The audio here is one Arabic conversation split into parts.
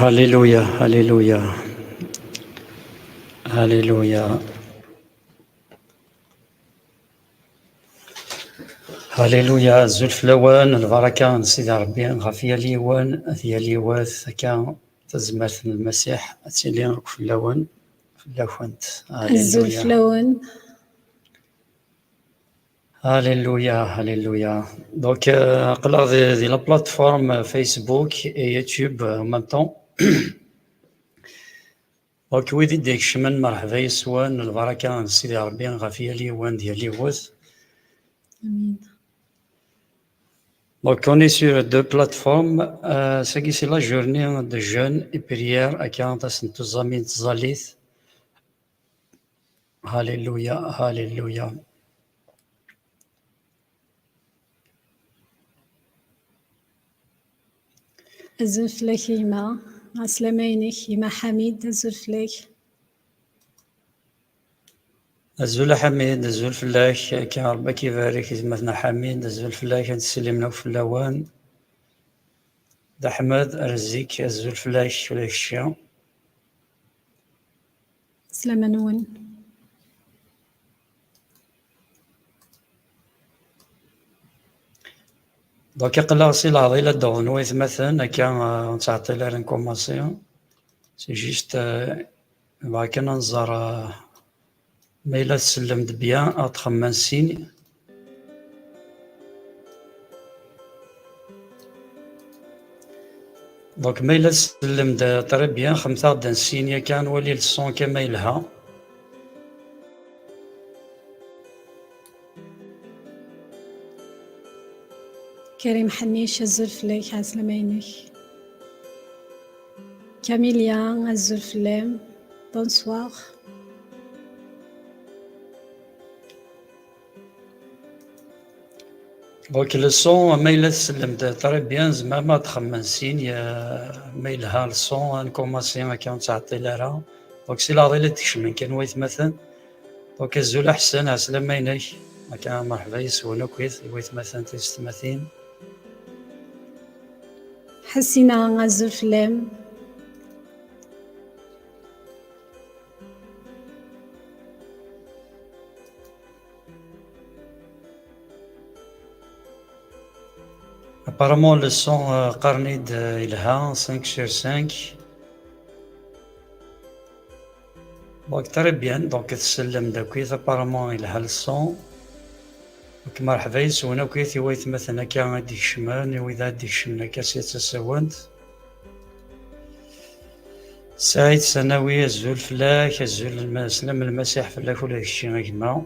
هللويا هللويا هللويا هللويا. زلف لوان البركة نسيدي ربي غف ياليوان دياليوات هكا تزمرت المسيح تيلي في اللوان في اللوانت. الزلف لون. هللويا هللويا. دونك قلع دي لا بلاتفورم فيسبوك اي يوتيوب en même temps. دونك ويدي ديك الشمن مرحبا يسوان البركة نسيدي ربي غف ياليوان دياليوات. امين. Donc on est sur deux plateformes. C'est la journée de jeûne et prière à Kansas Ntuzamin Zalit. Alléluia, Alléluia. الزلف لك يما عسلامينك يما حميد. الزلف لك الزول حميد الزول فلاح كان ربك يبارك مثنا حميد الزول فلاح نسلمنا في اللوان دا حمد رزيك الزول فلاح ولا الشيا سلامة نون. دونك قلاصي العضيلة دون ويث مثلا كان تعطي لها رينكوماسيون سي جيست كان ننظر ما إلا تسلم بيان أتخمن سين دونك ما إلا تسلم طري بيان خمسة دان سين كان ولي الصون كما يلها كريم حنيش الزلف لك عسلامينك. كاميليا الزلف لام. بونسوار. دونك الصون ما إلا تسلم طري بيان زعما ما تخمن سين ما يلها الصون نكوماسيون كان تعطي لها دونك سي لاضي تكشمن كان ويث مثلا دونك الزول أحسن عسلامينك كان مرحبا يسولنا كويث ويث مثلا تستمثين حسينا الزلف لام. apparemment le son قرنيد يلها 5/5 دونك تري بيان دونك تسلم داكويث apparemment يلها الصون دونك مرحبا يسونا كويث ويث مثلا كان ديك الشمال وإذا ديك الشمال كاسيت تساوانت سعيد سنوي الزول فلاك الزول سلام المسيح فلاك ولا داكشي غيما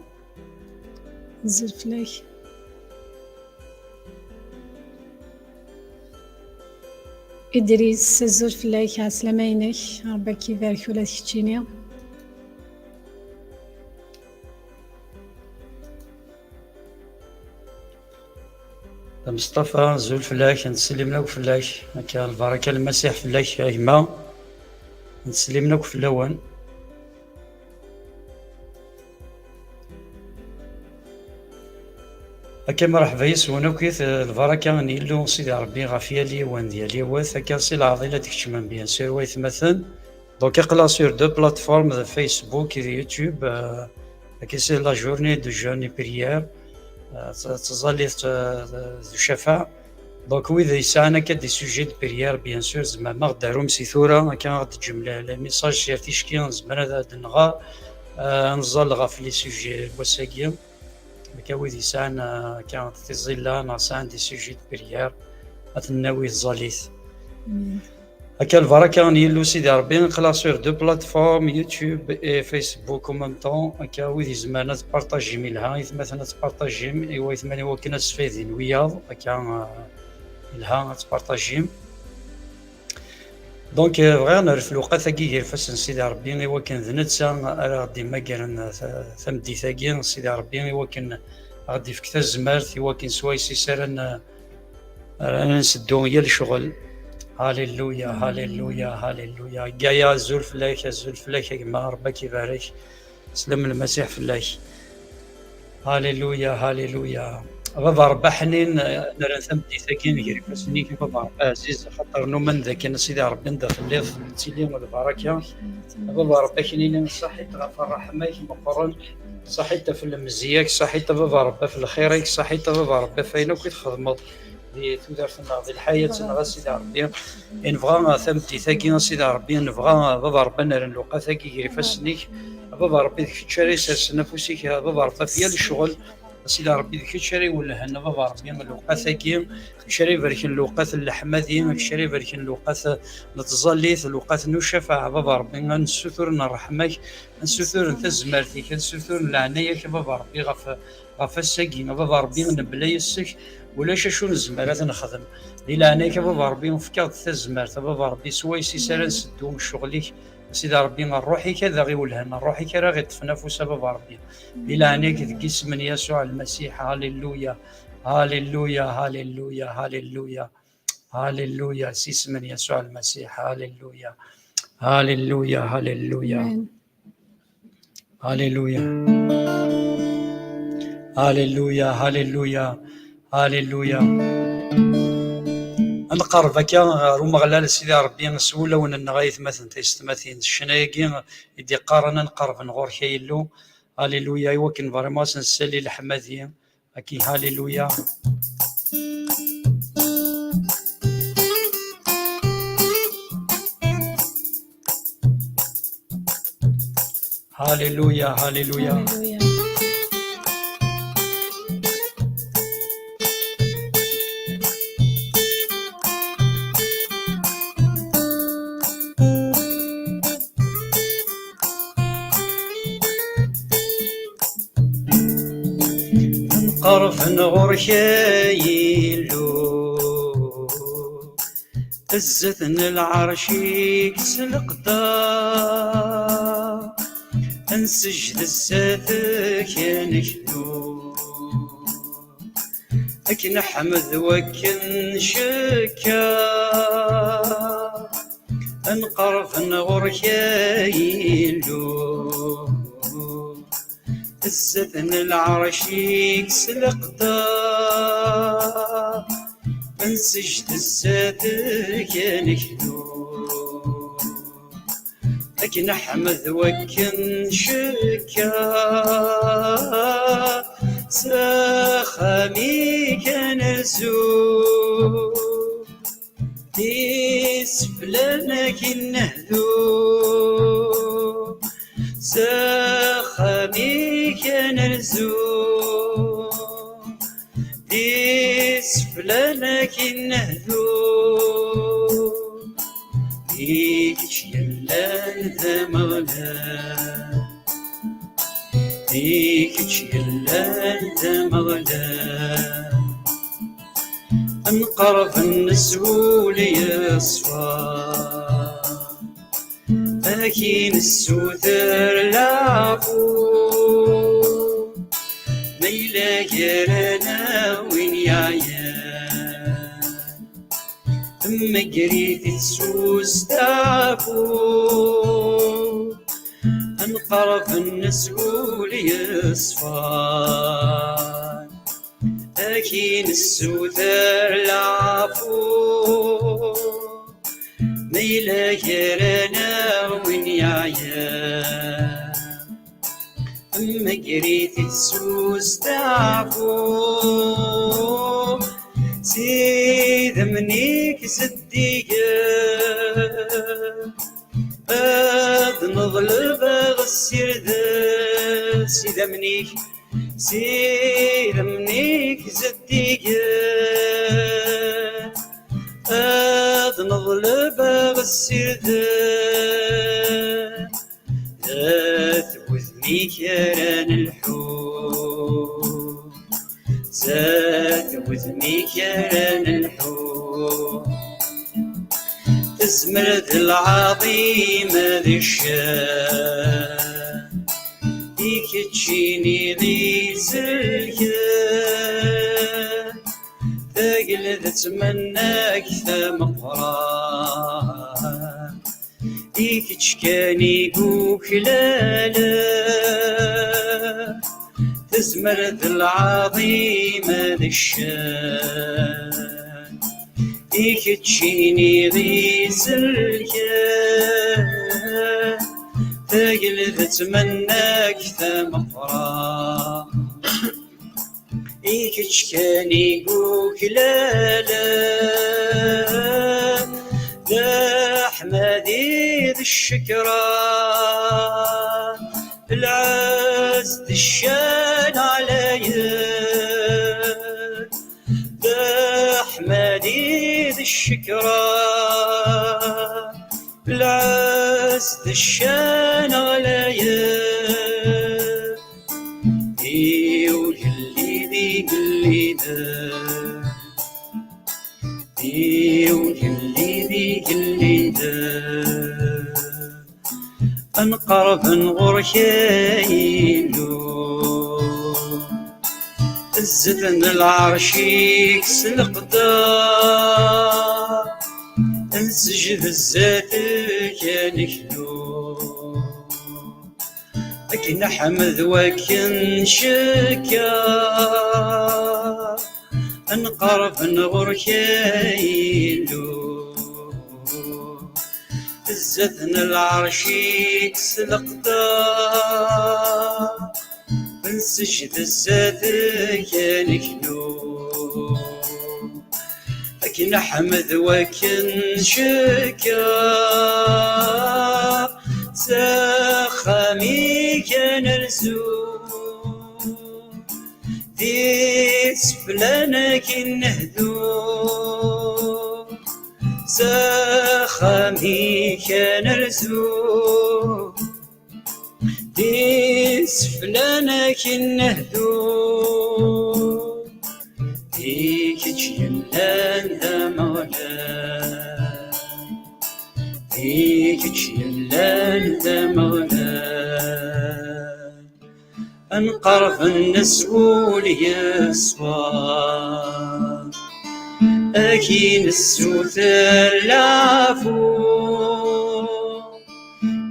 الزلف لك إدريس الزلف لك عسلامينك. ربك يبارك ولا تكتشيني. مصطفى الزول فلاك نسلم لك فلاك هكا البركة المسيح فلاك غيما نسلم لك في اللوان هكا مرحبا يسونا كيف البركة نيلو سيدي ربي غافية لي وان ديالي واث هكا سي العضيلة تكشمن بيان سور واث مثلا دونك يقلا سور دو بلاتفورم ذا فيسبوك ذا يوتيوب هكا سي لا جورني دو جون اي بريير تظل الشفاء دونك وإذا يسعنا كا دي سوجي دو بريير بيان سور زعما ما غدارهم سي ثورة هكا غاد الجملة لا ميساج سير تيشكي زعما هذا نغا نظل غا في لي سوجي بوساكيا هكا ويدي سان كانت تظل ناسان دي سوجي دو بريير أتناوي الزاليث هكا البركة نيلو سيدي ربي نقلا سور دو بلاتفورم يوتيوب اي فيسبوك او ميم طون هكا ويدي زمانة تبارطاجي ميلها إذ مثلا تبارطاجيم إيوا ثمانية وكنا تسفيدين وياض هكا إلها تبارطاجيم دونك بغينا نعرف الوقت ثاقي غير فاس سيدي ربي إيوا كان ذنتسا راه غادي ما كان ثمدي ثاقي سيدي ربي إيوا كان غادي في كثا الزمارت إيوا كان سوايسي سارا نسدو هي الشغل. هاليلويا هاليلويا هاليلويا جايا الزول فلاك الزول فلاك كما ربك يبارك سلام المسيح فلاك. هاليلويا هاليلويا بابا ربا حنين نرى ثم دي ثاكين غير فاسني بابا ربا عزيز خاطر نومن ذاك انا سيدي ربي ندخل لي في التيليم والبركه. بابا ربا كاينين صحيت غفر رحمك مقرن صحيت في المزياك صحيت بابا ربا في الخيرك صحيت بابا ربا فاينو كي تخدموا دي تودرتنا في الحياه نغا سيدي ربي نبغى ثم دي ثاكين سيدي ربي نبغى بابا ربا نرى نلقى ثاكي غير فاسني بابا ربي تشاري ساس نفسك بابا ربا فيا الشغل سيدي ربي ذيك الشري ولا هنا بابا ربي اللوقات ثاكي شري برك اللوقات اللحمدي شري برك اللوقات نتظليت اللوقات نشفع بابا ربي نسثر نرحمك نسثر انت زمرتك نسثر العناية بابا ربي غف الساقين بابا ربي نبلا يسك ولا شو نزمر نخدم دي العناية بابا ربي نفكر تزمرت بابا ربي سويسي سالا نسدو من شغلك سيدي ربي روحي كذا غير ولهنا روحي كذا غير تفنى سبب ربي بلا عنيك ذكيس من يسوع المسيح هاليلويا هاليلويا هاليلويا هاليلويا هاليلويا سيس من يسوع المسيح هاليلويا هاليلويا هاليلويا هاليلويا هاليلويا هاليلويا هاليلويا نقرب هكا روما غلال سيدي ربي نسول وين نغايث مثلا تيستماثين الشنايقي يدي قارنا نقرب نغور كايلو هاليلويا يوكن فريمون نسالي الحماديه اكي هاليلويا هاليلويا هاليلويا قرف نغور كايلو الزثن العرشي كسلقدا انسجد الزاثك نكلو اكن حمد وكن شكا انقرف نغور كايلو الزثن العرشي كسلقدا من سجد الزاد كنكلو لكن حمد وكن شكا سخامي كنزو تسفلنا كنهدو سخامي كنرزو يسفلنا كنهدو ديكش يلان ذا مغلا ديكش يلان ذا مغلا انقرف النسول يصفى لكن السوثر لعفو ميلا جرنا وين يعيان أما قريت السوس تعفو انقرف النسول يصفان لكن السوثر لعفو ميلا جرنا وين يعيان أما قريت السوس تعفو سيد منيك صديقة باد نغلب غسير ذا سيد منيك صديقة باد نغلب غسير ذا وذنيك يران الحوم زاد وذنيك يران الحوم تزمرد العظيمة ذي الشام ديك تشيني ذي زلكا ثقل تتمناك ثم قران ديك تشكاني كوكلالا تزمرد العظيم ذي الشان يكتشيني غيس الكان ثقل تتمناك ثمقرا يكتش كان يقوك لا لا لا حمادي ذي الشكران العز الشان عليا ذا حمادي ذي الشكران العز الشان عليا وجلي قليدا وجلي قليدا انقرب غركيلو الزتن العرش يكسل قدار انسجد الزات كان كلو لكن حمد وكن شكا انقرب غركيلو الزثن العرش يكسل قدار انسجد الزاد كان كلو لكن حمد وكن شكا سخامي كان رزو دي سفلانك النهدو سخامي كان رزو دي سفلانك النهدو ديك تشيلان ذا مولاي ديك تشيلان ذا مولاي انقرف النسول يسوى أكين السوث العفو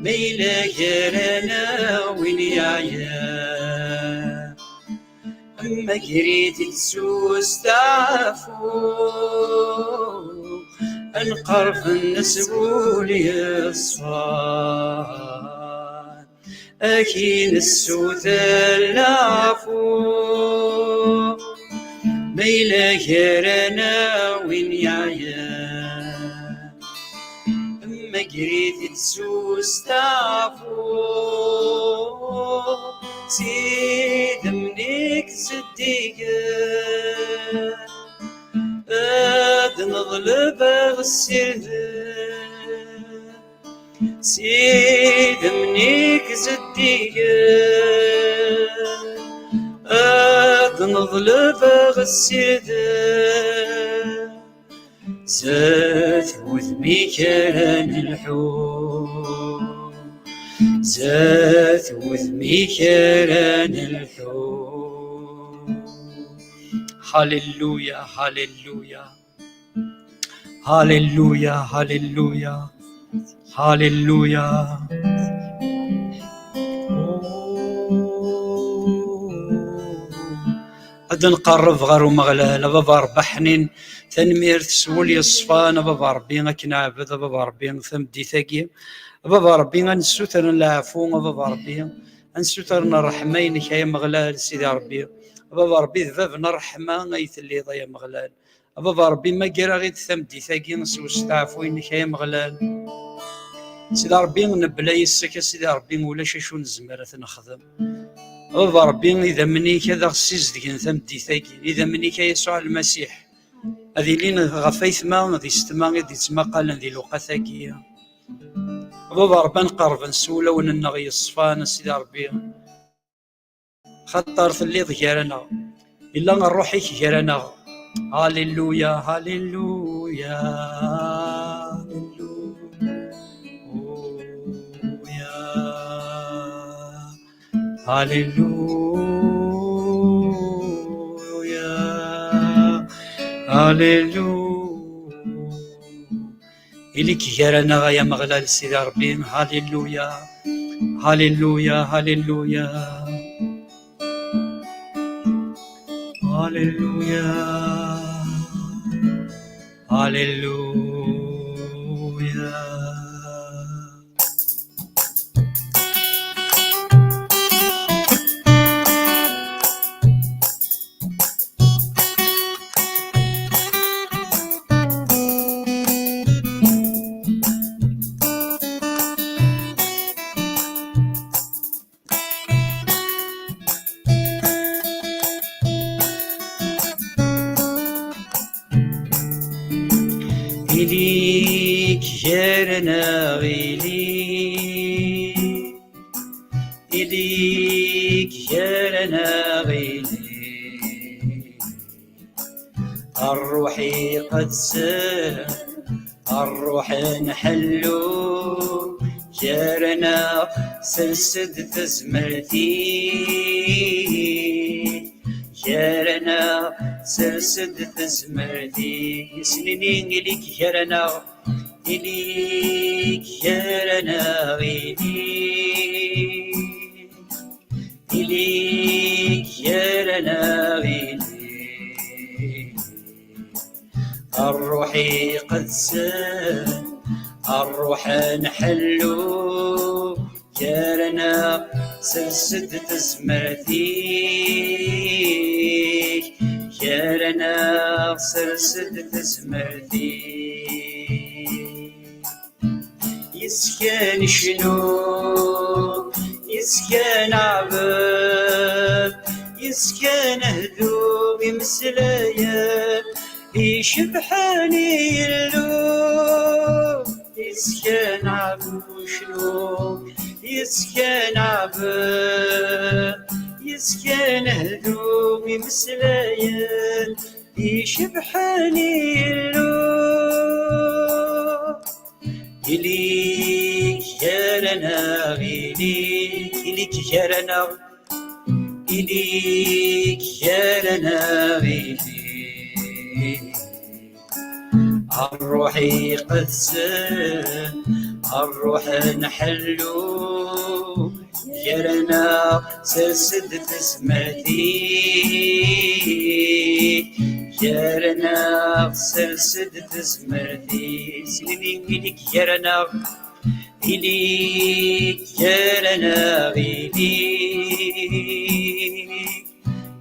ميلا جرنا وين يعيا أما قريت تسوس تعفو انقرف النسول يسوى أكين السوث العفو ميلا جرنا وين يعيا أما قريت تسوس تعفو سيد منك صديقة نظلب غسل سيد منك صديقة نظلب غسل زاد وذمي كان الحب زاد وذمي كان الحب هاليلويا هاليلويا هاليلويا هاليلويا هاليلويا غدا نقرب غير مغلال بابا ربا حنين تنمير تسول يصفان بابا ربي غنعبد بابا ربي ثمدي ثاقي بابا ربي غنسوتر العفو بابا ربي غنسوتر الرحمين يا مغلال سيدي ربي بابا ربي ذبابنا الرحمة غيثلي ضيا مغلال بابا ربي ما قرا غير ثمدي ثاقي نسوس تعفوينك يا مغلال سيدي ربي نبلا يسك سيدي ربي ولاش شو نزمر نخدم بابا ربي إذا مني كذا غسيز ديك ثمدي ثاقي إذا مني يسوع المسيح هذه لين غفايث ما ذي ستما غير تسمى قال ذي لوقا ثاقية بابا ربي نقرب نسولا وننغي الصفان سيدي ربي خطر في اللي ظهرنا إلا نروحي كيرانا هاليلويا هاليلويا هاليلويا هاليلويا إليك جارنا غايا مغلال سيدي ربي هاليلويا هاليلويا هاليلويا هاليلويا هاليلويا. إليك جرنا غيلي، إليك جرنا غيلي، الروحي قد سر الروح نحلو جرنا سلسد تزمرتي، جرنا سلسد تزمرتي سنين إليك جرنا، إليك جرنا غيلي، إليك جرنا غيلي، الروحي قد سر الروح نحلو جارنا سلسد تزمرتي، جارنا سلسد تزمرتي يسكن شنو يسكن عبد يسكن هدوء مسلايا يشبحني اللوم يسكن عبد شنو يسكن عبد يسكن هدومي مسلايا يشبحني اللوم إليك جارنا إليك إليك جارنا إليك جارنا إليك الروحي قد سر الروح نحلو جرنا سلسد تزمرتي، جرنا سلسد تزمرتي سنين إليك جرنا، إليك جرنا إليك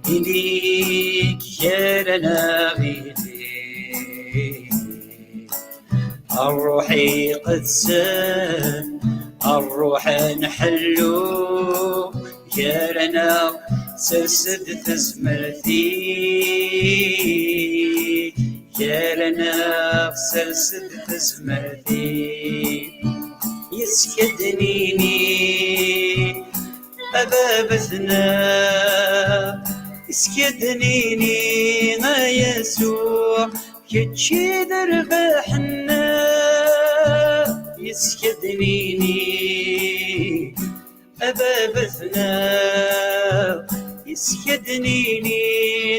إليك جرنا إليك الروحي قد سر الروح نحلو جارنا سلسد تزمرتي، جارنا سلسد تزمرتي يسكدنيني أبابثنا يسكدنيني ما يسوع كتشي دربحنا يسكدنيني أبابثنا يسكدنيني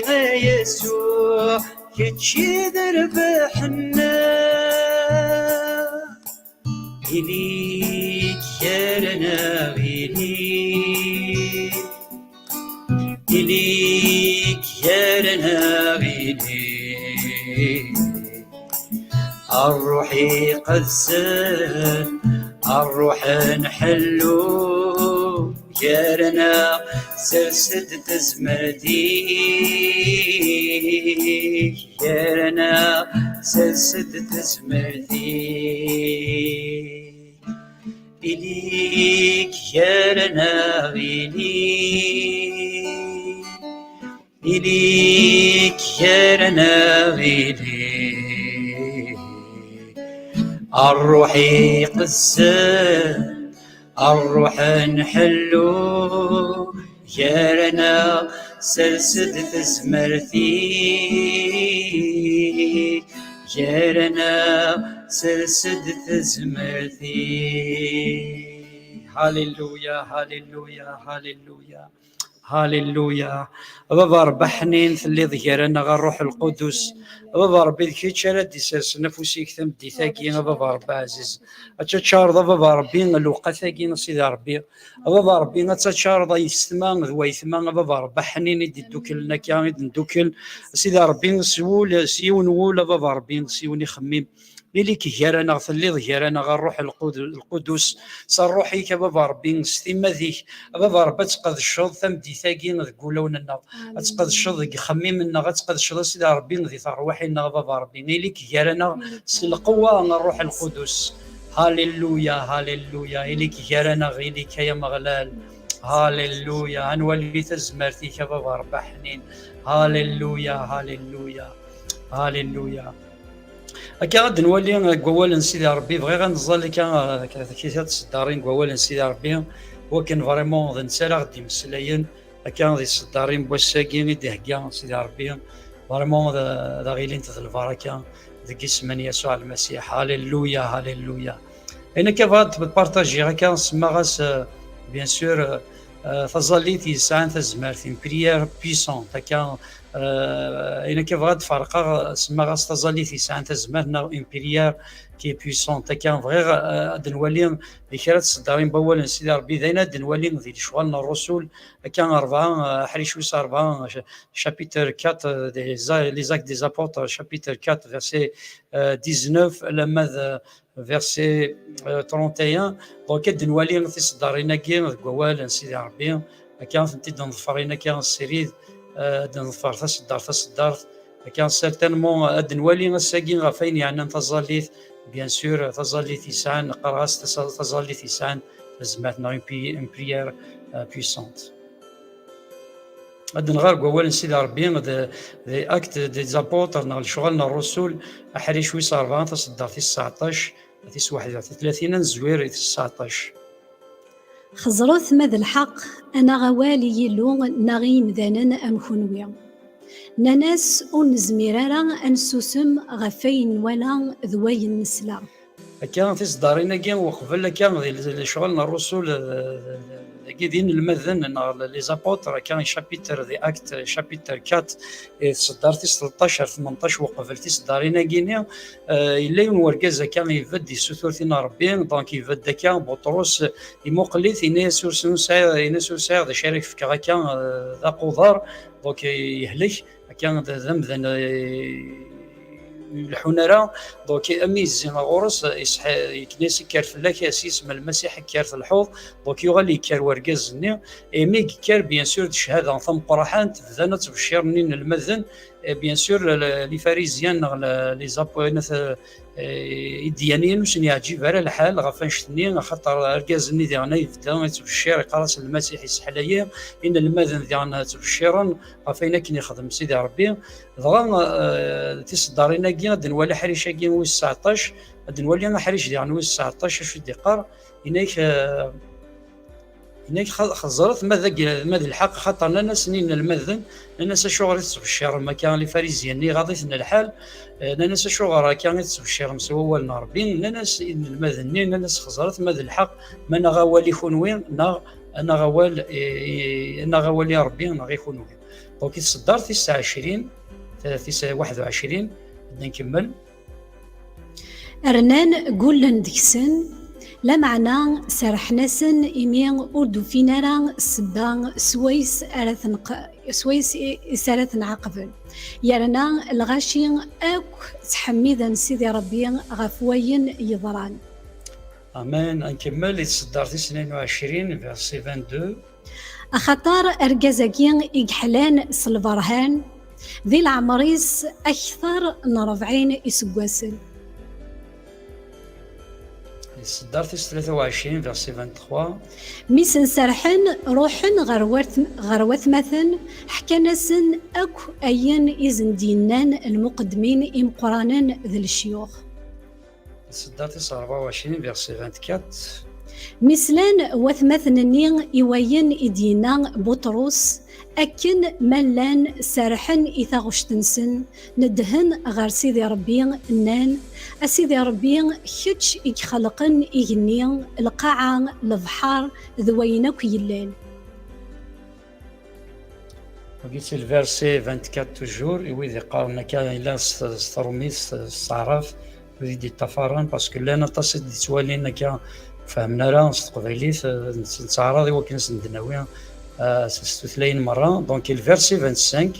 يا يسوع كتشي دربحنا إليك جارنا إليك إليك جارنا إليك الروحي قد سر الروح نحلو جارنا سلسد تزمرتي، جارنا سلسد تزمرتي إليك جارنا إليك إليك جارنا إليك الروحي قسر الروح نحلو جارنا سلسد تزمرتي، جارنا سلسد تزمرتي. هاليلويا هاليلويا هاليلويا هاليلويا. بابا ربي حنين ثلي ظهرنا غير الروح القدس. بابا ربي ذكي تشارى ديساس نفوسي كتم دي ثاقي بابا ربي عزيز اتشارض بابا ربي الوقت ثاقي سيدي ربي. بابا ربي اتشارض يستمان ذويثمان بابا ربي حنين يدي دوكل نكا ندوكل سيدي ربي سيون ولا بابا ربي سيون يخمم اللي كيهرانا ثلي ظهرنا غير الروح القدس صار روحي كبابا ربي ستيما ذيك بابا ربي تقد الشوط ثم دي ثاقين تقولون تقد الشوط خميمنا غتقد الشوط سيدي ربي ذي روحنا بابا ربي اللي كيهرانا القوه الروح القدس. هاليلويا هاليلويا اللي كيهرانا غيلي كيا مغلال. هاليلويا نولي تزمرتي كبابا ربي حنين. هاليلويا هاليلويا هاليلويا. هكا غادي نولي قوال سيدي ربي بغي غنظل كي تصدارين قوال سيدي ربي هو كان فريمون نسالا غادي مسلاين هكا غادي تصدارين بوساكين يدي هكا سيدي ربي فريمون ذا غيلين تاع البركه ذاك اسم يسوع المسيح. هاليلويا هاليلويا. انا كيف تبارطاجي هكا نسمى غاس بيان سور تظليتي ساعه تزمرتين بريير بيسون هكا انا كيف غاد فرقه سما غاس تظليتي ساعه تزمرنا امبريير كي بيسون هكا فغي غادي نولي ذكرات الصدارين باول سيدي ربي ذينا غادي نولي ذي شوالنا الرسل هكا 4 حريشوس 4 شابيتر 4 لي زاك دي زابوتر شابيتر 4 فيرسي 19 لما فيرسي 31 دونك غادي نولي في الصدارين كي قوال سيدي ربي هكا فهمتي نظفرينا كي السريد نظفر تصدار كان سيرتينمون غادي نولي الساكين غافين يعني تظليت بيان سور تظليت يسان قراص تظليت يسان زعما اون بريير بويسونت. غادي نغير قوال سيدي ربي دي اكت دي زابوتر شغلنا الرسل حريش ويس 4 تصدر في 19 في 31 نزوير في 19 خزروث ماذا الحق أنا غوالي يلو نغي مذانا أم خنويا ناناس ونزميرارا أنسوسم غفين ولا ذوي النسلا كان في صدارينا كان وقبل كان شغلنا الرسل قاعدين المذن لي زابوتر كان شابيتر دي اكت شابيتر 4 صدرتي 13 18 وقبلتي صدارينا كينيا الا وركازا كان يفدي سوثورتينا ربي دونك يفد كان بطرس يمقليت ينسو سعيد شريك في كان ذا قضار دونك يهلك كان ذنب الحنرة دونك اميز غورس يكنيسي كار فلاك اسيس من المسيح كار في الحوض دونك يغلي كار وركازني مي كار بيان سور شهاده ثم قرحان تذنت بشيرنين المذن بيان سور لي فاريزيان لي زابوين الديانيين واش يعجب على الحال غفنشتني خاطر ركازني ديالنا يبدا تبشير قراص المسيح يسحلايا ان المذن ديالنا تبشيرا غفينا كي يخدم سيدي ربي دغا تصدرينا كي غادي نولي حريشه كي و 19 غادي نولي حريش ديالنا و 19 شو ديقار هناك خزرت ماذا الحق خاطر لنا سنين المذن لنا شغل تبشير ما كان لي فاريزيان غاضيتنا الحال لنا شغل كان تبشير مسوا الناربين لنا المذن لنا خزرت ماذا الحق ما نغاولي خنوين انا غوالي ربي انا غير خنوين دونك صدرت في الساعه 20 في 21 بدنا نكمل ارنان قول ديكسن لا معنى سرحناسن إمين أردو فينا راه سبا سويس إسارة عقبل يرنا الغاشي أك تحميدا سيدي ربي غفوين يضران. أمان نكمل يتصدر 22 فيرسي 22 أخطار أرجازاكين إجحلان سلفرهان ذي العمريس أكثر من 40 إسقواسن صدرت 23 فيرسي 23 ميسن سرحن روحن غروث مثلا حكناسن اكو اين اذن دينان المقدمين امقرانا ذي الشيوخ صدرت 24 فيرسي 24 مثلان وثمثنني يوين إدينا بطرس أكن ملان سارحن إثاغشتنسن ندهن غير سيدي ربي نان أسيدي ربي خدش إخلقن إغني القاعة البحر ذوينك يلان وقيت الفيرسي 24 توجور ويدي قارنا كان إلا ستروميس الصعراف ويدي دي التفاران باسكو لا نتصل دي توالينا كان فهمنا راه تقبيليت نتعرض وكن سندناوي ستثلين مرة دونك الفيرسي 25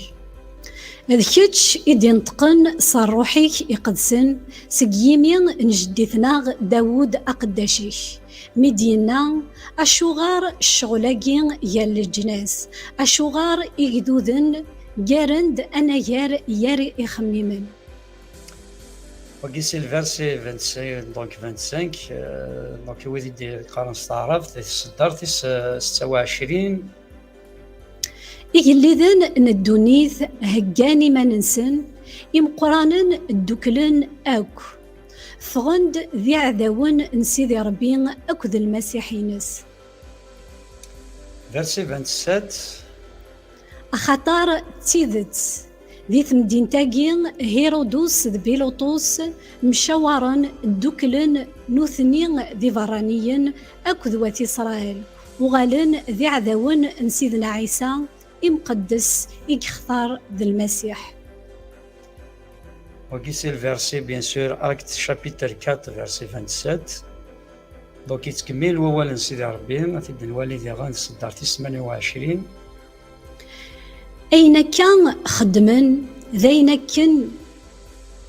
هذا كيتش إدي نطقن صروحيك يقدسن سقيمين نجدثنا داود أقداشيك مدينة أشوغار الشغلاقين يال الجناس أشوغار إقدودن جارند أنا ياري إخميمن وقيس الفيرسي 25 دونك 25 دونك ويدي دي قارن ستعرف صدرت 26 إجلذن ندونيث هجاني ما ننسن يمقرانن الدكلن أكو ثغند ذي عذاون نسيدي ربي أكو ذي المسيحينس فيرسي 27 أخطار تيذت ذي ثمدين تاقين هيرودوس ذي بيلوطوس مشاورن الدكلن نوثنين ذي فرانيين أكو ذوات إسرائيل وغالن ذي عذاون نسيدنا عيسى مقدس يختار ذا المسيح. وقيس الفيرسي بيان سور اكت شابيتر 4 فيرسي 27 دونك يتكمل ووال سيدي ربي في الوالد غان صدرتي 28 أين كان خدمن ذينا كن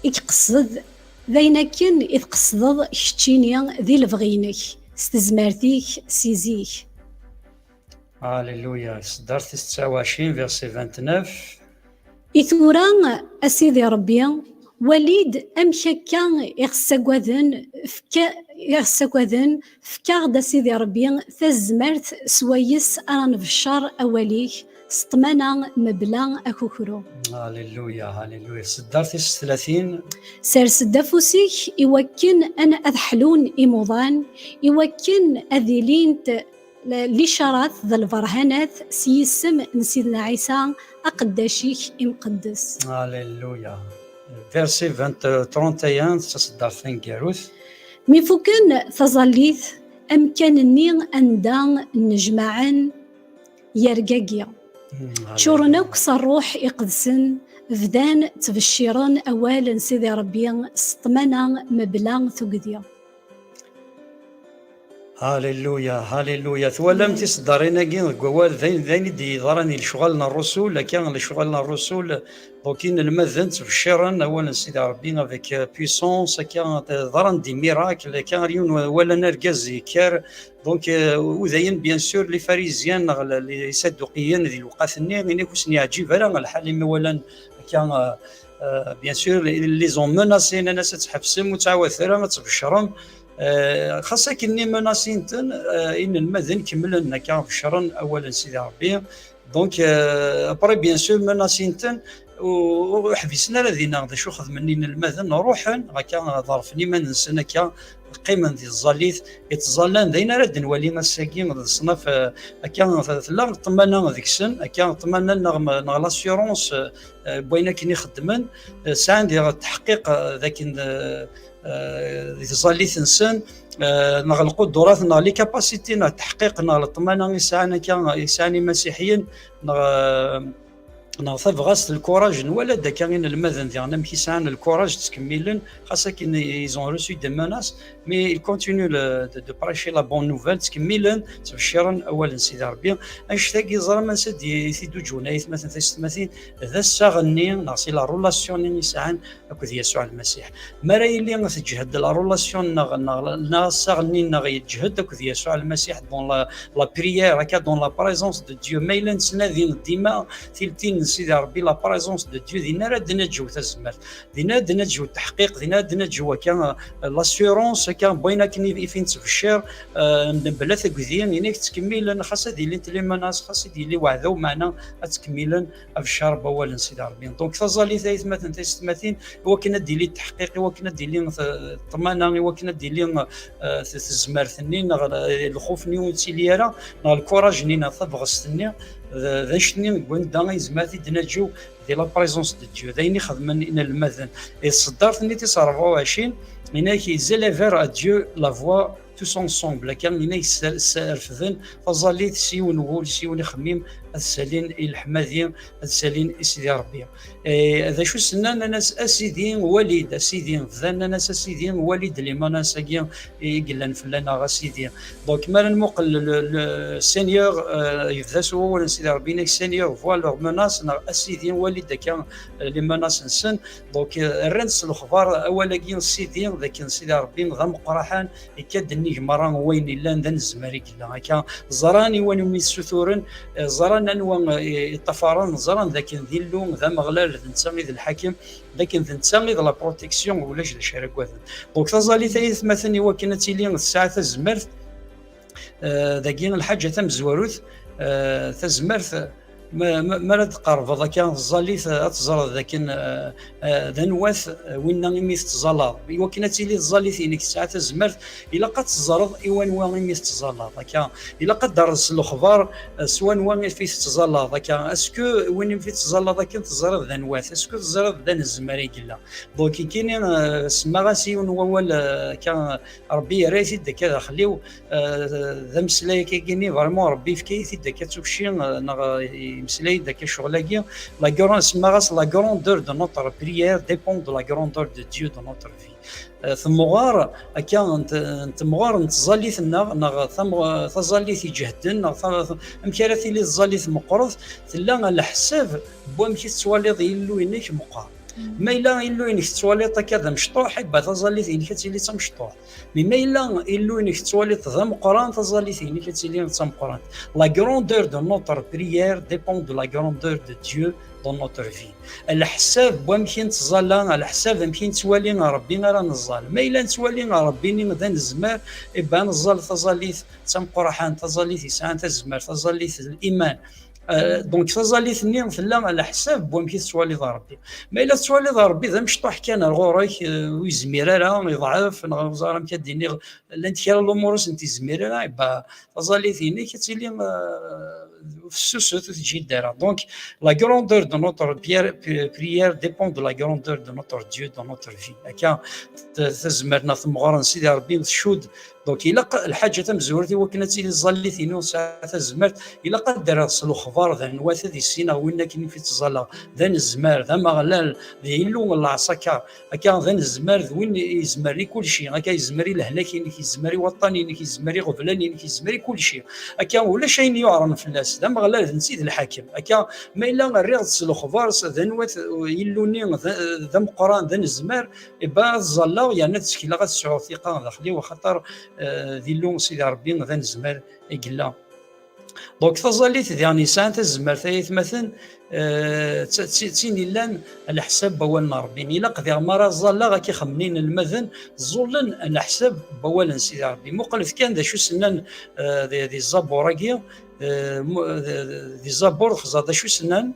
يقصد ذينا كن يقصد كتشينيا ذي لفغينك استزمارتيك سيزيك هاليلويا صدرت 29 فيرسي 29 إثوران أسيدي ربي وليد أمشكا يغسقوذن فكا سيدي ربي تزمرت سويس أنا في الشر أوليك سطمانا مبلا أكوكرو هاليلويا هاليلويا صدرت 30 سارس الدفوسيك يوكن أنا أذحلون إموضان يوكن أذيلين لشرات ذا الفرهانات سيسم نسيدنا عيسى أقداشيك مقدس هاليلويا فيرسي 31 تصدر فين كاروث مي فوكن تظليث أمكانني أندان نجمعن يرقاقيا شورنوك صروح يقدسن فدان تبشيرن أولا سيدي ربي سطمنا مبلا ثقديا هاليلويا هاليلويا ثولم تصدرينا كين قوال ذين دي ضرني لشغلنا الرسول لكن لشغلنا الرسول دوكين المذن تبشيرن اولا سيدي ربي افيك بويسونس كان ضرن دي ميراكل كان ريون ولا نرجز كار دونك وذين بيان سور لي فاريزيان لي صدوقيين ذي الوقت النير كوسني عجيب على الحال ولا كان بيان سور لي زون مناسين ناس تحبسهم وتعاود ثرا تبشرهم خاصة كني مناسينتن إن المذن كملن كان في الشرن أولا سيدي ربي دونك أبري بيان سور مناسينتن وحبسنا الذين غدا شو خذ مني المذن روحا غا ظرفني ما ننسى كان قيمة ذي الظليث يتظلان ذينا رد نولي مساكين الصنف كان ثلاث طمانا ذيك السن كان طمانا نغ لاسيورونس بوينا كني خدمن ساعة ديال التحقيق ذاك ظليث نسن نغلقوا الدورات نغ لي كاباسيتي نغ التحقيق نغ الطمانه يسعني كان يسعني مسيحيين نغثب غاس الكوراج ولا دا كاين المذن ديالنا مي كيسعان الكوراج تكملن خاصة كي ايزون ريسو دي مناس مي il continue de prêcher la bonne nouvelle تكملن تبشرن اولا سيدي ربي اشتاقي زرا ما سد يثيدو جونايث مثلا تستمثيل ذا الساغني ناصي لا رولاسيون يسعان اكو يسوع المسيح ما راي اللي تجهد لا رولاسيون نا ساغني نا يتجهد اكو يسوع المسيح دون لا بريير هكا دون لا بريزونس دو ديو ميلن سنادين ديما ثلثين سيدي ربي لا بريزونس دو ديو دينا راه دنجو تزمر دينا دنجو التحقيق دينا دنجو كان لاسيورونس كان بوينا كني فين تبشر بلا ثقذين ينك تكمل خاصه ديال لي مناس خاصه ديال لي وعدوا معنا تكملا في الشرب اولا سيدي ربي دونك تظلي ثالث مثلا تستمثين هو كنا ديال التحقيق هو كنا ديال الطمانه هو كنا ديال الزمار ثنين الخوف نيو تيليرا الكوراج نينا ثبغستني ذا شني وين دا يزماتي دنجو ديال لا بريزونس دو ديو ذايني خدمن ان المذن صدرت نيتي 24 هناك زيليفير ا ديو لا فوا tous ensemble كان لنا يسرفذن فظليت سيون وول سيون خميم السالين الحمادي السالين سيدي ربي. هذا شو سنان ناس اسيدي وليد اسيدي ذان ناس اسيدي وليد اللي ما ناس يقلن فلانا غاسيدي. دونك ما نمقل السينيور يبدا سوا سيدي ربي السينيور فوالا مناس اسيدي وليد كان اللي مناس نسن. دونك الرنس الاخبار اولا كين سيدي ذاك سيدي ربي ذا مقرحان يكاد النجمران وين الا ذا الزماري كلا هكا زراني وين ميسوثورن زران انوا الطفران زران ذاك ذيلو ذا مغلال نتسمي ذا الحاكم لكن نتسمي ذا لا بروتيكسيون ولاش الشركه وذا. دونك تزالي ثالث مثلا وكانت لي الساعه الزمرت ذاكين الحاجه تم زواروث تزمرت ما لا تقرب ذاك الزاليث تزرد ذاك ذا نواث وين ميث تزالاد وكنا تيلي الزاليث انك ساعه زمرت الا قد تزرد ايوان وين ميث تزالاد ذاك الا قد درس الاخبار سواء وين في تزالاد ذاك اسكو وين في تزالاد ذاك تزرد ذا نواث اسكو تزرد ذا الزمري كلا. دونك كاين سماغاسي ونوال كان ربي راسي داك خليو ذا مسلاي كايني فريمون ربي في كيث داك تشي مسلاي داك الشغلاكي لا غران سماغاس لا غراندور دو نوتر بريير ديبون دو لا غراندور دو ديو دو نوتر في. ثمغار كان تمغار نتزاليث نا تزاليث يجهدن امكانياتي لي تزاليث مقرض تلا على حساب بوامكي تواليض يلو ينيك مقار ما إلا إلو إنك تواليط كذا مشطوح يبقى تزاليث إنك تيلي تمشطوح ما إلا إلو إنك تواليط ذا مقران تزاليث إنك تيلي تمقران. لا غراندور دو نوتر بريير ديبون دو لا غراندور دو ديو دو نوتر في. على حساب بوامكين تزالان على حساب يمكن توالي ربي راه نزال ما إلا نتوالي ربي ذا نزمار يبقى نزال تزاليث تمقرحان تزاليث يسعان تزمار تزاليث الإيمان. دونك تزاليث نيم في اللام على حساب بوامكي توالي ربي ما الا توالي ربي ذا مشطوح كان غوريك ويزمير راه يضعف نغزار مكديني لانت كاين الامور انت زمير راه يبقى تزاليثيني كتيلي في السوسو تجي دايره. دونك لا غراندور دو نوتر بريير ديبون دو لا غراندور دو نوتر ديو دو نوتر في هكا تزمرنا ثم غران سيدي ربي شود. دونك الا الحاجه تم زورتي وكنت لي زاليثينو ساعه زمرت الا قدر رسلو خبار ذا نواث ذي السينا وين كاين في تزالا ذا الزمار ذا مغلال ذي لو العسكر هكا ذا الزمار وين يزمري كل شيء هكا يزمري لهلاكي انك يزمري وطني انك يزمري غفلاني انك يزمري كل شيء هكا ولا شيء يعرن في الناس ذا مغلال نسيت الحاكم هكا ما الا الرياض تسلو خبار ذا نواث يلوني ذا مقران ذا الزمار يبقى زالا يعني تشكيله غتسعو ثقه داخلي وخطر ذي اللون سيدي ربي ذا نزمر يقلا. دونك تزاليت يعني سان تزمر ثالث مثلا تيني لان على حساب بوالنا ربي الا قضي مرة زالا غا كيخمنين المذن زولن على حساب بوالنا سيدي ربي مقلف كان ذا شو سنان ذي الزابوراكي ذي الزابور خزا شو سنان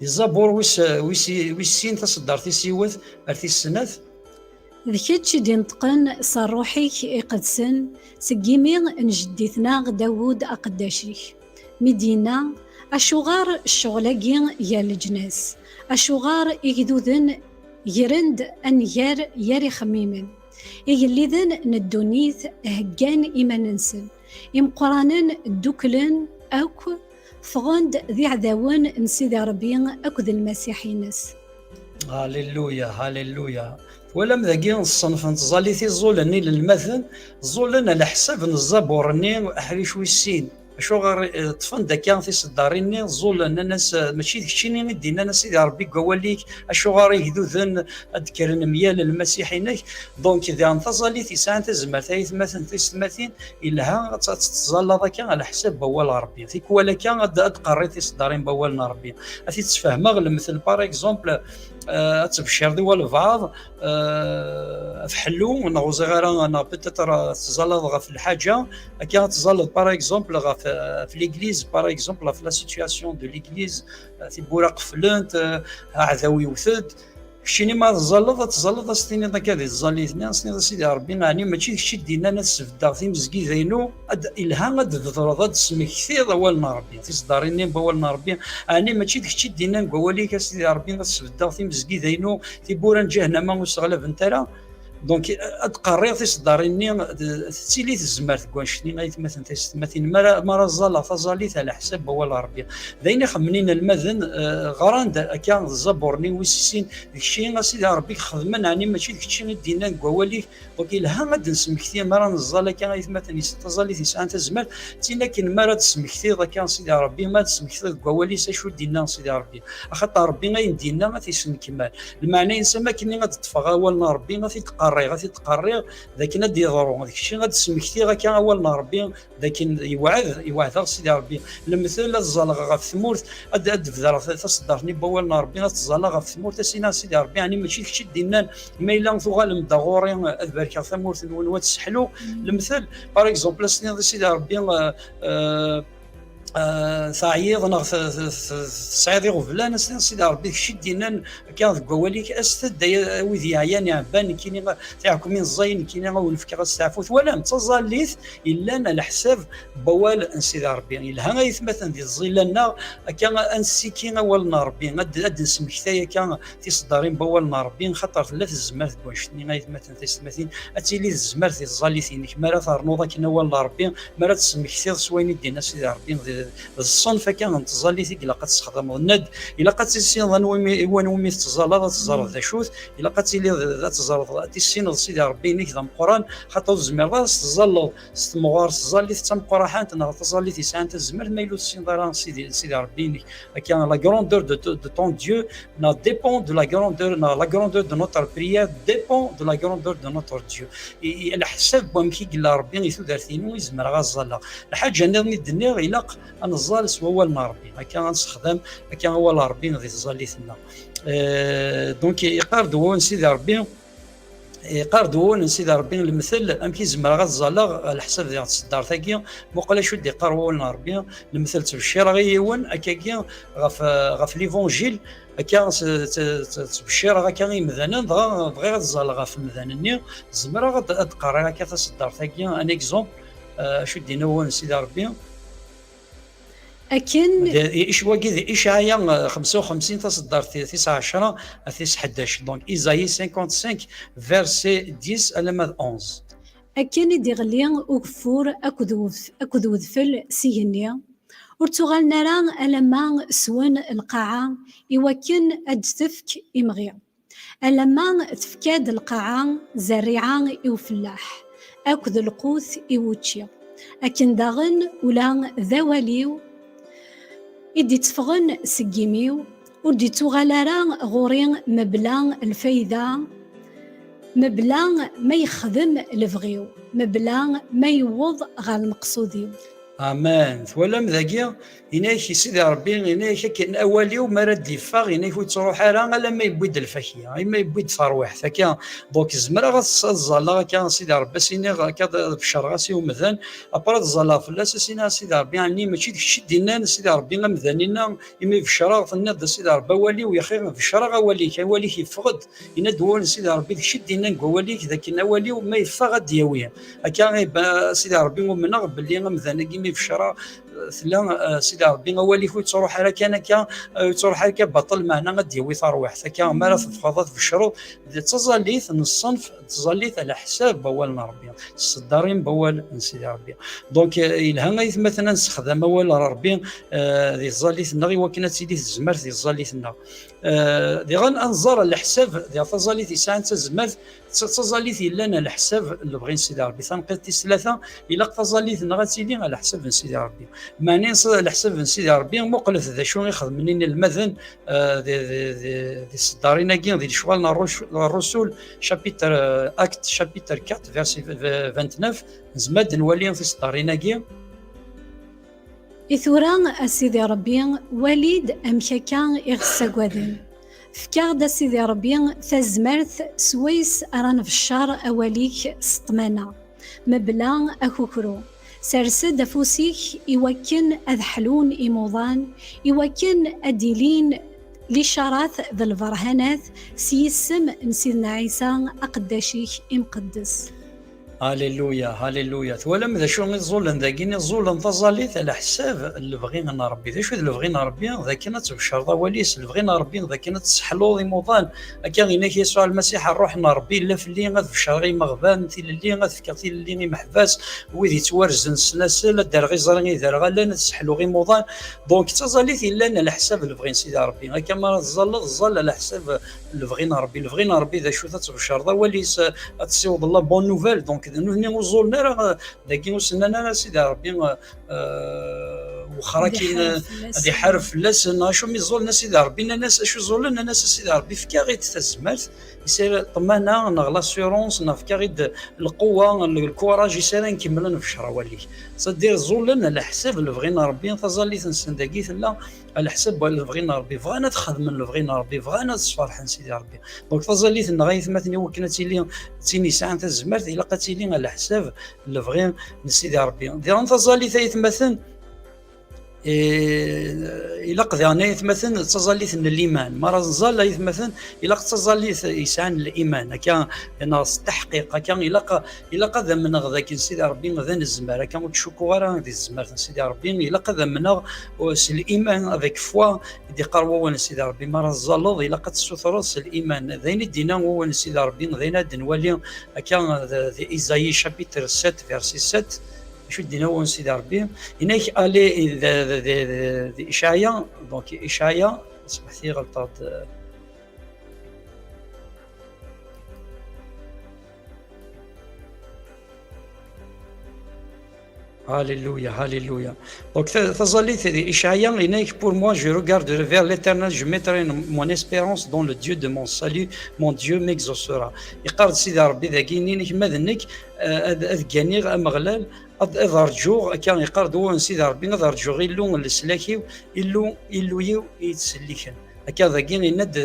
ذي الزابور ويس سين تصدر تيسيوث ارتي السنات ذكيتش دي نتقن صروحيك يقدسن سقيمي نجديثنا داود أقداشي مدينة أشغار الشغلاقي يا الجناس أشغار يجدوذن يرند أنيار ياري خميمن يجلذن ندونيث هجان إيماننسن يمقرانن دوكلن أكو فغند ذي عذاون نسيد ربي أكو ذي المسيحينس. هاليلويا هاليلويا. ولا مذاقي الصنف نتزاليثي زولني للمثل زولن على حساب الزبورني احريش ويسين شو غير طفن داكا في صداريني زولن الناس ماشي داكشي دينا ناس سيدي ربي قواليك اشو غير يهدوذن اذكرن ميال المسيحيين. دونك اذا انتظاليثي ساعه تزمر ثالث مثلا تسمثين الا تتزال داكا على حساب بوال ربي فيك ولا كان قريتي صدارين بوالنا ربي اثي تفهم المثل باغ اكزومبل تبشر ديال بعض في حلو نغوزي غير انا بيتيتر تزلط في الحاجه كان تزلط باغ اكزومبل في ليغليز باغ اكزومبل في لا سيتوياسيون دو ليغليز في بوراق فلنت عذاوي وثد شيني ما تزلط ستيني داك هذه الزاليثني سني سيدي ربي يعني ماشي داكشي ديالنا ناس في الدار في مزكي زينو الها غاد تضرب تسمي كثير والنا ربي في صداريني بوالنا ربي يعني ماشي داكشي ديالنا نقوليك سيدي ربي ناس في الدار في مزكي زينو في بوران جهنم وسغلب انت دونك اتقرير تصدريني تسيلي الزمار كوانشني غايت مثلا تستمثين مرة زالا تزاليت على حساب هو العربيه داين خمنين المذن غراند كان الزبورني ويسين داكشي سيدي ربي خدمنا يعني ماشي داكشي دينا كوالي دونك لها غاد نسمكتي مرة نزالا كان غايت مثلا تزاليت يسعى تزمر تينا كاين مرة تسمكتي كان سيدي ربي ما تسمكتي كوالي شو دينا سيدي ربي خاطر ربي غيدينا ما تيسن كمال المعنى ينسمى كني غتطفى اول ربي غادي تقري ذاك نادي يضرو داك الشيء غادي تسمكتي غا كان اول ربي ذاك يوعد سيدي ربي المثل الزلغه غا في ثمورت اد فدار تصدرني باول ربي غتزلغ غا في ثمورت سينا سيدي ربي يعني ماشي داكشي دينا ما الا ثغال مدغوري ادبرك ثمورت ونوات تسحلو المثل باغ اكزومبل سيدي ربي ثعيض انا صعيدي غفلان سيدي ربي شي دينا كان كواليك استد وذي عيان عبان كاين تاعكم من الزين كاين ولفك غتستعفوت ولا متزاليت الا انا الحساب بوال سيدي ربي الا غايث مثلا ديال الظلالنا كان انسيكين اول ربي غاد نسمكتايا كان تصدرين بوال ربي خاطر ثلاث الزمار كواشني غايث مثلا تسمثين اتيلي الزمار ديال الزاليتين كما ترنوضا كاين اول ربي مرات تسمكتي سويني دينا سيدي ربي الصنف كان تزاليتي الا قد تستخدم الند الا قد تسين ونومي تزالط ذا شوت الا قد تيلي ذات تزالط تسين سيدي ربي نيك ذا القران خاطر الزمر راس تزالط استمغار تزاليت تم قراحان تزاليت يسان تزمر ميلو تسين داران سيدي ربي نيك كان لا غراندور دو طون ديو نا ديبون دو لا غراندور دو نوتر بريير ديبون دو لا غراندور دو نوتر ديو على حسب بومكي قال ربي يثو دارتينو يزمر غازالا الحاجه نظني الدنيا الا الزال سوا ربي كان نستخدم كان هو ربي غادي تزاليتنا دونك يقردون سيدي ربي يقردون سيدي ربي المثل امكي زمر غزالا على حسب ديال الصدار ثاكي مقال شو دي قرون ربي المثل تبشير غيون اكاكي غاف ليفونجيل كان تبشير غا كان يمذانا بغي غزال غا في المذانني زمر غتقرا كا تصدار ثاكي ان اكزومبل شو دينا هو سيدي ربي أكن ايش واقي اشعيا 55 تصدر 19 11 دونك ايزاي 55 فيرسي 10 الى 11 أكن ديغلي وكفور أكد وذفل سيهنيا ورتوغال نرى ألما سوان القاعة يوكن أدتفك إمغيا ألما تفكاد القاعة زريعة يوفلاح أكد القوث يوتشي أكن داغن ولا ذواليو إدي تفغن سقيميو ودي توغالارا غورين مبلا الفايدة مبلا ما يخدم الفغيو مبلا ما يوض غا المقصوديو امان ولا مذاكيا هناك سيدي ربي هناك كان اولي وما رد يفاغ هناك تروح راه لا ما يبيد الفاكهه ما يبيد فروح ثكا دونك الزمره غتزالا كان سيدي ربي سيني كذا بشر غاسي ومثلا ابرا الزالا فلاس سينا سيدي ربي يعني ماشي داكشي ديالنا سيدي ربي مذانينا يمي في الشرا فناد سيدي ربي ولي ويا خير في الشرا ولي كان ولي كيفقد يندول سيدي ربي داكشي ديالنا ولي ذاك ولي وما يفاغ دياويه كان سيدي ربي ومنا باللي مذانا في الشرا ثلا سيدي ربي ولي كي تروح على كان تروح على بطل معنا غادي يوي ثروح ثكا ما تفاضات في الشروط تزاليت الصنف تزاليت على حساب بوال ربي الصدارين بوال سيدي ربي دونك الها مثلا نستخدم بوال ربي دي زاليت نغي وكنا سيدي الزمر دي زاليتنا دي غن انظر على حساب دي تزاليت يسان تزمر تزاليت لنا على حساب اللي بغين سيدي ربي تنقيت ثلاثه الا تزاليت نغاتيلي على حساب سيدي ربي معني على حساب سيدي ربي مقلف ذا شنو يخدم منين المذن دي الصدارين كاين دي شوالنا الرسول شابيتر اكت شابيتر 4 فيرسي 29 زماد نولي في الصدارين كاين إثوران أسيدي ربي وليد أمكاكا إغساقوادن فكاد سيدي ربي تزمرث سويس أران في الشهر أوليك سطمانة مبلا أكوكرو سرسد فوسيك يوكن أذحلون إموضان يوكن أديلين لشراث ذا الفرهانات سيسم نسيدنا عيسى أقداشيك إمقدس هاليلويا هاليلويا توالم ذا شو نزول ذاكي نزول تظليت على حساب اللي بغينا ربي ذا شو اللي بغينا ربي ذاك تبشر ذا وليس اللي بغينا ربي ذاك تسحلو ذي موطان كان غيناك يسوع المسيح الروح ربي لا في اللي غتبشر غي مغبان تي اللي غتفكر تي اللي محباس ويدي توارزن سلاسل دار غي زرغي دار غلا تسحلو غي موطان دونك تظليت الا على حساب اللي بغين سيدي ربي كما ظل على حساب اللي بغينا ربي ذا شو تبشر ذا وليس تصيوض الله بون نوفيل دونك نهني وصولنا راه داكي وسنانا سيدي ربي وخرا كاين هذه حرف لسنا شو ميزولنا سيدي ربي ناس شو زولنا ناس سيدي ربي في كاغيت تزمرت يصير طمانا نغ لاسيورونس في كاغيت القوه الكوراج يصير نكملنا في الشراولي صدير زولنا على حساب اللي بغينا ربي تظلي تنسن داكيت لا على حساب اللي بغينا ربي بغينا تخدم اللي بغينا ربي بغينا تصفرحن سيدي ربي دونك تظلي نغايث مثلا وكنا تيني ساعه تزمرت الا قتيلين على حساب اللي بغينا سيدي ربي دير تظلي ثايث مثلا إلا قضينا يتمثل تظليت الإيمان مرة زال يتمثل إلا تظليت يسعن الإيمان كان ناس تحقيق كان إلا قد من ذاك سيدي ربي ذا الزمار كان تشوكو غير ذي الزمار سيدي ربي إلا قد من الإيمان افيك فوا دي قروا سيدي ربي مرة زال إلا قد تسوثرس الإيمان ذين الدينا هو سيدي ربي ذين دنوالي كان إيزاي شابيتر 7 فيرسي 7 شو دينا هو سيدي ربي هناك الي إشعيا دونك إشعيا سمحتي غلطات Alléluia, Alléluia. Donc, Ishaïa, pour moi, je regarde vers l'Éternel, je mettrai mon espérance dans le Dieu de mon salut, mon Dieu m'exaucera. يقارد سيدي ربي ذاكي نينك ماذنك أذكانيغ أمغلال أذرجوغ كان يقارد هو سيدي ربي أذرجوغ إلو السلاكيو إلو يتسليكن هكذا كاين يند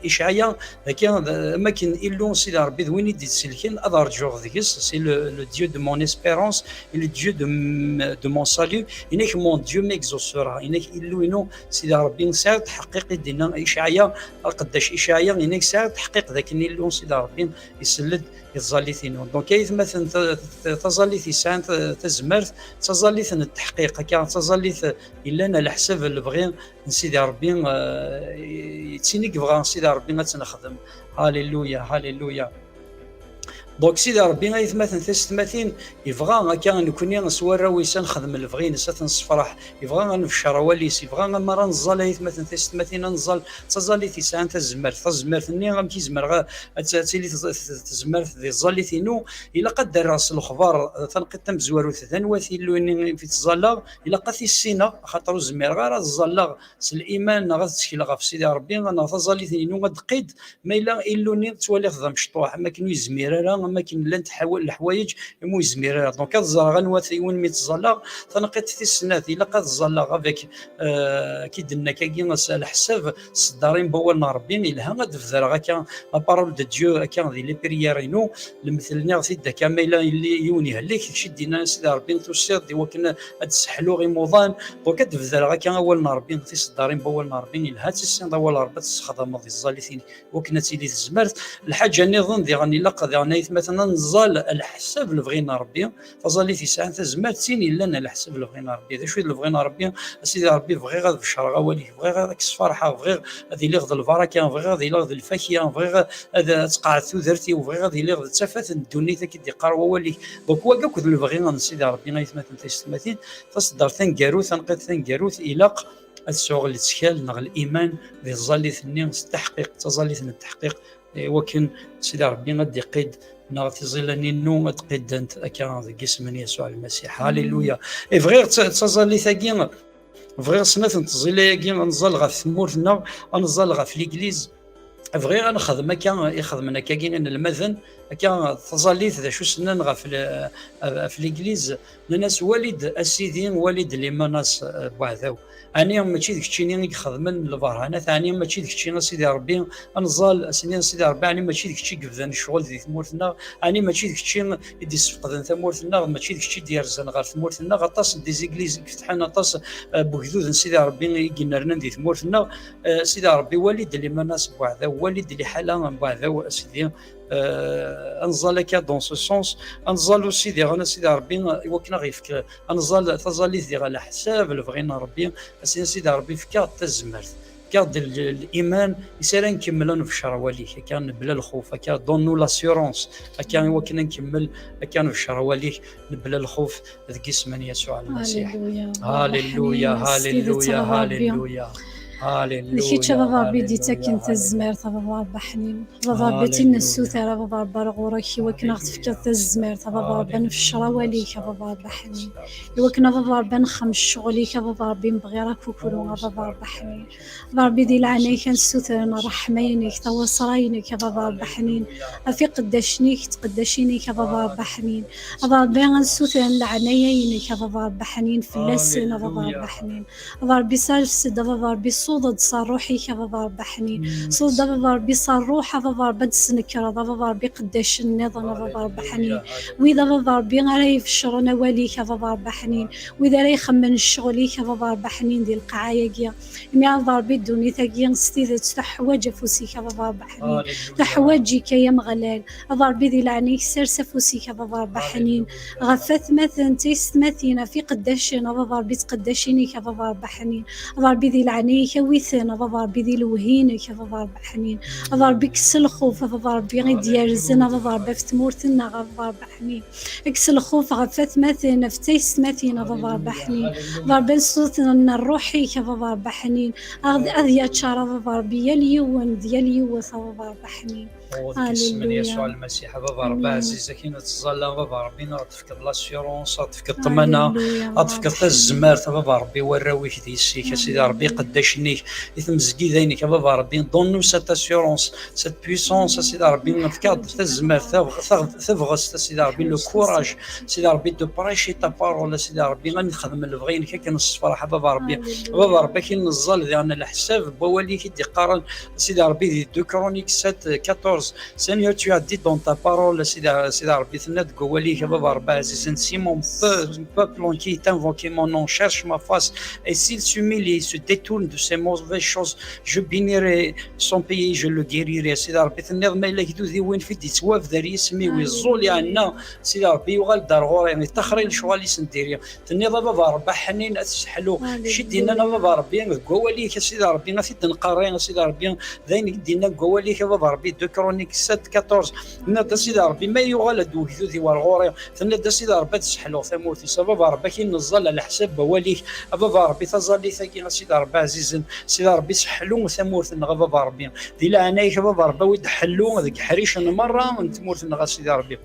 إشعيا كان ما كاين إلو سيدي ربي وين يتسلكن أذرجوغ ذيكس سي لو ديو دو مون اسبيرونس لو ديو دو مون سالو إنك مون ديو ميكزوسورا إنك إلو إنو سيدي ربي نساعد تحقيق دينا إشعيا قداش إشعيا إنك ساعد تحقيق ذاك إلو سيدي ربي يسلد يتظليثينو دونك كاين مثلا تظليث يسان تزمرت تظليث التحقيق كان تظليث الا انا على حساب اللي بغي سيدي ربي تينيك بغا سيدي ربي نخدم هاليلويا هاليلويا دونك سيدي ربي يثمثل ثلاث يبغى كان نكوني سوار ويسان خدم الفغي نسات نصفرح يبغى نفشر وليس يبغى مرة نزال يثمثل ثلاث نزال تزالي ثسان تزمر ني غام كيزمر تيلي تزمر ذي زالي ثينو الا قد راس الخبار تنقد تم زوارو ثنواتي لو في تزالا الا قاثي السينا خاطر زمير غير الزالا الايمان غتشكل غا في سيدي ربي انا تزالي ثينو غتقيد ما الا الا تولي خدام مشطوح ما كاين يزمير ما كاين لا نتحول الحوايج مو يزمير دونك الزرا غنوات وين مي تزالا تنقيت في السنات الا قد زالا افيك كي درنا كاين على حساب الصدارين بول ربي الها غتفذر غا كان لا بارول دو ديو كان دي لي برييرينو المثلنا في داك كامل اللي يوني هليك شدينا سيدي ربي توسير دي وكنا تسحلو غي موضان دونك تفذر غا كان اول ربي في الصدارين بول ربي الها تسين ضوال ربي تخدم دي الزاليثين وكنا تيلي تزمرت الحاجه نظن دي غني لا غني مثلا نزال على حساب اللي بغينا ربي فزالي في ساعه تزمرت سيني لنا على حساب اللي بغينا ربي هذا شو اللي بغينا ربي سيدي ربي بغي غير بشر غوالي بغي غير داك الصفرحه بغي هذه اللي غد البركه بغي غير اللي غد الفاكهه بغي هذا تقعد ثوذرتي وبغي غير اللي غد تفات الدنيا كيدي قروا والي دونك هو كاع اللي بغينا سيدي ربي غيثمثل تيستمثل تصدر ثنكاروث تنقيد ثنكاروث الى السوق اللي تشكال نغ الايمان ذي الزاليث التحقيق تزاليث التحقيق وكن سيدي ربي غادي يقيد نغتي ظلني نو تقيد انت كان جسم يسوع المسيح هاليلويا اي فغير تزالي ثاكين فغير سنات نتزيلي كي نزال غا في ثمورتنا نزال غا في ليغليز فغي انا خدمه كان يخدمنا كاين المذن كان تزاليت ذا شو سنان غا في ليغليز الناس والد السيدين والد اللي مناس بوعذاو اني ماشي داك الشيء اللي يخدمن البرهانه ثاني ماشي داك الشيء سيدي ربي انزال سنين سيدي ربي اني ماشي داك الشيء كفذان الشغل ديال ثمورتنا اني ماشي داك الشيء يدي يسفقدن ثمورتنا ماشي داك الشيء ديال زن غير ثمورتنا غطاس دي زيغليز فتحنا طاس بوكذوذ سيدي ربي يجينا دي ثمورتنا سيدي ربي والد اللي مناس بوعذاو والد اللي حاله من بعد سيدي انزل لك دون سو سونس انزل سيدي غنا سيدي ربي وكنا غيفك انزل تزالي ديال على حساب الفغينا ربي سيدي ربي فكا تزمرت كاد الايمان يسال نكمل في الشروالي كان بلا الخوف كان دون لاسيورونس كان وكنا نكمل كان في الشروالي بلا الخوف ذك اسم يسوع المسيح. هاليلويا هاليلويا هاليلويا هاليلويا كي بابا ربي ديتك انت الزمير بابا ربي حنين بابا ربي تينا السوثه بابا ربي غورك وكنا تفكر الزمير بابا ربي في الشراوالي بابا ربي حنين وكنا بابا ربي نخمش شغلي بابا ربي نبغي راك وكلوا بابا ربي حنين بابا ربي دي العنايك السوثه رحمينك توا صراينك بابا ربي حنين في قداشنيك تقداشينك بابا ربي حنين بابا ربي السوثه العنايينك بابا ربي حنين في اللسان بابا ربي حنين بابا ربي سالسد بابا ربي صوت صار روحي بابا ربي حنين صوت بابا ربي صار روحه بابا ربي تسنكر بابا ربي قداش النظام بابا ربي حنين واذا بابا ربي راهي في الشر نواليك بابا ربي حنين واذا راهي يخمن الشغل بابا ربي حنين ديال القعايا مي بابا ربي دوني ثاقيا ستيذ تحواج فوسيك بابا ربي حنين تحواجك يا مغلال بابا ربي ذي لعنيك سرسه فوسيك بابا ربي حنين غفات مثلا تيستمثينا في قداشنا بابا ربي تقداشينك بابا ربي حنين بابا ربي ذي لعنيك ويثنا بابا ربي ذي لوهينك بابا ربي حنين بابا ربي كس الخوف بابا ربي غير ديالزنا بابا ربي في تمورتنا بابا ربي حنين كس الخوف غفات مثلا في تيستمثينا بابا ربي حنين بابا ربي صوتنا الروحي بابا ربي حنين أذيا تشارا بابا ربي يا اليوم ديال يوث بابا ربي حنين. باسم يسوع المسيح بابا ربي عزيزة كي نتظلم بابا ربي نعطيك لاسيورونس نعطيك الطمانة نعطيك الزمار بابا ربي وراويك ديسيك سيدي ربي قداشنيك يتمزكي ذينك بابا ربي دونو سات اسيورونس سات بويسونس سيدي ربي نعطيك الزمار ثبغس سيدي ربي لو كوراج سيدي ربي دو بريشي تا بارول سيدي ربي غنخدم البغينك كنصفرح بابا ربي كي نزل ديالنا الحساب بواليك دي قارن سيدي ربي دي دو كرونيك 7 14 Seigneur, tu as dit dans ta parole, si mon peuple entier t'invoque mon nom, cherche ma face, et s'il s'humilie, se détourne de ses mauvaises choses, je bénirai son pays, je le guérirai. سيدي ربي تنظم مالك دوذي وين في تواف ذري اسمي ويزول عنا سيدي ربي يغال دار غور يعني تخريل شوالي سنديريا تنظم بابا ربي حنين اسحلو شدينا بابا ربي قواليك سيدي ربي غادي تنقري سيدي ربي ذين دينا قواليك بابا ربي دو كرونيك 7 14 ندا سيدي ربي ما يغال دوك ذي والغوري تندا سيدي ربي تسحلو ثمورتي سبب ربي كي نزل على حساب بواليك بابا ربي تزالي ثقي سيدي ربي عزيز سيدي ربي سحلو ثمورتنا بابا ربي دي لعنايك بابا ربي ويدحلو هذيك حريش مره من ثمورتنا سيدي ربي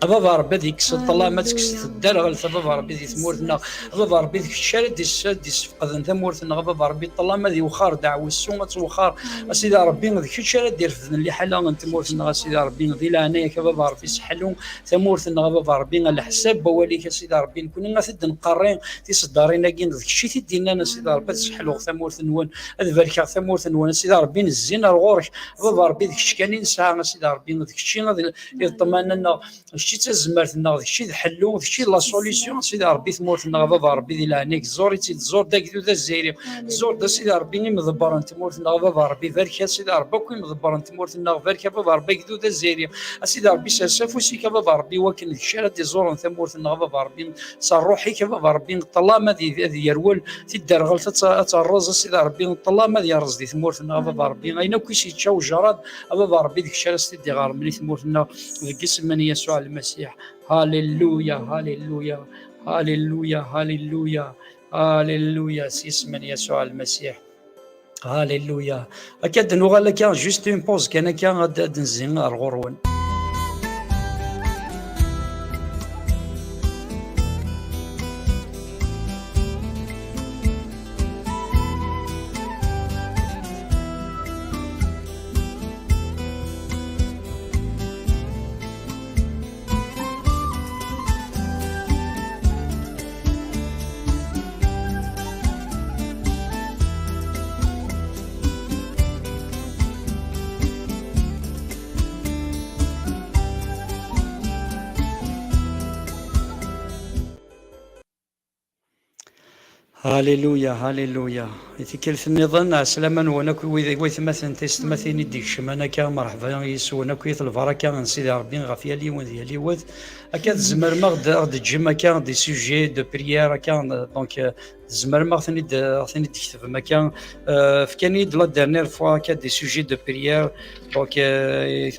بابا ربي ديك الله ما تكس الدار غير بابا ربي دي ثمورتنا بابا ربي ديك الشارع دي فقدن ثمورتنا بابا ربي الله ما دي وخار دعوه السومه وخار سيدي ربي ديك الشارع دير في اللي حلا ثمورتنا سيدي ربي دي لعنايك بابا ربي سحلو ثمورتنا بابا ربي على حساب بواليك سيدي ربي نكون ناثد نقرين تيصدارينا كين داك الشيء تيدينا لنا سيدي ربي تسحلو ثمورتنا هذا بالك ثمورتنا سيدي ربي نزينا الغورك بابا ربي ديك الشكانين ساعه سيدي ربي داك الشيء غادي يطمن لنا شي تزمرتنا داك الشيء حلو داك الشيء لا سوليسيون سيدي ربي ثمورتنا بابا ربي دي لعنيك زوري تزور داك ذا الزيري زور دا سيدي ربي مدبر ثمورتنا بابا ربي بارك سيدي ربي كي مدبر ثمورتنا بارك بابا ربي ذا الزيري سيدي ربي سافو سيك بابا ربي وكن الشارع دي زور ثمورتنا بابا ربي صار روحي بابا ربي طلا ما دي يرول تدار غلط ترز سيدي ربي طلا ما دي رز دي ثمورتنا بابا ربي اين كيسي تشاو جراد بابا ربي ديك الشارع سيدي غار من ثمورتنا ديك اسم من يسوع المسيح. هاليلويا هاليلويا هاليلويا هاليلويا هاليلويا اسم من يسوع المسيح. هاليلويا اكيد نوغال كان جوست اون بوز كان غاد نزين الغرون. هاليلويا هاليلويا. يتكلف النظام عسلاما وناك ويث مثلا تستمثيني ديك الشمانة كا مرحبا يسوى ناكويت البركة نسيدي ربي غافيا لي وديالي وذ أكاد زمر غد تجمع كان دي سوجي دو بريير كان دونك زمر ثاني تكتب مكان فكاني لا ديرنيير فوا كان دي سوجي دو بريير دونك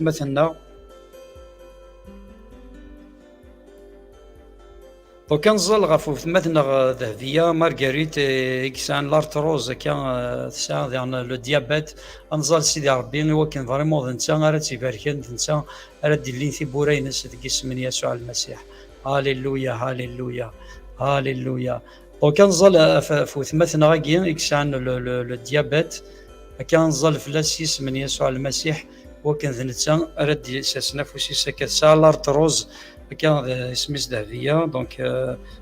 مثلنا وكان نزل غفو مثلا ذهبيه مارغريت كسان لارتروز كان تسعى يعني لو ديابيت انزل سيدي ربي وكان فريمون نتا راه تيبارك نتا راه دير لي في بورين سمن يسوع المسيح. هاليلويا هاليلويا هاليلويا. وكان نزل فوت مثلا غاكي كسان لو ديابيت كان نزل فلاسيس من يسوع المسيح وكان نتا راه دير ساسنا فوسيس كسا لارتروز كان سميس ذهبيه دونك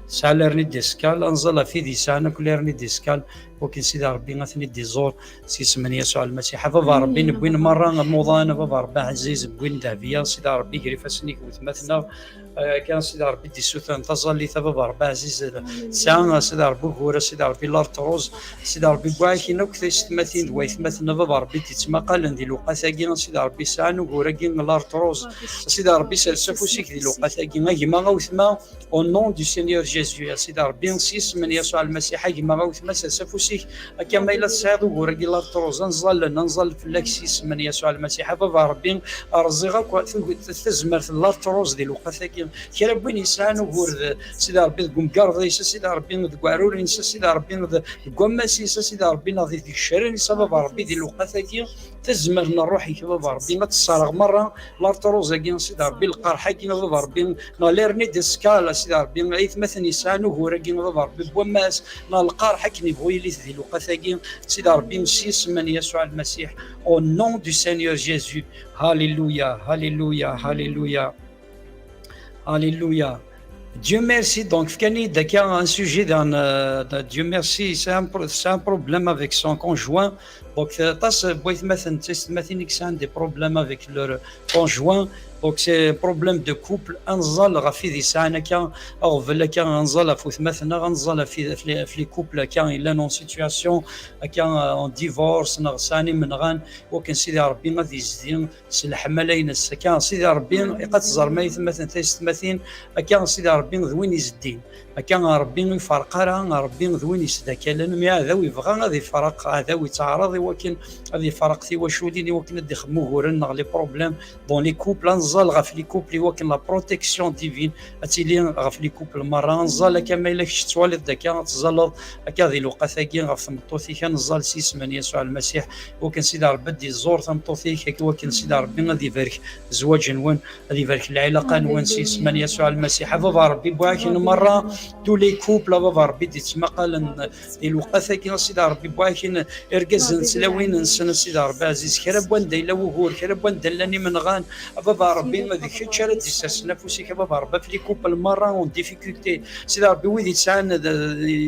ساعه لرني ديسكال انزل في دي ساعه كل رني ديسكال وكن سيدي ربي غثني دي زور سي سمن يسوع المسيح بابا ربي نبوين مره موضان بابا ربي عزيز بوين ذهبيه سيدي ربي كري فاسني وثمثنا كان سيدي ربي دي سوثان تظل بابا ربي عزيز ساعه سيدي ربي هو سيدي ربي لارتروز سيدي ربي بواكي نوك تستمثين ويثمثنا بابا ربي تتمقال ندي لوقاساكي سيدي ربي ساعه نوكوراكي لارتروز سيدي ربي سلسفوسيك دي لوقاساكي غيما غوثما او نون دو سينيور جيزو سيدي ربي سيس من يسوع المسيح غيما غوثما سلسفوسيك كما إلا تصعد وراكي لارتروز ننزل في لاكسيس من يسوع المسيح بابا ربي ارزيغا تزمر في لارتروز ديال وقتاكي كرا بوين يسان وغور سيدي ربي كومكار سيدي ربي كوارور سيدي ربي كوماسي سيدي ربي ناضي ديك الشرين بابا ربي ديال وقتاكي تزمرنا روحي بابا ربي ما تصارغ مره لارتروز كي سيدي ربي القرحه كي بابا ربي ناليرني ديسكالا سيدي ربي عيث مثلا يسان وغور كي بابا ربي بوماس القرحه كي بغي لي ديال وقتاكي سيدي ربي نسيس من يسوع المسيح au nom du Seigneur Jésus. Alléluia, alléluia, alléluia, alléluia. Dieu merci. Donc, il y a un sujet Dieu merci, c'est un problème avec son conjoint. Donc, des problèmes avec leur conjoint. Donc c'est un problème de couple انزل غفي دي ساعه كان او فلا كان انزل فوت مثلا انزل في كوبل كان الا نون سيتوياسيون كان اون ديفورس نغساني من غان وكان سيدي ربي غادي يزدين الحملين كان سيدي ربي قد زرمي مثلا تيستمثين كان سيدي ربي ذوين يزدين كان ربي يفرق راه ربي ذوين يسدك لان مع هذا يبغى غادي يفرق هذا ويتعارض ولكن غادي يفرق في وشولين ولكن غادي يخدموا غورنا لي بروبليم دون لي كوبل نزل غف لي كوبل ولكن لا بروتيكسيون ديفين اتيلي غف لي كوبل مره نزل كما الا كنت توالد داك تزلط هكا ذي الوقت غف ثمطوثي كان نزل سيس من يسوع المسيح وكان سيدي ربي دي زور ثمطوثي وكان سيدي ربي غادي يبارك زواج نوان غادي يبارك العلاقه نوان سيس من يسوع المسيح بابا ربي بواكن مره تو لي كوبل بابا ربي تيتمقال ديال الوقت كي سيدي ربي بواكن اركز نسلاوين نسن سيدي ربي عزيز كرا بوان دايلا وهور كرا بوان دلاني من غان بابا ربي ما ديك شارد ديساس نفسك بابا ربي في لي كوبل مره اون ديفيكولتي سيدي ربي ويدي تسعان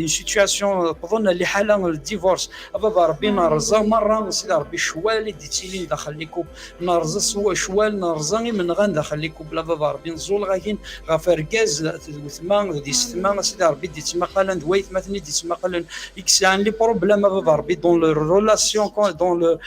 سيتوياسيون تظن اللي حاله الديفورس بابا ربي نرزا مره سيدي ربي شوالي ديتيلي داخل لي كوب نرزا سوا شوال نرزا من غان داخل لي كوب بابا ربي نزول غاكين غافركاز وثمان دي ثمان سيدي ربي دي تمقالن دويت مثني دي تمقالن اكسان لي بروبليم بابا ربي دون لو ريلاسيون دون لو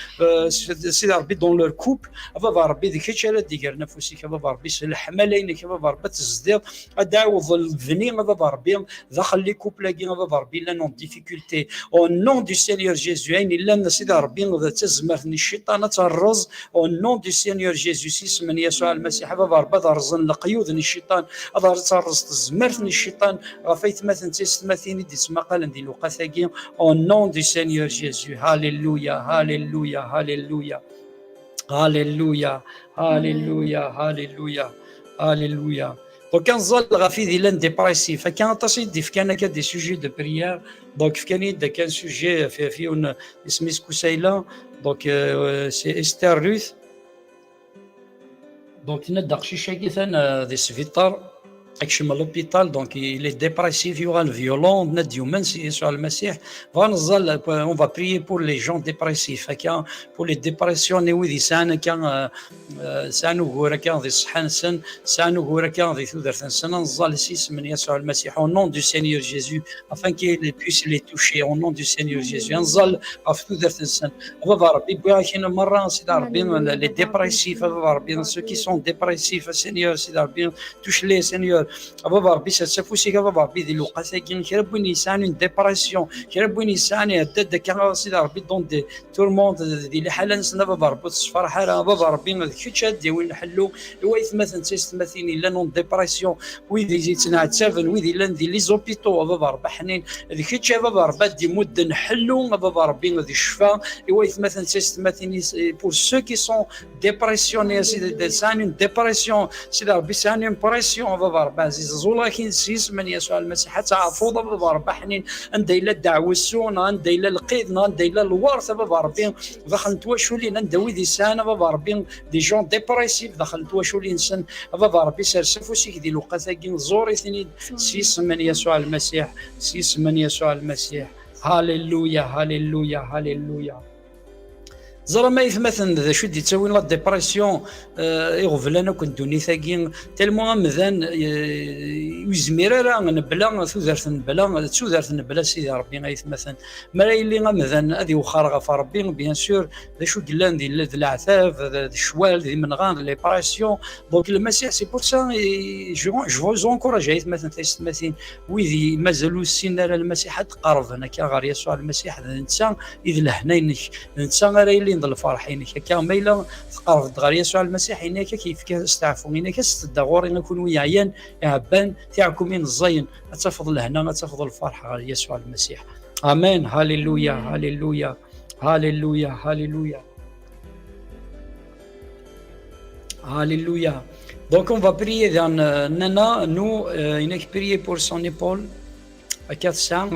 سيدي ربي دون لو كوبل بابا ربي ديك شارد ديال نفسك بابا ربي الحملين بابا ربي تزدير ادعوض الفني بابا ربي داخل لي كوبل كي بابا ربي لا نون ديفيكولتي او نون دو سينيور جيزو يعني لا سيدي ربي تزمرني الشيطان ترز او نون دو سينيور جيزو سيس من يسوع المسيح بابا ربي ترزن القيود الشيطان هذا ترز تزمرني الشيطان غفيت مثلا تستمثيني دي تسمقال دي لوقاثاكي او نون دو سينيور جيزو. هاليلويا هاليلويا هاليلويا هاليلويا هاليلويا هاليلويا هاليلويا. دونك نزل غافي ديال ديبريسيف كان تصيد كان كا دي سوجي دو بريير دونك كان كان سوجي في اسميس كوسايلا دونك سي استر روث دونك ندق شي شي كيثان دي سفيطار اكشم لوبيتال دونك il est dépressif يوغال فيولون ند يومنس يسوع المسيح غنظل اون فا بريي بور لي جون ديبريسيف هكا بور لي ديبرسيون ويدي سان كان سانو غورا كان ذي صحة نسن سانو غورا كان ذي ثودرت نسن نظل سيس من يسوع المسيح au nom du Seigneur Jésus afin qu'il puisse les toucher au nom du Seigneur Jésus نظل في ثودرت نسن بابا ربي بغاكين مرة سيدي ربي لي ديبريسيف بابا ربي ceux qui sont dépressifs Seigneur سيدي ربي touche les Seigneur بابا ربي سافوسي بابا ربي ذي الوقت كاين كيربو نيسان اون ديبرسيون كيربو نيسان هدد كان سيدي ربي دون دي تورمونت دي الحاله نسنا بابا ربي تصفر حاله بابا ربي كيتش هادي وين نحلو ويث مثلا تيستمثين الا نون ديبرسيون ويدي زيتنا تسافن ويدي لان دي لي زوبيتو بابا ربي حنين ذي كيتش بابا ربي دي مود نحلو بابا ربي ذي الشفاء ويث مثلا تيستمثين بور سو كي سون ديبرسيون سيدي سان ديبرسيون سيدي ربي سان امبرسيون بابا ربي عزيز زولا كاين سيس من يسوع المسيح حتى عفوض بابا ربي حنين عند الى الدعوه السونه عند الى القيد عند الى الورثه بابا ربي دخل تواشو لينا ندوي دي سانه بابا ربي دي جون ديبريسيف دخل تواشو لي انسان بابا ربي سرسفو سيك دي الوقت كاين زوري ثاني سيس من يسوع المسيح سيس من يسوع المسيح هاليلويا هاليلويا هاليلويا زرا ما يثمثن ذا شو دي تسوي لا ديبرسيون يغفلنا كنت دوني ثاقين تلمو مذان يزمير راه نبلا ثوذرت نبلا تسوذرت نبلا سيدي ربي غيثمثن ما يلي غمذان هذه وخار غف ربي بيان سور ذا شو قلان دي العثاف ذا الشوال دي منغان لي بريسيون دونك المسيح سي بور سا جو فوز انكوراج يثمثن تيستمثين ويدي مازالوا السن راه المسيح تقرب هنا كي غير يسوع المسيح الانسان اذ لهنينك الانسان راه ينضل فرحين هكا ميلا تقرب دغار يسوع المسيح هناك كيف كيستعفوا هناك استدغور نكون ويعيان يعبان تاعكم من الزين اتفض لهنا اتفض الفرحه على يسوع المسيح امين هاليلويا هاليلويا هاليلويا هاليلويا هاليلويا دونك اون فا بريي دان نانا نو انك بريي بور سون ايبول هكا ساعه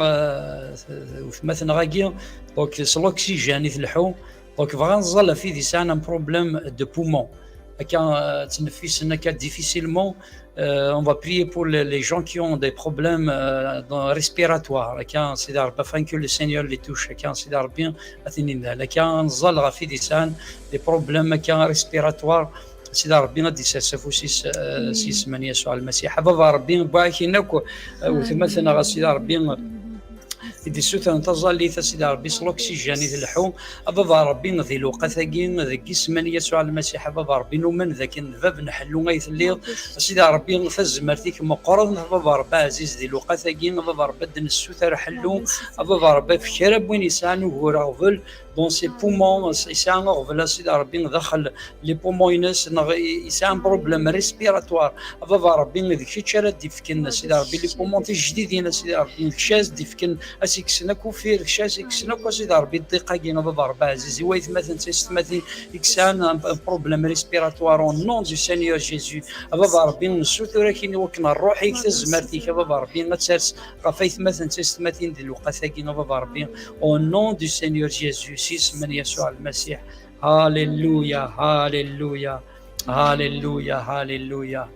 مثلا غاكي دونك سلوكسيجين يتلحو دونك غنظل في دي سان بروبليم دو بومون هكا تنفس هناك ديفيسيلمون on va prier pour les gens qui ont des problèmes respiratoires هكا سيدي ربي afin que le Seigneur les touche هكا سيدي ربي اثنين هكا نظل في دي سان دي بروبليم هكا ريسبيراتوار سيدي ربي غادي يسافو سيس من يسوع المسيح بابا ربي باكي ناكو وثمثنا سيدي ربي دي سوثان تظل سيدي ربي سلوكسيجين يلحو بابا ربي ذي الوقت ثاقين ذاك اسم يسوع المسيح بابا ربي نومن ذاك الذباب نحلو غايث الليل سيدي ربي فزمرتيك مقرض بابا ربي عزيز ذي الوقت ثاقين بابا ربي دن السوثر حلو بابا ربي في كرب وين يسانو هو رغفل دون سي بومون يسان غفل سيدي ربي دخل لي بوموينس يسان بروبليم ريسبيراتوار بابا ربي ذيك الشيء ديفكن سيدي ربي لي بومون جديدين سيدي ربي الشاز ديفكن اسيكسنا كوفير الشاز يكسنا كو سيدي ربي الدقه كاينه بابا ربي عزيز وايث مثلا تيستمثل يكسان بروبليم ريسبيراتوار اون نون دو سينيور جيسو بابا ربي نسوث كاين وكنا الروح يكتزمرتيك بابا ربي نتسرس قفايث مثلا تيستمثل ديال الوقت كاينه بابا ربي اون نون دو سينيور جيسو سيس من يسوع المسيح هاليلويا هاليلويا هاليلويا هاليلويا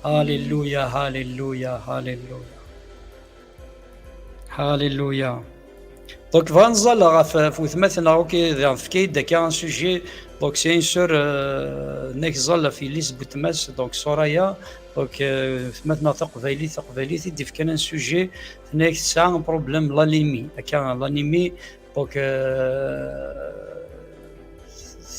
هاليلويا هاليلويا هاليلويا هاليلويا دونك فانزال في ثمثنا اوكي في كيد كان سوجي دونك سي سور نكزال في ليس بوتماس دونك سورايا دونك مثلا تقبيلي ديف كان سوجي هناك سان بروبليم لانيمي كان لانيمي دونك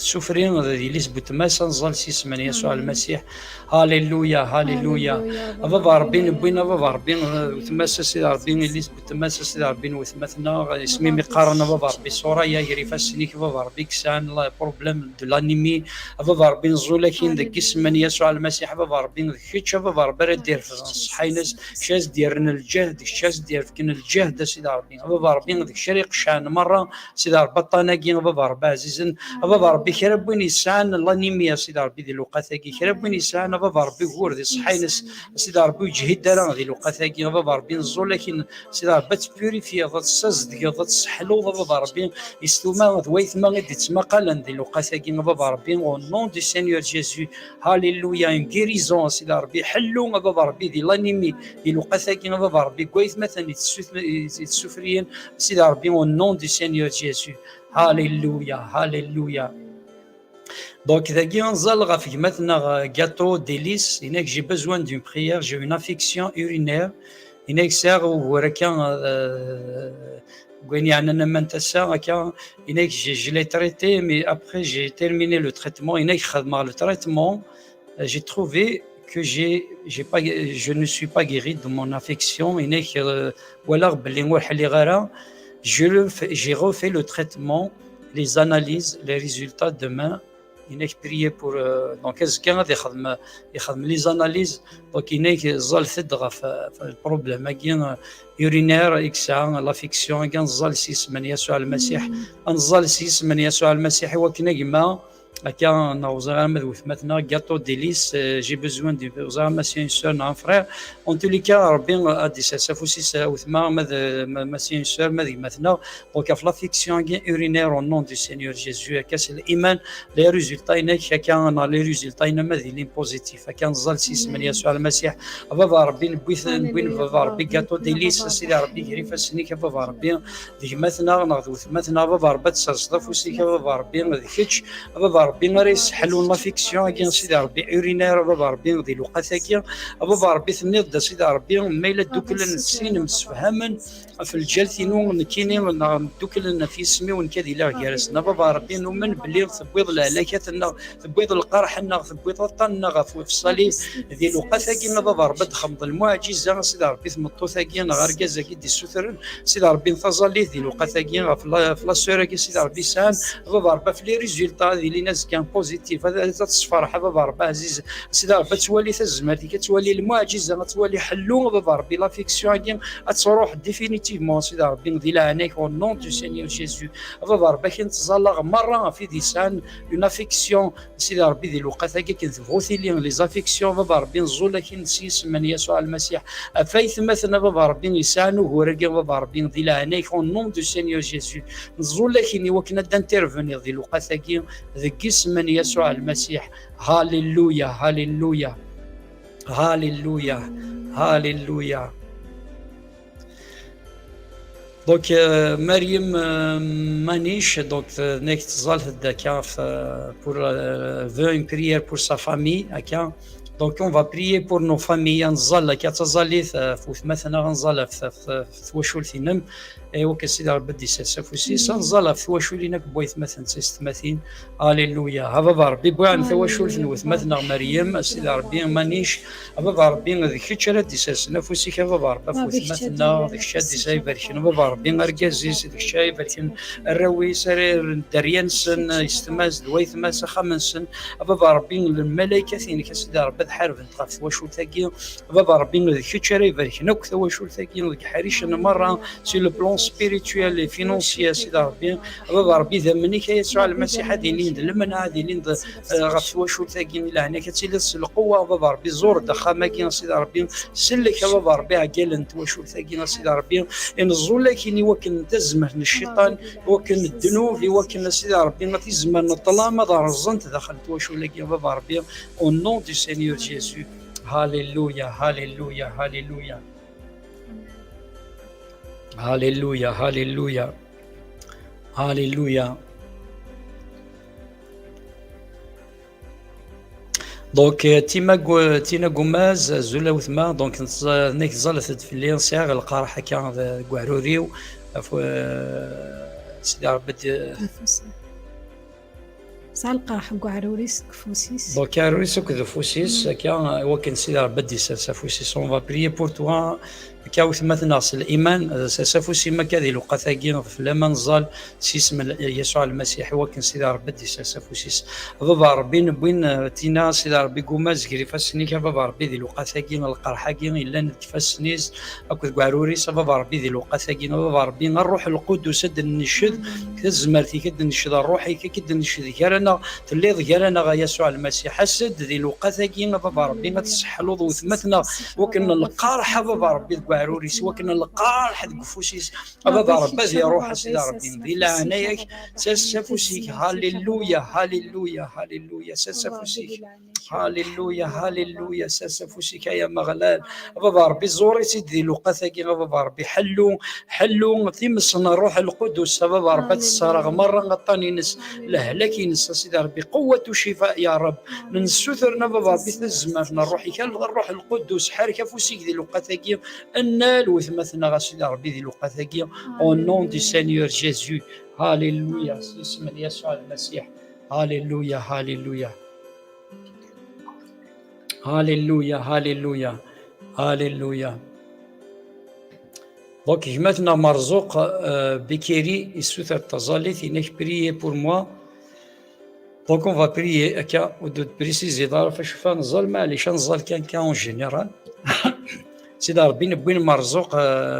سوفرين ذي ليس بوتماس نزال سيس من يسوع المسيح هاليلويا هاليلويا بابا ربي نبينا بابا ربي وتماس سيدي ربي ليس بوتماس سيدي ربي وثمثنا اسمي مقارنه بابا ربي سوريا يري فاسنيك بابا ربي كسان لا بروبليم دو لانيمي بابا ربي نزول كاين ذاك اسم من يسوع المسيح بابا ربي كيتش بابا ربي دير في الصحينس شاز ديرنا الجهد شاز دير كاين الجهد سيدي ربي بابا ربي ذاك الشريق شان مره سيدي ربي طناقي بابا ربي عزيز بابا ربي ربي كرا بوين يسعان لانيميا سيدي ربي ديال الوقتاكي كرا بوين يسعان بابا ربي غور دي صحينس سيدي ربي يجهد دارا ديال الوقتاكي بابا ربي نزول لكن سيدي ربي تبيوريفي ضد السازدك ضد السحلو بابا ربي يستوما دويث ما غادي تسمى قالن ديال الوقتاكي بابا ربي او نون دو سينيور جيسو هاليلويا ان غيريزون سيدي ربي حلو بابا ربي ديال لانيمي ديال الوقتاكي بابا ربي كويس مثلا يتسفريين سيدي ربي او نون دو سينيور جيسو هاليلويا هاليلويا. Donc, maintenant, gâteau délice, j'ai besoin d'une prière, j'ai une affection urinaire, je l'ai traité, mais après j'ai terminé le traitement. Le traitement, j'ai trouvé que je ne suis pas guéri de mon affection. J'ai refait le traitement, les analyses, les résultats demain. Prier pour donc quelqu'un يخدم les analyses donc زال ثدغ في البروبليم urinaire اكسا لافيكسيون كان زال سيس من يسوع المسيح انزال سيس من يسوع المسيح وكنا كما كان نوزا مثلا gâteau délice j'ai besoin de monsieur une soeur un frère en tous les cas ربي ادي سافوسي وثما monsieur une soeur مثلا donc في لافيكسيون urinaire au nom du Seigneur Jésus كاس الايمان لي ريزولتا هناك كان لي ريزولتا ماذيلين بوزيتيف كان زال سيس من يسوع المسيح بابا ربي نبوين بابا ربي gâteau délice سيدي ربي كريفا سنيك بابا ربي ديك مثلا ناخذ مثلا بابا ربي تصرف بابا ربي ذيكش بابا ربي نريس حلو لافيكسيون كاين سيدي ربي اورينير بابا ربي ديال الوقتاكي بابا ربي ثنيض سيدي ربي ميلا دوكل نسين مسفهما في الجالثينو كاينين دوكل في اسمي ونكادي لا جالسنا بابا ربي نؤمن بلي تبويض الهلاكات تبويض القرح تبويض الطن في الصليب ديال الوقتاكي بابا ربي تخمض المعجزه سيدي ربي ثمطوثاكي غاركازا كي دي السثر سيدي ربي نتظلي ديال الوقتاكي في لاسوره سيدي ربي سان بابا ربي في لي ريزولتا ديال ناس كان بوزيتيف هذا تصفر بابا ربي عزيز سيدي ربي تولي تزماتي كتولي المعجزه غتولي حلو بابا ربي لافيكسيون كاين تروح ديفينيتيفمون سيدي ربي ندير عنيك او نون دو سينيور جيسو بابا ربي كنتزلق مره في ديسان اون افيكسيون سيدي ربي ديال الوقت هكا كنثبوتي لي لي زافيكسيون بابا ربي نزول لكن نسيس من يسوع المسيح فايث مثلا بابا ربي يسانو هو رجع بابا ربي ندير عنيك او نون دو سينيور جيسو نزول لكن وكنا دانترفونير ديال الوقت هكا ذك اسم يسوع المسيح هاليلويا هاليلويا هاليلويا هاليلويا. Donc Mariam Manish donc next zal Dakar pour veut une prière pour sa famille donc on va prier pour nos familles نزال كتزالي في مثلا غنزال في وشولثينم ايوا كسيدي ربي دي سافوسي سنزال في وشولينك بويت مثلا تستمثين هاليلويا هبا ربي بوان في وشولث مثلا مريم سيدي ربي مانيش هبا ربي ذيك راه دي سافوسي هبا ربي في مثلا ديك الشيء دي سايبركن هبا ربي غركازي ديك الشيء بركن الروي سرير دريانسن يستماز دويت ما خمسن هبا ربي الملائكه ثين كسيدي ربي حارب نتقف وشول ثاقي بابا ربي ذيك شري برك نوك وشول ثاقي ذيك حريش مره سي لو بلون سبيريتوال لي فينونسيا سيدي ربي بابا ربي ذمني كيسوع المسيح هذين المنع هذين غف وشول ثاقي لا هنا كتسيل القوه بابا ربي زور دخامه كاين سيدي ربي سلك بابا ربي قال انت وشول ثاقي سيدي ربي نزول لكن وكن تزمه الشيطان وكن الذنوب وكن سيدي ربي ما تزمن الظلام رزنت دخلت وشول لك بابا ربي او نون دو سينيور Jésus. Alléluia, alléluia, alléluia. Alléluia, alléluia. Alléluia. Donc Tina Gomez Zula Outhma donc nek zalat في اللي نسير القرحه كان غواروريو سيدي ربي سالقاح كعروريس كفوسيس donc عروريس كفوسيس كان وكن سيدي ربي سافوسيس on va prier pour toi كاوث مثلا الايمان ساسفوسي ما كذي لقى ثاقين فلما نزال سيسم يسوع المسيح وكن سيدي ربي دي ساسفوسيس بابا ربي نبوين تينا سيدي ربي قوماز كري فاسني بابا ربي دي لقى ثاقين القرحاقين الا نتفاسنيز اكو قاروري بابا ربي دي لقى ثاقين بابا ربي الروح القدس د النشد كزمرتي كد نشد الروحي كد نشد كرنا تليض كرنا يسوع المسيح حسد دي لقى ثاقين بابا ربي تسحلوض وثمتنا وكن القرحه بابا ربي قاروري وكن القرح قفوسيس بابا ربي يا روح سيدي ربي بلا عنايك ساسفوسيك هاليلويا هاليلويا هاليلويا ساسفوسيك هاليلويا هاليلويا ساسفوسيك يا مغلال بابا ربي زوري سيدي لقى ثاقين بابا ربي حلو تيمسنا الروح القدس بابا ربي تصارغ مره غطاني نس لهلاكي نس سيدي ربي قوه وشفاء يا رب نسوثرنا بابا ربي تزمرنا الروح الروح القدس حركه فوسيك دي لقى ثاقين النال وثمثنا سيدي ربي دي لقى ثاقين او نون دي سينيور جيسو هاليلويا اسم يسوع المسيح هاليلويا هاليلويا هاليلويا هاليلويا هاليلويا. Donc, maintenant, Marzouk Bekeri, il souhaite Tazalit, il est prié pour moi. Donc, on va prier, de préciser, dans le fait, Zalma, les gens Zalkan en général. سيدي ربي نبوين مرزوق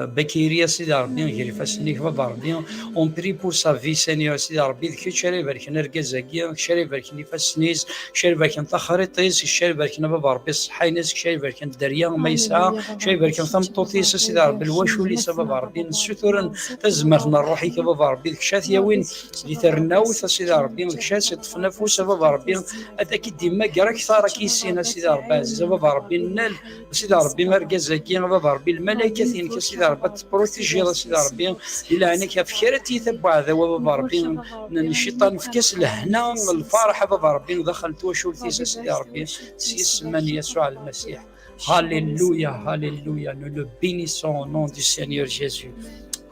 بكيريا سيدي ربي غير فاسنيك بابا ربي اون بري بور سا في سينيور سيدي ربي ذيك شاري بارك نركزاكيا شاري بارك نفاسنيز شاري بارك نتخريطيز شاري بارك بابا ربي صحينيز شاري بارك الدريا ما يسعى شاري بارك ثمطوطيس سيدي ربي الواشولي بابا ربي نسوتورن تزمرنا الروحي بابا ربي ذيك شات يا وين اللي ترناوث سيدي ربي ذيك شات تفنفوس بابا ربي هذاك ديما كراك ثارا كيسينا سيدي ربي عزيز بابا ربي نال سيدي ربي مركزاكيا بابا ربي الملائكه ثين سيدي ربي تبروتيجي سيدي ربي الى عينك في خيرتي تبع هذا بابا ربي الشيطان في كاس الهنا الفرح بابا ربي دخلت وشولتي سيدي ربي سيسمن يسوع المسيح هاليلويا هاليلويا nous le bénissons au nom du Seigneur Jésus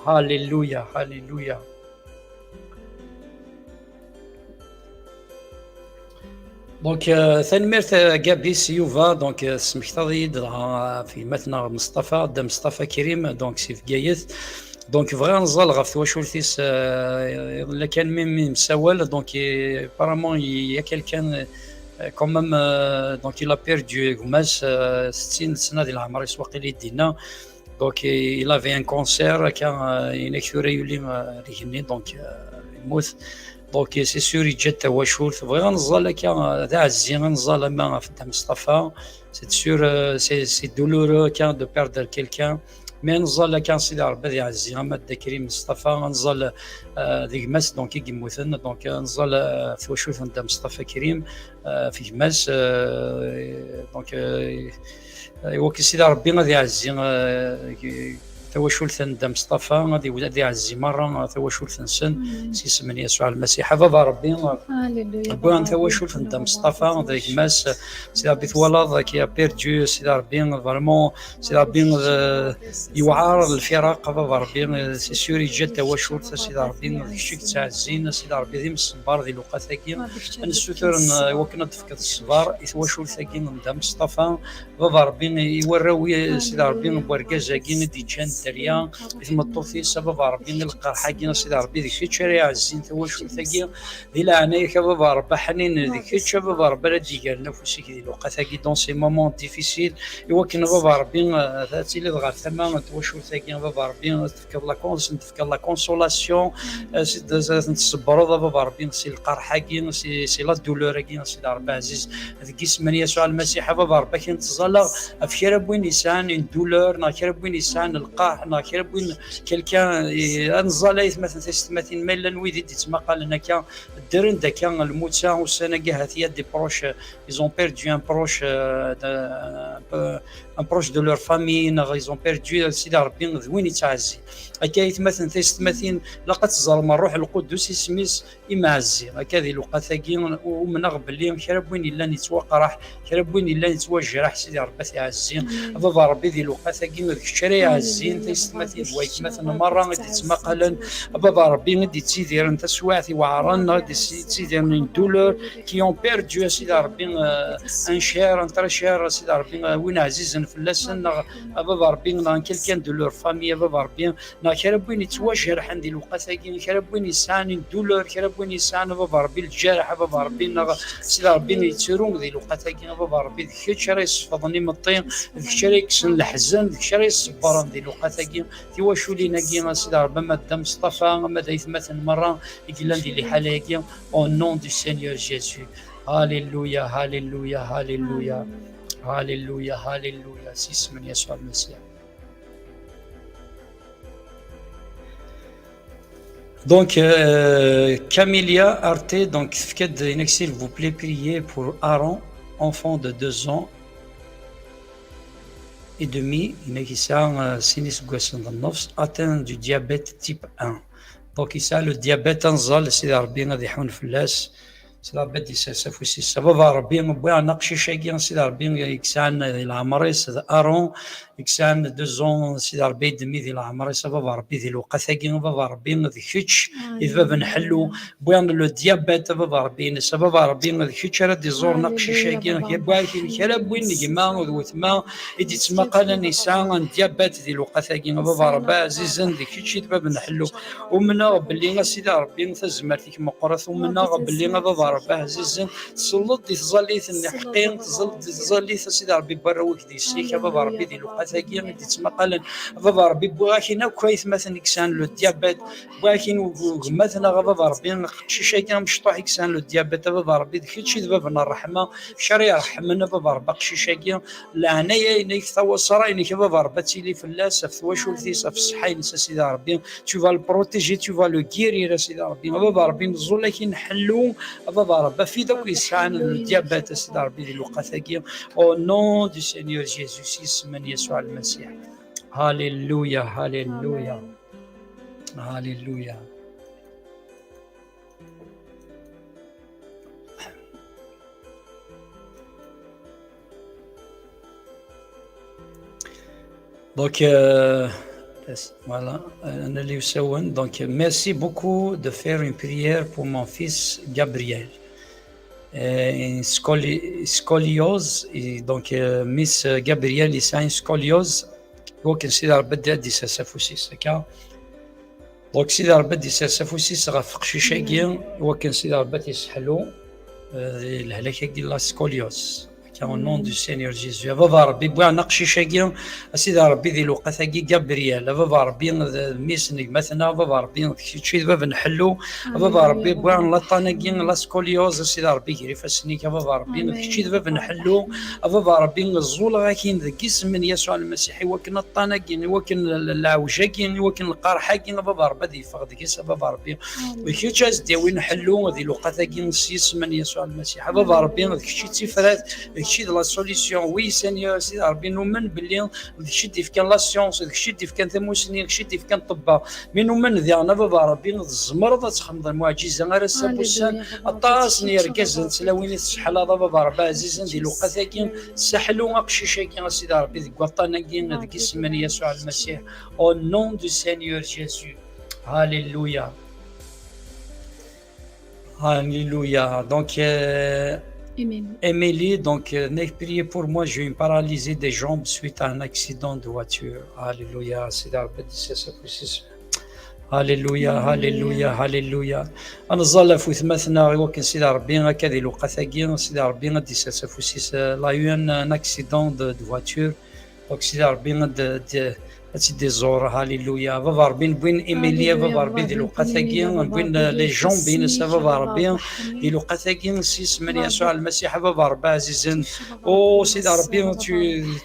هاليلويا هاليلويا. دونك ثانميرت قابيس يوفا دونك سمحتضي في مثنى مصطفى دا مصطفى كريم دونك سي في قايث دونك فغا نزال غف وشولتيس الا كان ميم مساول دونك بارامون يا كان كومام دونك il a perdu غماس 60 سنه ديال العمر يسوق لي دينا دونك il avait un cancer كان ينكثوري يولي ريجني دونك يموت دونك سي سور يتجد تواشول بغينا نزال كان ذا عزي نزال ما في مصطفى سي سور سي دولورو كان دو بيردر كيلكان مي نزال كان سيدي ربي يعزي ما كريم مصطفى نزال ديك ماس دونك يموتن دونك نزال في واشول نتا مصطفى كريم في ماس دونك وكي سيدي ربي غادي يعزي تواشلت دا مصطفى غادي ولاد يعزي مره تواشلت سن سيسمن يسوع المسيح بابا ربي بوان تواشلت دا مصطفى ديك ماس سي ربي ثوالض كي بيردو سي ربي فريمون سي ربي يوعار الفراق بابا ربي سي سوري جات تواشلت سي ربي داكشي تاع الزين سي ربي ديم الصبار ديال الوقت ثاكي نسوتر وكنا تفكت الصبار تواشلت ثاكي دا مصطفى بابا ربي يوراوي سي ربي بوركاز كي دي جان الدريا ثم الطوفي سبب ربي نلقى حاجه سيدي ربي ذيك الشريعه الزين تواشل ثقيل دي لا عنايك بابا ربي حنين ذيك الشباب ربي لا تجي قال نفسك دي الوقت ثقيل دون سي مومون ديفيسيل يوكن بابا ربي ذاتي اللي ضغط ثمن تواشل ثقيل بابا ربي تفكر لا كونس تفكر لا كونسولاسيون نتصبروا بابا ربي سي القرحه كي سي لا دولور كي سيدي ربي عزيز ذيك اسم يسوع المسيح بابا ربي كي نتزلق في خير بوين انسان ان دولور نا خير بوين انسان القاح نا خير بوين كلكان انزلايت مثلا تستمثل ميلا نويدي تسمى قال هنا كان الدرن دا كان الموتى والسنه كاع دي بروش ils ont perdu un proche un proche de leur famille ils ont perdu سيدي ربي وين يتعزي هكا مثلا تستمثل لقد ظلم الروح القدس سميس يمعزي هكا ذي لقى ثقيل ومن غبلي خرب وين الا نتوقع خرب وين الا نتوجه راح سيدي ربي يعزي بابا ربي ذي لقى ثقيل ذيك الشريعه عزين تيستماتي دوايك مثلا مرة غادي تسمى قالن بابا ربي غادي تسيدير انت سواعتي وعرن غادي تسيدير من دولور كي اون بيردو سيدي ربي ان شهر انت شهر سيدي ربي وين عزيز فلاسن بابا ربي نا كيلكان دو لور فامي بابا ربي نا كربوين يتواجه عندي الوقت هاكي كربوين يساني دولور كربوين يساني بابا ربي الجارح بابا ربي سيدي ربي يتسرون ذي الوقت هاكي بابا ربي ذيك الشيء راه يصفضني من الطين ذيك الشيء راه يكسن الحزن ذيك الشيء راه يصبرن ذي الوقت هاكي تيواشو لينا كي سيدي ربي مادام مصطفى مادا يثمثل مره يقول لي لي حاله هاكي او نون دو سينيور جيسو هاليلويا هاليلويا هاليلويا هاليلويا هاليلويا سيس من يسوع المسيح. Donc, Camélia Arte, donc, s'il vous plaît, priez pour Aaron, enfant de 2 ans et demi, atteint du diabète type 1. Donc, il a le diabète انزل سيدي ربي غادي يحون فلاس سيدي ربي يساسف ويسيس بابا ربي بغا نقشي شاكي سيدي ربي يكسان العمريس ارون يكسان 2 ans سيدي ربي دمي ذي العمريس بابا ربي ذي الوقت هاكي بابا ربي ذي كيتش اذا بنحلو بغا لو ديابيت بابا ربي نسا بابا ربي ذي كيتش راه يزور نقشي شاكي بغا كيلا بوين كيما وثما يدي تما قال نساء ديابيت ذي الوقت هاكي بابا ربي عزيزا ذي كيتش دابا بنحلو ومنا بلي سيدي ربي تزمرتك مقرث ومنا بلي بابا ربي عزيزا تسلط دي تزليت الحقين تزليت سيدي ربي براوك دي السيكه بابا ربي دي الوقت هاكي غادي تسمى قال بابا ربي بغاكينا كويس مثلا كسان لو ديابيت بغاكين مثلا بابا ربي شي شي مشطوح كسان لو ديابيت بابا ربي داكشي دابا الرحمه شري يرحمنا بابا ربي شي شي العنايه انك ثوا صراينك بابا ربي تيلي فلاس في شوفتي في الصحه ينسى سيدي ربي tu vas le protéger tu vas le guérir سيدي ربي بابا ربي نزول لكن نحلو بابا ربي في داك يسعن الديابيت سيدي ربي الوقت هاكي او نون دو سينيور جيسوس اسم يسوع المسيح. هاليلويا هاليلويا هاليلويا. Donc voilà, donc merci beaucoup de faire une prière pour mon fils Gabriel. Une scoliose, et donc Miss Gabriel il a une scoliose. Donc سيدي ربي دي ساسفوسيس هكا دونك سيدي ربي دي ساسفوسيس غفق شي شاكي وكان سيدي ربي تيسحلو الهلاكه ديال لا سكوليوز au nom du Seigneur Jésus. بابا ربي بغا نقشي شاكي سيدي ربي ذي الوقت هاكي جابرييل بابا ربي ميسني مثلا بابا ربي شي بابا نحلو بابا ربي بغا نلاطانكي لا سكوليوز سيدي ربي كيري فاسنيك بابا ربي شي بابا نحلو بابا ربي الزول غاكين ذاك اسم من يسوع المسيح وكن الطانكين وكن العوجاكين وكن القرحاكين بابا ربي ذي فقد كيس بابا ربي وكيتشاز ديوي نحلو ذي الوقت هاكي سيس من يسوع المسيح بابا ربي داكشي تيفرات داكشي لا سوليسيون وي سينيور سيدي ربي نؤمن باللي داكشي اللي كان لا سيونس داكشي اللي كان ثموسنين داكشي اللي كان طبا من نؤمن ذينا بابا ربي الزمر تخمض المعجزه غير السبوسان الطاس نيركز تلاوين تشحال هذا بابا ربي عزيزا ديال الوقت هاكي سحلو اقشي شاكي سيدي ربي ذيك وطناكين ذاك اسم يسوع المسيح او نون دو سينيور جيسو. هاليلويا هاليلويا. دونك Émilie, donc priez pour moi, j'ai une paralysie des jambes suite à un accident de voiture. Alléluia, Alléluia, Alléluia, Alléluia. أنا ظل في ثمثنا وكن سيدي ربي هكذا الوقت هاكي سيدي ربي غادي ساسفوسيس لا يو ان اكسيدون دو فواتور دونك سيدي ربي غادي تي زور. هاليلويا بابا ربي نبوين ايميليا بابا ربي ديال الوقت هاكي نبوين لي جون بين بابا ربي ديال الوقت هاكي سيس من يسوع المسيح بابا ربي عزيزا او سيدي ربي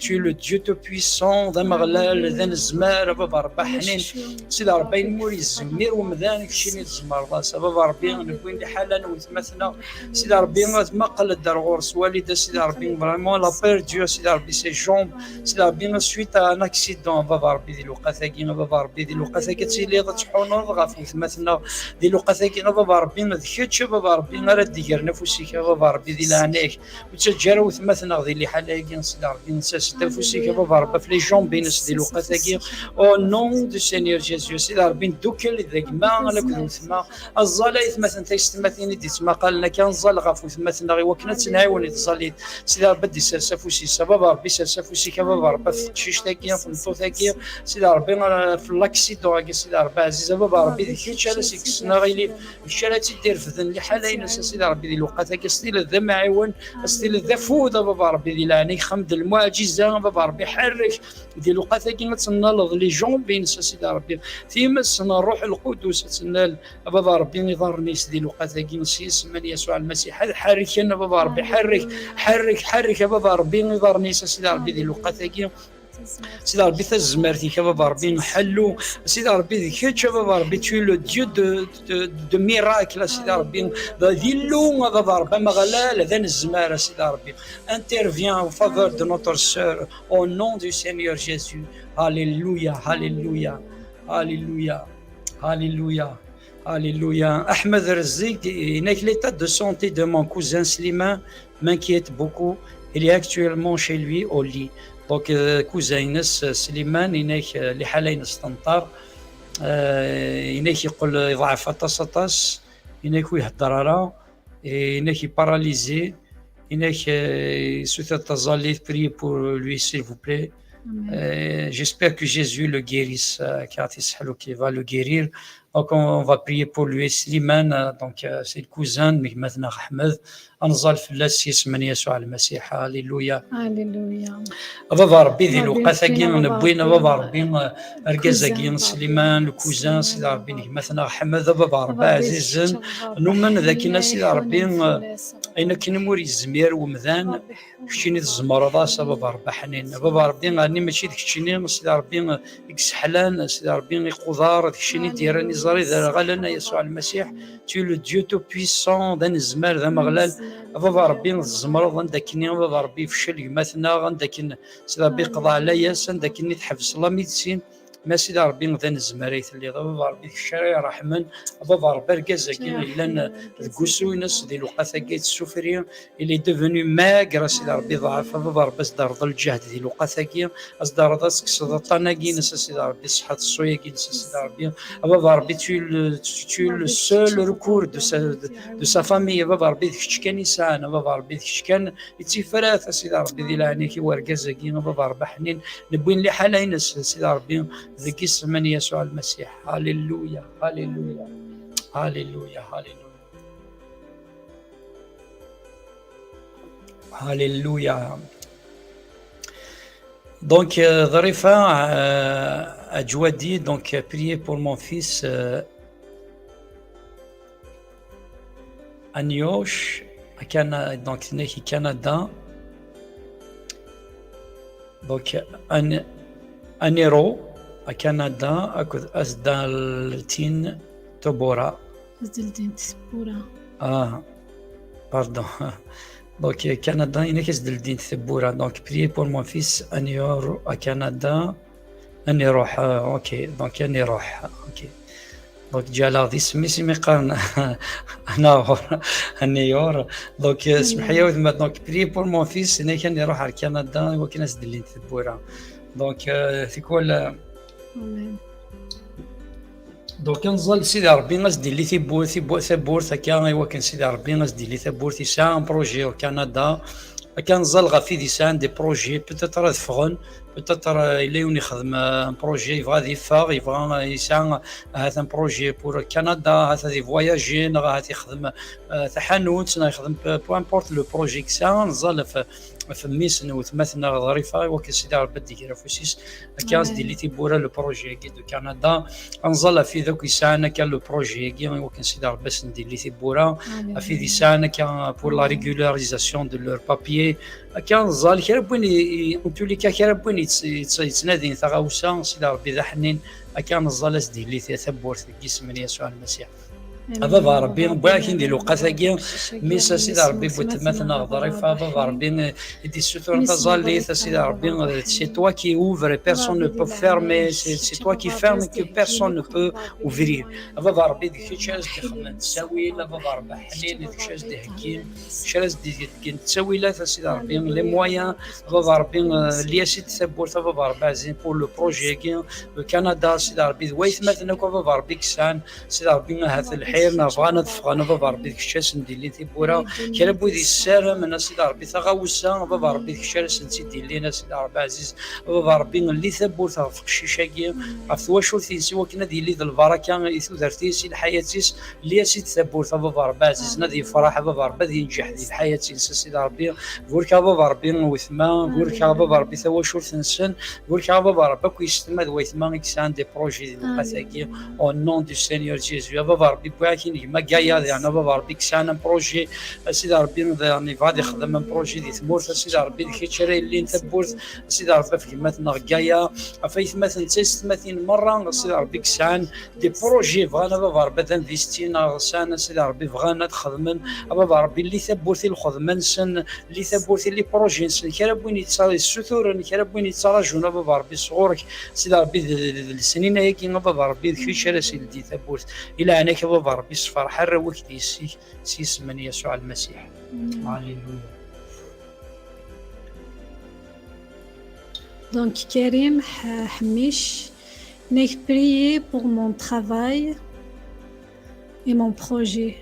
tu لو ديو تو بويسون ذا مغلال ذا الزمار بابا ربي حنين سيدي ربي نمور يزمير ومذان كشي اللي تزمر راسه بابا ربي نبوين لي حاله وتمثلنا سيدي ربي ما قل الدرغورس والده سيدي ربي فريمون لا بير ديو سيدي ربي سي جون سيدي ربي سويت ان اكسيدون بابا ربي ديال الوقتاكي بابا ربي ديال الوقتاكي تيلي تحونوض غاف وثمثنا ديال الوقتاكي بابا ربي ما ذكرتش بابا ربي غير ديرنا فوسيك بابا ربي ديال عناك وتجارو وثمثنا ديال اللي حلاقي سيدي ربي نساس فوسيك بابا ربي في لي جون بين ديال الوقتاكي او نون دو سينيور جيسوس سيدي ربي ندوكل ذاك ما لك ثما الزالا مثلا تيستمثني ديت ما قال لنا كان زال غاف وثمثنا غير وكنا تنعاون يتزاليت سيدي ربي دي سلسفوسي بابا ربي سلسفوسي بابا ربي في التشيش تاكيا في النطو تاكيا سيدي ربي في لاكسيدون سيدي ربي عزيزه بابا ربي ديك على سيكسنا غيلي الشارع تيدير في ذن اللي حالين سيدي ربي ديال الوقت هكا ستيل ذا معاون ستيل ذا فوضى بابا ربي ديال عينيك خمد المعجزه بابا ربي حرك ديال الوقت هكا تنال لي جون بين سيدي ربي فيما سنا الروح القدس تنال بابا ربي نظرني سيدي الوقت هكا نسيس من يسوع المسيح حرك انا بابا ربي حرك بابا ربي نظرني سيدي ربي ديال الوقت هكا سيدي ربي تزمرتي بابا ربي نحلو سيدي ربي ذيك بابا ربي tu es le Dieu de miracle سيدي ربي ذيلو بابا ربي ما غلا ذا الزمار سيدي ربي intervient en faveur de notre sœur au nom du Seigneur Jésus. Alléluia, alléluia, alléluia, alléluia, alléluia. Ahmed Rizzik, l'état de santé de mon cousin Slimane m'inquiète beaucoup. Il est actuellement chez lui au lit. Donc كوزا ينس سليمان يناك اللي حاله ينستنطر يناك يقول يضعف طاس يناك يهضر راه يناك باراليزي يناك يسوث تزالي prier pour lui s'il vous plaît. J'espère que Jésus le guérisse car il va le guérir. Donc on va prier pour lui Slimane, donc c'est le cousin de Maintenant Ahmed. أنزل في اللاس من يسوع المسيح. هاليلويا هاليلويا بابا ربي ذي الوقتاكين نبوينا بابا ربي ركزاكين سليمان الكوزان سيدي ربي مثلا حمد بابا ربي عزيز نومن ذاك سيدي ربي اين كاين موري الزمير ومذان كشيني الزمر راس بابا ربي حنين بابا ربي غاني ماشي داك الشيني سيدي ربي يكسحلان سيدي ربي قدار داك الشيني ديراني زاري غالنا يسوع المسيح tu le Dieu tout puissant ذا الزمار ذا مغلال بابا ربي الزمر غنداكني بابا ربي فشل مثلا غنداكن سيدي ربي قضى عليا سنداكني تحبس لا ميديسين ما سيدي ربي غدا نزمريت اللي بابا ربي الشريعه رحمن بابا ربي ركازاكين لان الكوسو ينس ديال الوقت كايت السفريه اللي ديفوني ماكرا سيدي ربي ضعف بابا ربي اصدر الجهد ديال الوقت كاين اصدر داسك صدطانا كاين سيدي ربي صحه الصويه كاين سيدي ربي بابا ربي tu le seul recours de sa famille بابا ربي ديك كان يسانا بابا ربي ديك كان يتفرات سيدي ربي ديال عينيك وركازاكين بابا ربي حنين نبوين لي حالين سيدي ربي ذيك اسم يسوع المسيح. هاليلويا هاليلويا هاليلويا هاليلويا هاليلويا. Donc ظريفة أجودي donc prier pour mon fils Agnosh donc né au Canada donc أنيرو كندا أكد أزدالتين تبورا أزدالتين تبورا باردون دونك كندا إنك أزدالتين تبورا دونك بري بور مون فيس أن يروح كندا أن يروح أوكي دونك أن يروح أوكي دونك جالا ذي سمي قارن أنا أنيور دونك اسمح لي دونك بري بور مون فيس إنك أن يروح على كندا وكنا أزدالتين تبورا دونك في كل دونك نظل سيدي ربي غاسدير لي ثبورت هكا ايوا كان سيدي ربي غاسدير لي ثبورت يسعى ان بروجي او كندا كنظل غافي يسعى دي بروجي بوتيتر فغن بوتيتر الا يوني يخدم ان بروجي يبغى يفاغ يبغى يسعى هذا بروجي بور كندا هذا دي فواياجي هذا يخدم تحانوت يخدم بو امبورت لو بروجي كسا نظل في ميسن وثمثنا ظريفه وكي سيدي ربي دير فوسيس كاز ديال لي تيبورا لو بروجي كي دو كندا نظل في ذوك يسانا كان لو بروجي كي وكي سيدي ربي ندير لي تيبورا في دي سانا كان بور لا ريغولاريزاسيون دو لور بابيي كان ظل كي ربي انتو لي كي ربي يتنادي ثغاوسا سيدي ربي ذا حنين كان نظل دير لي ثبورت كيسم يسوع المسيح. هذا ربي باكي نديرو قاثاكي ميسا سيدي ربي بوت مثلا ظريفه هذا ربي يدي سوتور تزالي سيدي ربي سي توا كي اوفر بيرسون نو بو فيرمي سي توا كي فيرمي كو بيرسون نو بو اوفرير هذا ربي ديك الشيء تخمم تساوي لا هذا ربي حنين ديك الشيء دي حكيم شراز دي تساوي لا سيدي ربي لي مويان هذا ربي اللي سيدي ثبوت هذا ربي عزيز بور لو بروجي كي كندا سيدي ربي ويث مثلا هذا ربي كسان سيدي ربي هذا الحير نبغى نتفقنا بابا ربي ديك الشاس ندير لي بورا كلا بودي السلام انا سيدي ربي تغاوسا بابا ربي ديك الشاس نسيت لينا سيدي ربي عزيز بابا ربي اللي ثبور في الشيشاكي عرفت واش ورثي سوا كنا دير لي البركه يثو درتي سي حياتيس اللي سيدي ثبور بابا ربي عزيز نادي فرح بابا ربي دي نجح في حياتي سيدي ربي قولك بابا ربي وثما قولك بابا ربي ثوا واش ورث نسن قولك بابا ربي كيستمد وثما كيسان دي بروجي قاثاكي او نون دو سينيور جيزو بابا ربي ما جايه يعني بابا ربي كسان بروجي سيدي ربي يعني غادي يخدم بروجي دي ثمور سيدي ربي كيتشري اللي نثبوت سيدي ربي في كلمتنا جايه فايت مثلا 30 مره سيدي ربي كسان دي بروجي فانا بابا ربي انفيستينا سنه سيدي ربي فغانا تخدم بابا ربي اللي ثبوتي الخدمه سن اللي ثبوتي لي بروجي سن كرا بوين يتصال السثور كرا بوين يتراجعون بابا ربي صغورك سيدي ربي السنين هيك بابا ربي كيتشري سيدي ثبوت الى هناك بابا ربي صفر حر وقت سيس من يسوع المسيح. هاليلويا. Donc Karim Hamish, j'ai prié pour mon travail et mon projet.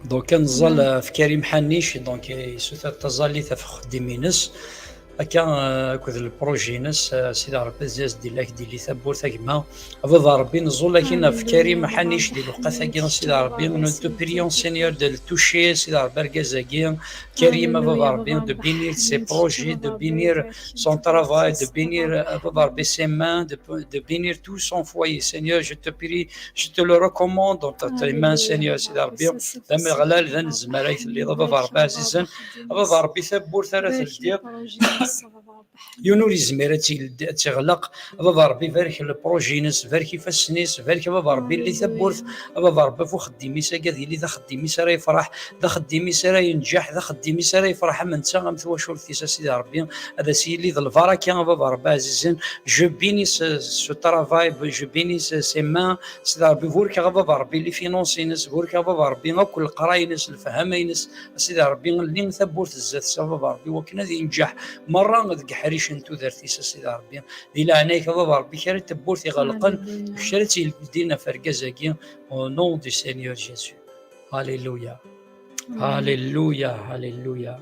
Donc كان ظل في كريم حنيش دونك يسوث تظلي تخدمينس كان كذا البروجي ناس سيدي ربي زاز ديالك ديالي ثبور ثقما هذا ربي نزول لكن في كريم حنيش ديال قاثاكي سيدي ربي نو تو بريون سينيور ديال توشي سيدي ربي ركازاكي كريم هذا ربي دو بينير سي بروجي دو بينير سون ترافاي دو بينير هذا ربي سي مان دو بينير تو سون فوايي سينيور جو تو بري جو تو لو ريكوموند دونك تي مان سينيور سيدي ربي دام غلال ذا الزمرايت اللي هذا ربي عزيزا هذا ربي ثبور ثلاث الديق يونوري زميرتي تغلق بابا ربي فارك البروجي ناس فارك فاسنيس فارك بابا ربي اللي ثبورث بابا ربي فو خديمي ساكا ديالي ذا خديمي سرا يفرح ذا خديمي سرا ينجح ذا خديمي سرا يفرح من تا غمث واش ورثي سيدي ربي هذا سي اللي ذا البركه بابا ربي عزيزين جو بيني سو ترافاي جو بيني سي مان سيدي ربي فورك بابا ربي اللي فينونسي ناس فورك بابا ربي كل قراي ناس الفهمي ناس سيدي ربي اللي مثبورث الزات بابا ربي وكنا ينجح مره ذك حريش انتو درتي سيدي ربي ديلا عناك بابا ربي كاري تبورتي غلقن شرتي دينا فرقازاكي او نون دو سينيور جيسو. هاليلويا هاليلويا هاليلويا.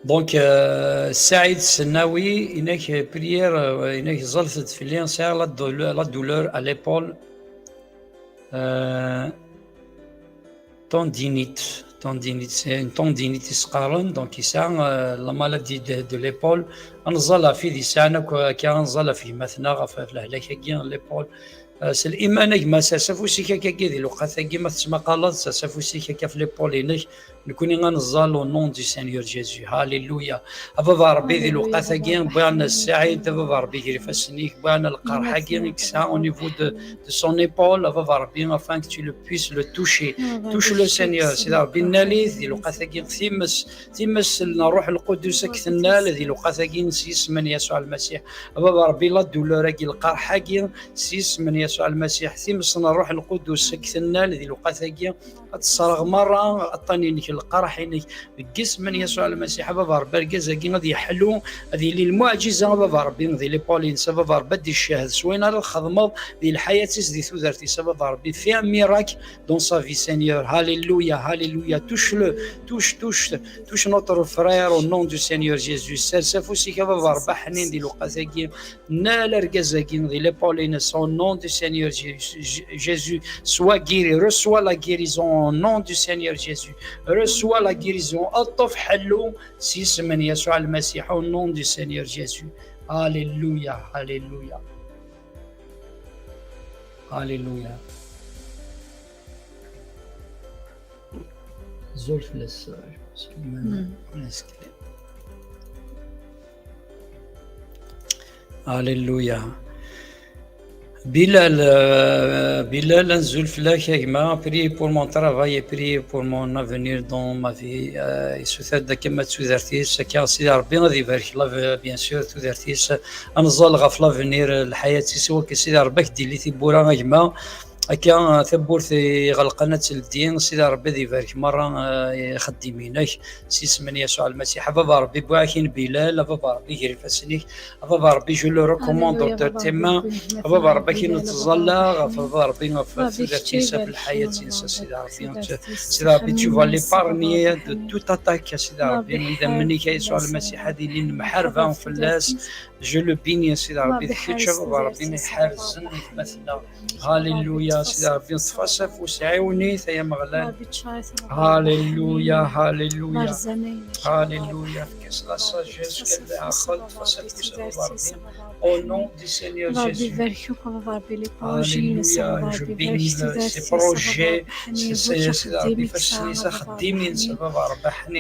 دونك سعيد السناوي انك بريير انك زلفت في لين سير لا دولور à l'épaule tendinite c'est une tendinite سقارن دونك يسعى لا مالادي دو ليبول نزلا في دي سانا كان نزلا في مثنى في الهلاكه كي ليبول سي الايمان ما سافوسي كاكا دي لوقاتا كيما تسمى قالت سافوسي كاكا في ليبولينك نكوني غنزال او نون دو سينيور جيزو. هاليلويا. بابا ربي دي لوقاتا كي بغانا السعيد بابا ربي كيري فاسنيك بغانا القرحه كي كسا او نيفو دو سون ايبول بابا ربي افان كو تو لو بويس لو توشي توش لو سينيور سيدي ربي ناليث دي لوقاتا كي تيمس الروح القدس كثنا دي لوقاتا كي نسيس من يسوع المسيح بابا ربي لا دولور كي القرحه كي سيس من يسوع المسيح تيمسنا الروح القدس كثنا دي لوقاتا كي تصرغ مره عطاني القرح انك بجسم من يسوع المسيح بابا ربي ركازاكي غادي يحلو هذه اللي المعجزه بابا ربي ذي لي بولين بابا ربي دي الشاهد سوينا الخدمه ديال الحياه دي ثوذرتي بابا ربي فيها ميراك دون سا في سينيور. هاليلويا هاليلويا. توش نوتر فرير او نون دو سينيور جيسوس سافوسي بابا ربي حنين ديال وقتاكي نال ركازاكي ذي لي بولين سو نون دو سينيور جيسوس سوا غيري رسوا لا غيريزون نون دو سينيور جيسوس reçoit la guérison. أطف حلو سيس من يسوع المسيح au nom du Seigneur Jésus. Alléluia, Alléluia, Alléluia. زول في السؤال Alléluia. Bilal, Bilal, priez pour mon travail et priez pour mon avenir dans ma vie. يسوث كما تودرتيس كان سيدي ربي غادي يبارك الله بيان سور تودرتيس انزل غف لافونير الحياه سوا كسيدي ربي دير لي تيبورا غيما هكا ثبورتي غلقنا الدين سيدي ربي دي يبارك مره خدمينك سي سمني يسوع المسيح بابا ربي بواكين بلال بابا ربي يجري فاسنيك بابا ربي جو لو ريكوموند دكتور تما بابا ربي كي نتظلى بابا ربي في الحياه سيدي ربي سيدي ربي tu vas l'épargner de toute attaque سيدي ربي اذا منك يسوع المسيح هذه اللي المحاربه وفلاس جو لو بيني سيدي ربي ذكرت بابا ربي يحرزني مثلا هاليلويا سيدي ربي تفصف وسعوني يا مغلان هاليلويا هاليلويا هاليلويا في كاس لا ساجيس كان لها خلق فصف ربي au nom du Seigneur Jésus. Alléluia, je bénis ces projets, ces ربي فشني خديمين سبب ربحني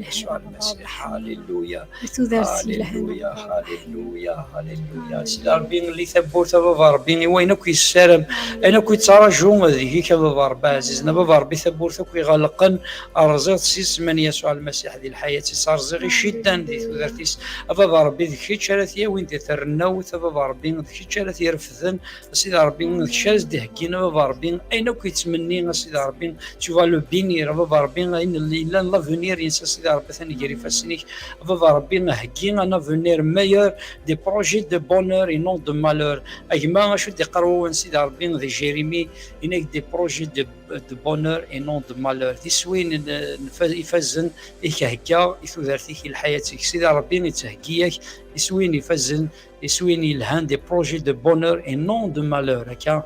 يسوع المسيح. هاليلويا هاليلويا هاليلويا هاليلويا سيدي ربي اللي ثبوت بابا ربي وينك يسالم انا كنت تراجعوا هذيك بابا ربي عزيزنا بابا ربي ثبوت ويغلقن ارزق سيس من يسوع المسيح ديال الحياه صارزغي شيطان دي ثورتيس بابا ربي ذيك شارثيا وين ترناو بابا ربي ذيك شارثيا رفذن سيدي ربي ذيك شارث دهكينا بابا ربي اين كيتمني سيدي ربي تو لو بينير بابا ربي اين اللي لا لافونير ينسى سيدي ربي ثاني يجري فاسنيك بابا ربي نهكي انا فونير ميور دي بروجي دو بونور اي نون دو مالور اجمع شو تقراو سيدي ربي ذي جيريمي انك دي بروجي دو بونور اي نون دو مالور دي سوين يفزن هكا يثورتيك لحياتك سيدي ربي يتهكيك يسوين يفزن يسوين يلهان دي بروجي دو بونور اي نون دو مالور هكا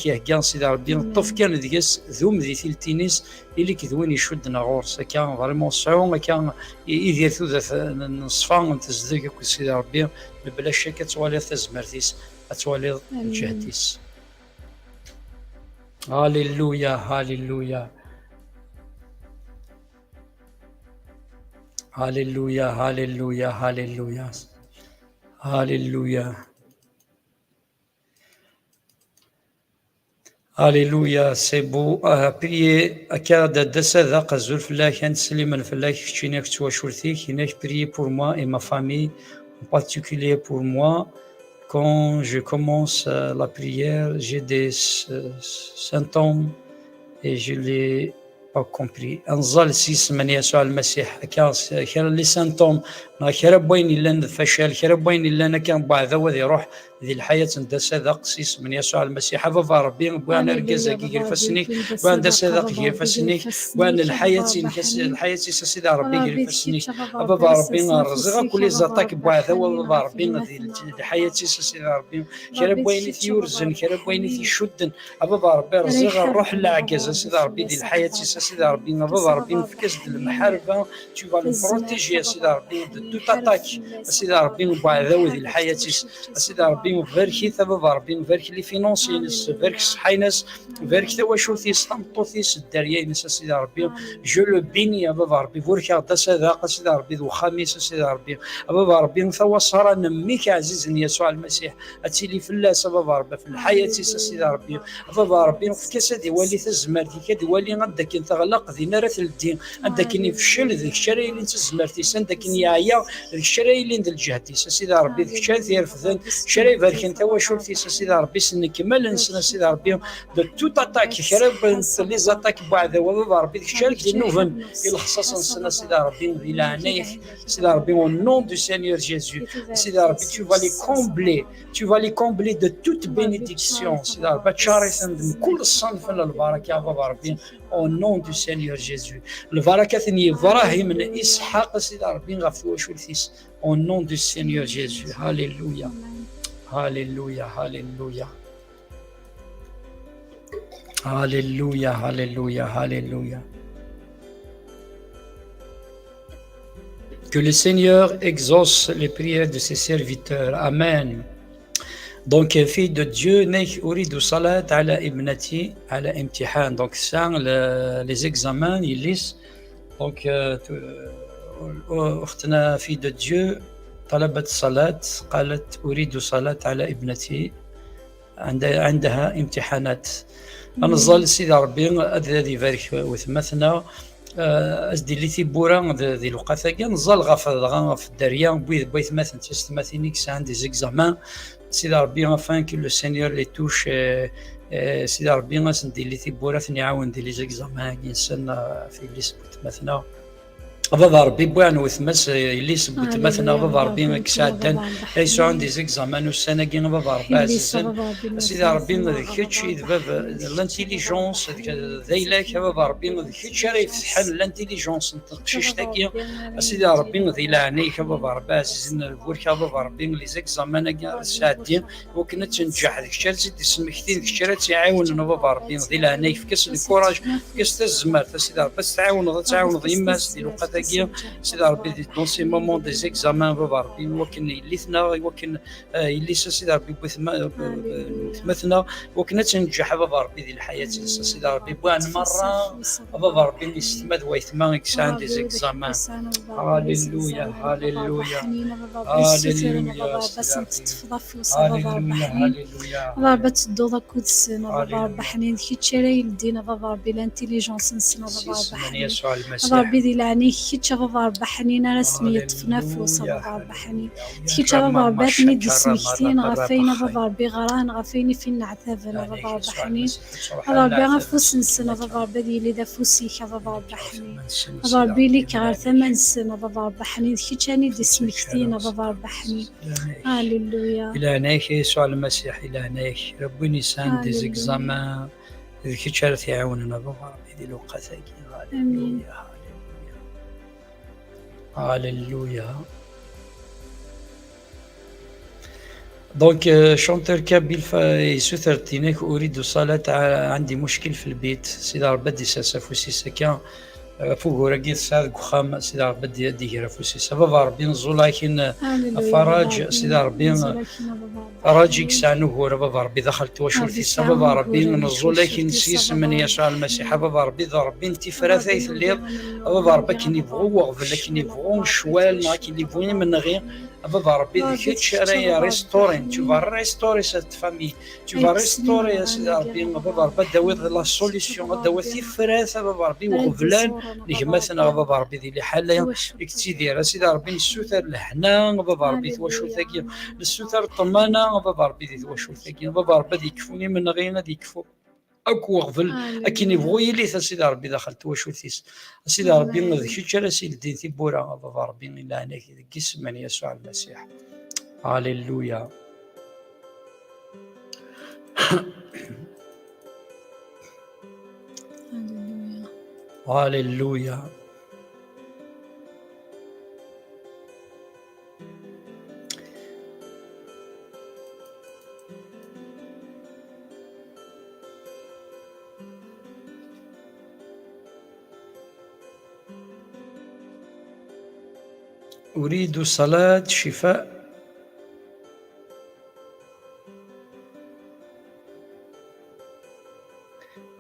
هكا سيدي ربي الطف كان ديس ذوم ذي ثلتينيس اللي كذوين يشدنا غورس هكا فريمون سعون هكا يدير ثوث نصفان تزدك سيدي ربي بلا شك توالي تزمرتيس توالي جهديس. هاليلويا هاليلويا هاليلويا هاليلويا هاليلويا هاليلويا هاليلويا سي بو بريي اكاد دسا قزول فلاك انت سليمان فلاك كتشينيك تواشورتيك هناك بريي بور moi et ma famille en particulier pour moi quand je commence la prière j'ai des symptômes et je les pas compris انزل سيس من يسوع المسيح كان لي سانتوم كان بوين لنا الفشل كان بوين لنا كان بعد ذا يروح ذي الحياة ندس هذا قسيس من يسوع المسيح بابا ربي وانا ركزك يفسنيك وانا دس هذا يفسنيك وانا الحياة سيدي ربي يفسنيك بابا ربي رزق كل زاتك بعد ذا بابا ربي ذي الحياة سيدي ربي كان بوين يورزن كان بوين يشدن بابا ربي رزق الروح العجز سيدي ربي ذي الحياة سيدي ربي بابا ربي في كاس المحاربة tu vas le protéger سيدي ربي de toute attaque سيدي ربي وبعد ذا ذي الحياة سيدي ربي وفاركي ثبابا ربي وفاركي لي فينونسينس فارك صحينس فارك تواشوثيس طمطوثيس الدريانس سيدي ربي جو لو بيني يا بابا ربي فورك غدا صداقه سيدي ربي وخميس سيدي ربي بابا ربي ثوصر نميك عزيز يسوع المسيح اتيلي فلاس بابا ربي في الحياه سيدي ربي بابا ربي في كاسدي ولي تزمرتي كدي ولي غداك تغلق ذي نار الدين عندك يفشل ذيك الشراي اللي تزمرتي عندك يعيا ذيك الشراي اللي ندل جهتي سيدي ربي ذيك الشراي يرفضن شراي فارك انت واشورتي سيدي ربي نكمل نسنا سيدي ربي دو توت اتاك شراي لي زاتاك بعد بابا ربي ذيك الشراي دي نوفن الخصاص نسنا سيدي ربي الى عنايك سيدي ربي au nom du Seigneur Jésus سيدي ربي tu vas les combler de toute bénédiction سيدي ربي تشارك من كل صنف البركه بابا ربي au nom du Seigneur Jésus البركه ثني ابراهيم من اسحاق سيدي ربي غف واشورتيس au nom du Seigneur Jésus. Alléluia. Alléluia, alléluia. Alléluia, alléluia, alléluia. Que le Seigneur exauce les prières de ses serviteurs. Amen. Donc, fille de Dieu, أريد صلاة على ابنتي على امتحان. Donc, ça, les examens, ils lisent. Donc, أختنا fille de Dieu, طلبت صلاة، قالت أريد صلاة على ابنتي عندها امتحانات. نظل سيدي ربي أذي يبارك وثمثنا أسدي اللي تيبورا ذي الوقت كاع نظل غا في الدريا بويث مثلا تستماثينيك سان دي زيكزامان سيدي ربي افان كو لو سينيور لي توش سيدي ربي غاسندي اللي تيبورا ثني عاون دي لي زيكزامان كينسن في اللي سبت مثلا بابا ربي بوان وثمس اللي سبت مثلا بابا ربي كسادن ليسوا عندي زيكزامان والسنه كي بابا ربي عزيزا سيدي ربي ذكرتش باب لانتيليجونس ذيلاك بابا ربي ذكرتش راه يفتحن لانتيليجونس نتقشيش تاكيا سيدي ربي ذي لعنيك بابا ربي عزيزنا البوركا بابا ربي لي زيكزامان كاع سادين وكنا تنجح ديك الشيء سيدي سمحتي ديك الشيء تعاوننا بابا ربي ذي لعنيك في كاس الكوراج في كاس الزمار سيدي ربي تعاون يما سيدي الوقت سيدي ربي دون سي مومون دي زيكزامان بابا ربي وكن يليثنا وكن يليس سيدي ربي مثنا وكنا تنجح بابا ربي ديال الحياه سيدي ربي بوان مره بابا ربي يستمد ويثما كسان دي زيكزامان. هاليلويا هاليلويا هاليلويا بس تتفضى فلوس بابا ربي حنين بابا ربي تدوضا كودسنا بابا ربي حنين كي تشري يدينا بابا ربي الانتيليجونس نسنا بابا ربي حنين بابا ربي ديال عينيك كي بابا ربي حنين رسمي تفنافوس بابا ربي حنين كي بابا ربي عطني دي سميكتين غفينا بابا ربي غران غفيني فين نعتذنا بابا ربي حنين بابا ربي غفوس نسنا بابا ربي ديالي ذا فوسيك بابا ربي حنين بابا ربي ليك غير ثمان سنة بابا ربي حنين كي تاني دي سميكتين بابا ربي حنين. هاليلويا إلى هناك يسوع المسيح إلى هناك ربي نيسان دي زيكزامان كي تشارت يعاوننا بابا ربي ديال الوقت هاليلويا هاليلويا. دونك شونتر كابيل يسوثرتينك أريد صلاة عندي مشكل في البيت سيدي ربي دي ساسافوسي سكان فوق راكي ساد خام سيدي ربي دي رافوسي بابا ربي نزول لكن فراج سيدي ربي راجي كسانو هو بابا ربي دخلت وشرتي بابا ربي نزول لكن سيس من يسوع المسيح بابا ربي ربي انت فراثيث الليل بابا ربي كي بغوا وغفل كي بغوا شوال ما كي بغوا من غير بابا ربي ديك تشري ريستورين tu vas restaurer cette famille tu vas restaurer سيدي ربي بابا ربي داوي لا سوليسيون داوي فراث بابا ربي وغفلان اللي مثلا بابا ربي ديال الحاله كي تدير سيدي ربي السوثر الحنان بابا ربي واش ثقيل السوثر الطمانه بابا ربي ديال واش ثقيل بابا ربي يكفوني من غير يكفو اكو غفل اكيني بغوي لي سيدي ربي دخلت واش ثيس سيدي ربي ذكرت على سيدي تيبورا بابا ربي الا هناك كيسم من يسوع المسيح. هاليلويا هاليلويا أريد صلاة شفاء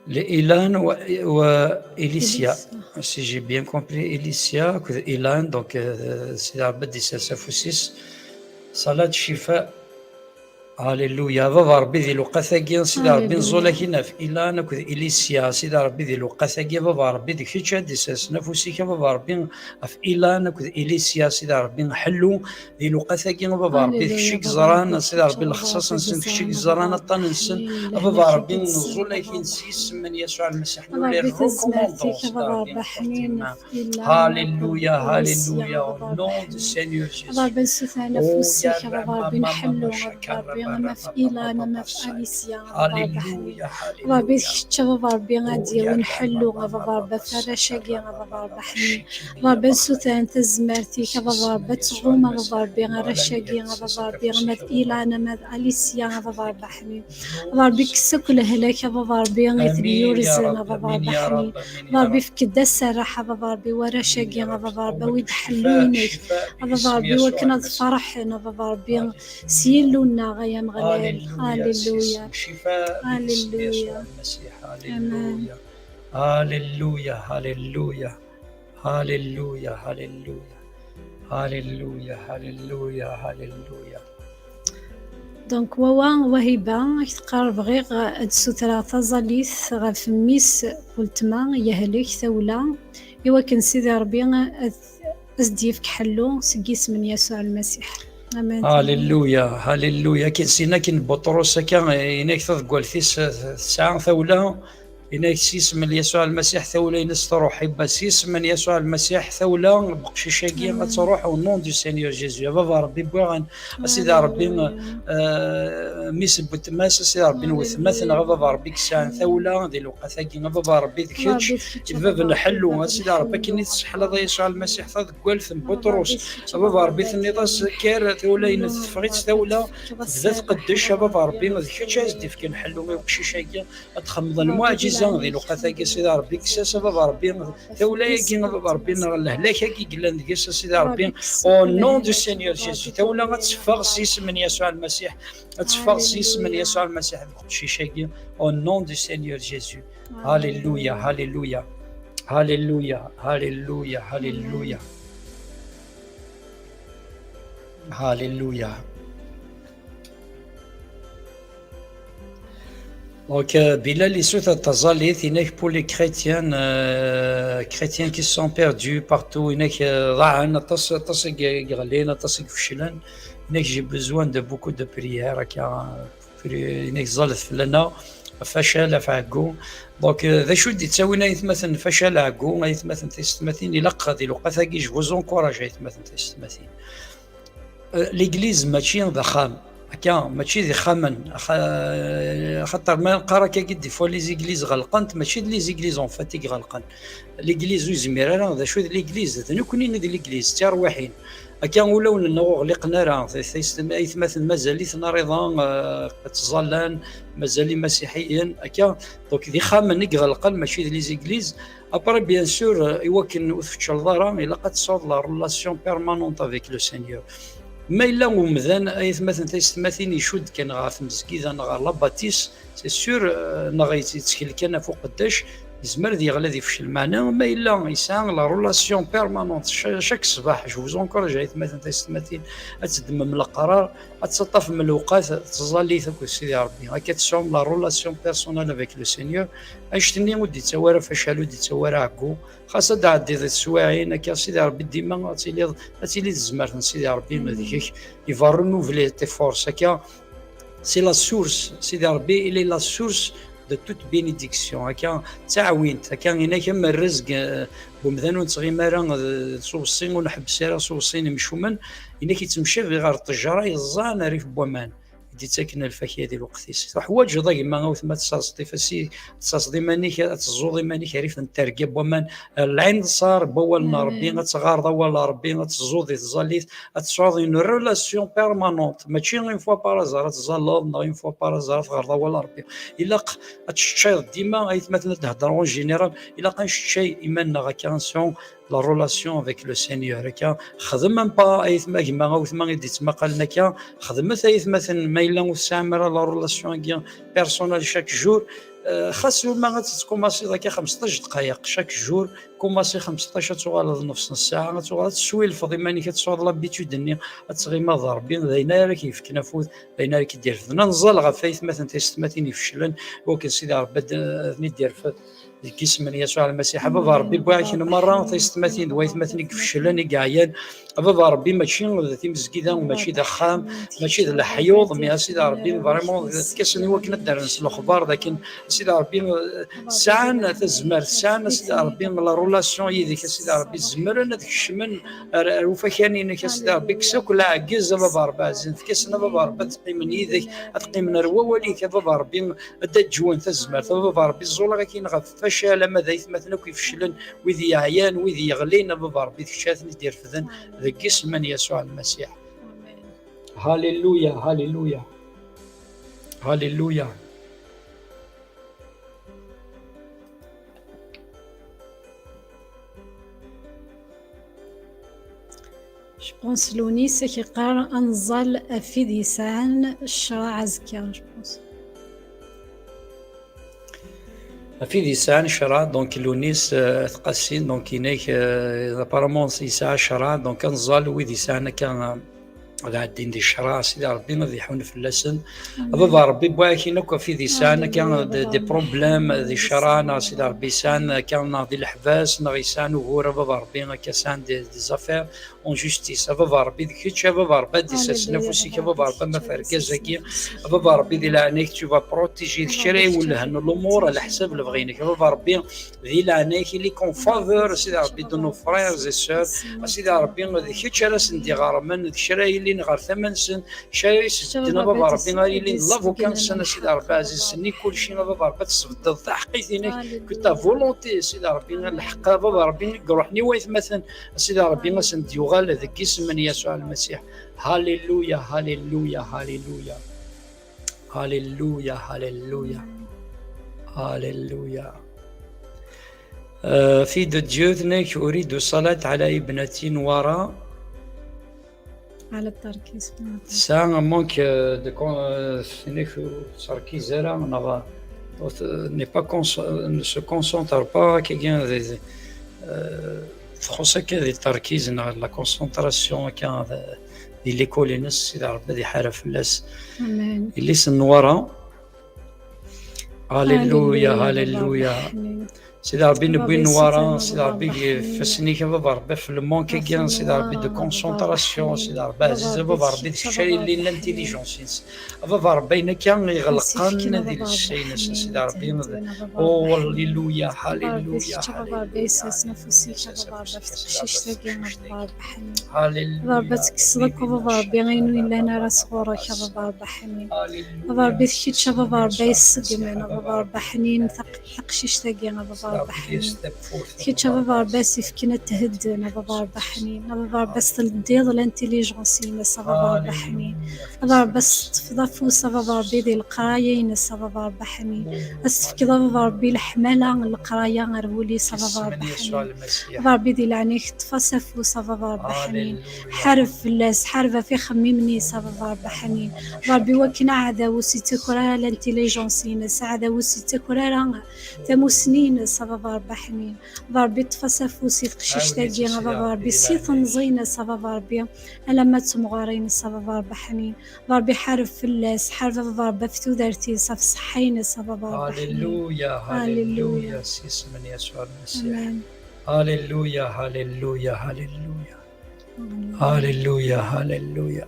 لإيلان وإليسيا si j'ai bien compris إليسيا كذا إيلان دونك سيدي ربي دي ساسافوسيس صلاة شفاء. هاليلويا بابا ربي ذي الوقت سيدي ربي نزول كينا في إيلان كذا إليسيا سيدي ربي ذي الوقت بابا ربي ديك شي دي ساس نفوسيك بابا ربي في إيلان كذا إليسيا سيدي ربي نحلو ذي الوقت بابا ربي ديك شي زران سيدي ربي الخصاص نسن ديك شي زران طن نسن بابا ربي نزول كي نسيس من يسوع المسيح نولي ريكوموندون سيدي ربي حنين. هاليلويا هاليلويا نون دو سينيور جيسوس بابا ربي نسوث نفوسيك بابا ربي نحلو بابا ما في إيلان ما في أليسيا هاليلويا بابا بيتشا بابا ربي غادي ونحلو بابا ربي فراشاكي بابا ربي حنين بابا نسوث انت زمرتي بابا ربي تغوم بابا ربي راشاكي بابا ربي غمد إيلان ما أليسيا بابا ربي حنين بابا ربي كسك الهلاك بابا ربي غيثبيورزنا بابا ربي حنين بابا ربي في كدا السراحة بابا ربي وراشاكي بابا ربي ويدحلونك بابا ربي وكنا فرحنا بابا ربي سيلونا غيا مغلال. هاليلويا هاليلويا هاليلويا هاليلويا هاليلويا هاليلويا هاليلويا هاليلويا هاليلويا هاليلويا. دونك وهبه تقارب غير هاد السوترا تظليث غف ميس ولتما يهلك ثولا إوا كان سيدي ربي أزديفك حلو سقيس من يسوع المسيح. آمين. هاليلويا هاليلويا. كي سينا كي بطرس كان إنك تقول فيس ساعة ثولا إنك سيس من يسوع المسيح ثولا ينس تروح يبا سيس من يسوع المسيح ثولا بقشي شاقية غتروح او نون دو سينيور جيزو. يا بابا ربي بوغان اسيدي ربي ميس بوتماس اسيدي ربي نوثماثنا بابا ربي كسان ثولا دي الوقت بابا ربي ذكرتش الباب نحلو اسيدي ربي كي نتسحل هذا يسوع المسيح تقول ثم بطرس بابا ربي ثني طاس كار ثولا ينتفغيت ثولا ذات قدش بابا ربي ما ذكرتش ازدي فكي نحلو ما يبقشي شاقية تخمض المعجزة ذي الوقت سيدي ربي كساس بابا ربي ثولا يكي بابا ربي الهلاك كي قلنا ديكس سيدي ربي او نون دو سينيور جيسو ثولا غتفغ سيس من يسوع المسيح غتفغ سيس من يسوع المسيح شي شاقي او نون دو سينيور جيسو. هاليلويا هاليلويا هاليلويا هاليلويا هاليلويا هاليلويا. Donc, Bilal et South Tazalit, il est pour les chrétiens, chrétiens qui sont perdus partout. Il est Rahan, Tassig Gralin, Tassig Fshilan. J'ai besoin de beaucoup de prières. Il est Zalit Flana, Fachal, Fago. Donc, ذا شو دي تسوينا يتمثل فشل عقو يتمثل تستمثين يلقى ذي الوقت je vous encourage يتمثل تستمثين. L'église ماشي ضخام هكا ماشي ذي خامن خاطر ما نقرا كي دي فوا لي زيغليز غلقنت ماشي لي زيغليز اون فاتيك غلقن ليغليز وزمير راه ذا شو ليغليز نكوني ندي ليغليز تاع رواحين هكا ولاو غلقنا راه يتمثل مازال نارضا تزلان مازال مسيحيين هكا دونك ذي خامن غلقن ماشي لي زيغليز. ابري بيان سور يمكن وثفتش الظاهره الا قد تصور لا ريلاسيون بيرمانونت افيك لو سينيور. ما إلا ومذان أيث مثلا تيستماثين يشد كان غاف مسكيزا غا لاباتيس سي سور نغا يتسكل كان فوق قداش يزمر ذي غلا ذي فشل معنا. ما إلا يسان لا رولاسيون بيرمانونت شاك صباح جو زونكورج أيث مثلا تيستماثين أتدمم القرار أتسطف من الأوقات تظلي ثكو سيدي ربي هكا تسوم لا رولاسيون بيرسونال افيك لو سينيور عشتني ودي تسوارا فشل ودي تسوارا عكو خاصة دعدي ذي السواعين هكا سيدي ربي ديما أتيلي تزمر سيدي ربي ما ذيك يفا رونوفلي تي فورس هكا سي لا سورس سيدي ربي إلي لا سورس de toute bénédiction هكا تعاونت هكا هنا كما الرزق بومذانون تغيمارا صوصين ونحبس راه صوصين مشومن هنا كيتمشى في غير التجاره يزان ريف بومان دي تاكن الفاكهه ديال الوقتيس حوايج ضاي ما غوث ما تصاصدي فاسي تصاصدي مانيك تزوضي مانيك عرف نترقب ومن العين صار بول ربي غتغارض ولا ربي غتزوضي تزاليت تصوضي اون ريلاسيون بيرمانونت ماشي اون فوا بارازار تزالض اون فوا بارازار تغارض ولا ربي الا تشيض ديما ايت مثلا تهضر اون جينيرال الا قنشي ايماننا غاكانسيون لا رولاسيون افيك لو سينيور هكا خدم با ايث ما كما غوث ما غادي تما قالنا كا خدمت ايث مثلا ما الا وسامره لا رولاسيون كيا بيرسونال شاك جور خاصو ما غاتكوماسي داك 15 دقائق شاك جور كوماسي 15 تغالط نص ساعه تغالط تسويل فضيماني كتصور لابيتود اني تغيما ضربين داينا راه كيف كنافوت داينا راه كيدير فينا نزال غفايث مثلا تيستماتين يفشلن وكن سيدي ربي ندير الكيس من يسوع المسيح بابا ربي بواعك مره تيستماتين دويت مثلا كفشلن كاعيان بابا ربي ماشي ذاتي مسكيده وماشي دخام ماشي ذا الحيوض مي سيدي ربي فريمون كاسني وكنا درس الاخبار لكن سيدي ربي ساعه تزمر ساعه سيدي ربي لا رولاسيون يديك سيدي ربي زمر انا ديك الشمن وفكاني سيدي ربي كساك لا عكز بابا ربي عزين كاسنا بابا ربي تقيم يديك تقيم روا وليك بابا ربي جوان تزمر بابا ربي الزولا غاكين فشل ماذا مثلا كيفشلن وذي عيان وذي يغلين بابا ربي شاتني دير فذن ذاك اسم من يسوع المسيح. هاليلويا هاليلويا هاليلويا. Je pense لونيس كيقرا انزل افيد يسعن الشراع زكا جو بونس. في ديسان شرا دونك لونيس ثقاسين دونك يناك ابارامون يسعى شرا دونك كنظل ويدي ساعنا كان غاديين دي الشرا سيدي ربي غادي يحون في اللسن بابا ربي بواكي نكو في دي سان كان دي بروبليم دي الشرا سيدي ربي سان كان دي الحباس نغيسان وهورا بابا ربي كاسان دي زافير اون جوستيس بابا ربي ديك كيتش بابا ربي دي سنفوسي بابا ربي ما فركازكي بابا ربي دي لعنيك تو با بروتيجي الشراي ولا هن الامور على حسب اللي بغينك بابا ربي دي لعنيك اللي كون فافور سيدي ربي دو نو فرير زي سور سيدي ربي دي كيتش راس ندي غارمن الشراي اللي غير 8 سن شاي سدنا بابا ربي غادي لي لافو كان سنه سيدي ربي عزيز سني كلشي بابا ربي تسبدل تحقيقينك كنت فولونتي سيدي ربي الحق بابا ربي روحني وايث مثلا سيدي ربي غاسن يغال ذاك اسم يسوع المسيح هاليلويا هاليلويا هاليلويا هاليلويا هاليلويا هاليلويا في ديو ثنيك أريد الصلاة على ابنتي نوارا على التركيز سا مونك دو ثنيك تركيز لا n'est pas ne se concentre pas quelqu'un فرونسي كذا التركيز لا كونسونطراسيون كان ديال ليكول الناس سيدي ربي دي حاره فلاس امين اللي سنورا هاليلويا هاليلويا سيدي ربي نبوي نورا سيدي ربي فسني بابا ربي في المونك كان سيدي ربي دو كونسونطراسيون سيدي ربي عزيز بابا ربي ديك الشيء اللي لانتيليجونس بابا ربي كان يغلقنا ديال الشيء سيدي ربي او هاليلويا هاليلويا بابا ربي يسس نفسي بابا ربي فتشيش تاكي بابا حنين هاليلويا بابا ربي تكسلك بابا ربي غينوي لنا راس غورك بابا ربي حنين بابا ربي تكيتش بابا ربي يسقمنا بابا ربي حنين ثقشيش تاكي بابا ربي حنين كيتش بابا ربي سيفكنا تهدنا بابا ربي حنين بابا ربي ستلديض الانتيليجونسي نسا بابا ربي حنين بابا ربي ستفضى فوسا بابا ربي ديال القرايه نسا بابا ربي حنين استفكي بابا ربي الحماله القرايه غيرولي سا بابا ربي حنين بابا ربي ديال عينيك تفاسا فوسا بابا ربي حنين حرف فلاس حرفه في خميمني سا بابا ربي حنين بابا ربي وكنا عدا وسيتكرا الانتيليجونسي نسا عدا وسيتكرا ثمو سنين بابا ربي حنين بابا ربي تفاسا فوسي تقشيش تاكي بابا ربي سيث نزينا بابا ربي الا ما تمغارين بابا ربي حنين بابا ربي حرف فلاس حرف بابا ربي فتو دارتي صف صحينا بابا ربي هاليلويا هاليلويا اسم يسوع المسيح هاليلويا هاليلويا هاليلويا هاليلويا هاليلويا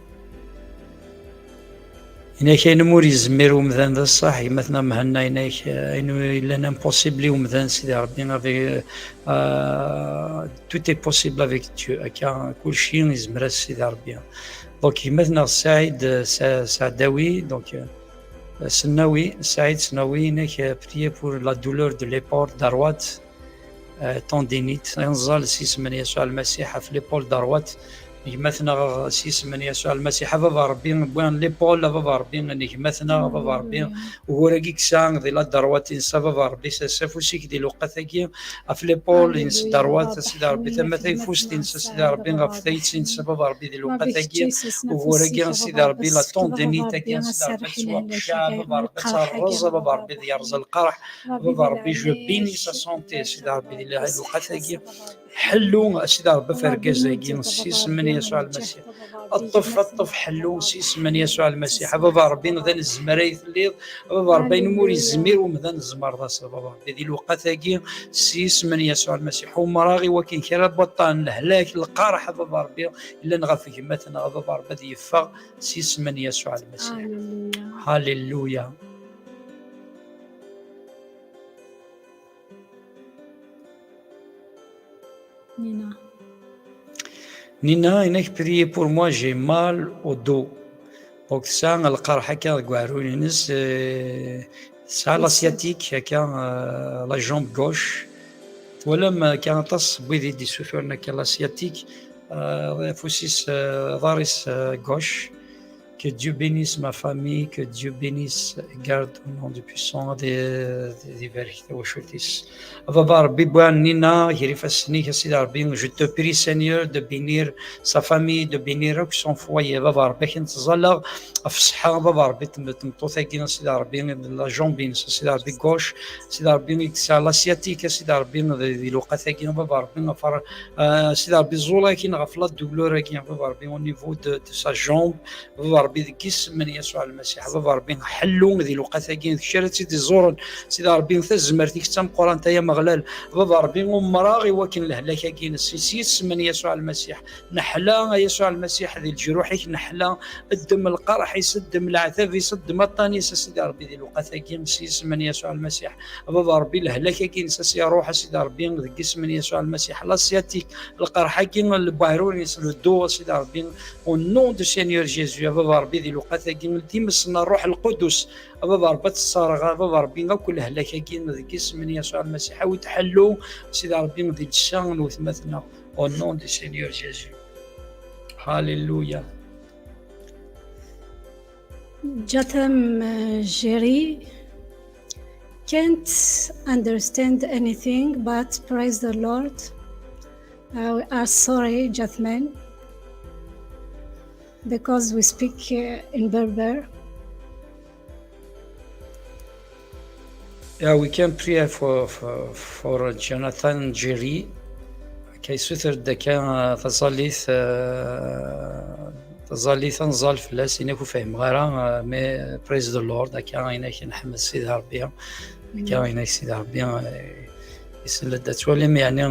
إنا كاين مور يزمر ومذان ذا الصح مثلا مهنا إناك إنه إلا امبوسيبل ومذان سيدي ربي غافي توت إي بوسيبل افيك ديو هكا كلشي يزمر سيدي ربي دونك مثلا سعداوي دونك سعيد سناوي إناك بريي بور لا دولور دو ليبور داروات تندينيت نزال سيس من يسوع المسيح في ليبول داروات مثلا سيس من يسوع المسيح بابا ربي بوان ليبول بابا ربي مثلا بابا ربي وراكيك سان ديال الدروات انسا بابا ربي سافوسيك ديال الوقتاكي في ليبول انس دروات سيدي ربي تما تيفوست انسا سيدي ربي غفتيت انسا بابا ربي ديال الوقتاكي وراكي سيدي ربي لا طونديني تاكي سيدي ربي سوا شاب بابا ربي ترز بابا ربي يرز القرح بابا ربي جو بيني سا سونتي سيدي ربي ديال الوقتاكي حلو سيدي ربي فركازاكي سيس من يسوع المسيح الطف حلو سيس من يسوع المسيح بابا ربي نذان الزمرايث الليض بابا ربي نمور الزمير ومذان الزمر ذا بابا ربي ديال الوقتاكي سيس من يسوع المسيح ومراغي وكاين كرا بطان الهلاك القرح بابا ربي الا نغفك مثلا بابا ربي يفا سيس من يسوع المسيح هاليلويا Nina, il a prié pour moi, j'ai mal au dos. Donc ça, القرحة كان قعرونينس ça l'asiatique كان la jambe gauche ولما كان تص بيدي دي سوفرنا كان l'asiatique فوسيس ضارس gauche Que Dieu bénisse ma famille, que Dieu bénisse et garde au nom du puissant des vérités au chutis. Je te prie, Seigneur, de bénir sa famille, de bénir son foyer. La jambe, gauche, l'asiatique, au niveau de sa jambe. ربي ذيك الاسم من يسوع المسيح بابا ربي حلو ذي الوقت كاين شرات سيدي زورن سيدي ربي تزمر ديك تم قران تايا مغلال بابا ربي مراغي وكن الهلاك كاين السيس من يسوع المسيح نحلا يسوع المسيح ذي الجروح نحلا الدم القرح يسدم العذاب يسدم الطاني سيدي ربي ذي الوقت كاين سيس من يسوع المسيح بابا ربي الهلاك كاين سيدي روح سيدي ربي ذيك الاسم من يسوع المسيح لاسياتيك القرح كاين البايرون يسلو الدو سيدي ربي au nom du Seigneur Jésus بابا ربي ذي الوقت كاين تيمسنا الروح القدس بابا ربي تصارغ بابا ربي كل هلاك كاين ذيك الاسم من يسوع المسيح ويتحلوا سيدي ربي ذي الشان وثمثنا au nom du Seigneur Jésus. Alléluia. Jotham Jerry can't understand anything but praise the Lord. We are sorry, Jotham, because we speak in Berber. Yeah, we can pray for Jonathan Jerry. كي سوثر دكا تظلي تنزل فلاس إنك فهم غيرا مي بريز دو لورد دكا إنك نحمد سيد ربي دكا إنك سيد ربي يسلد تولي يعني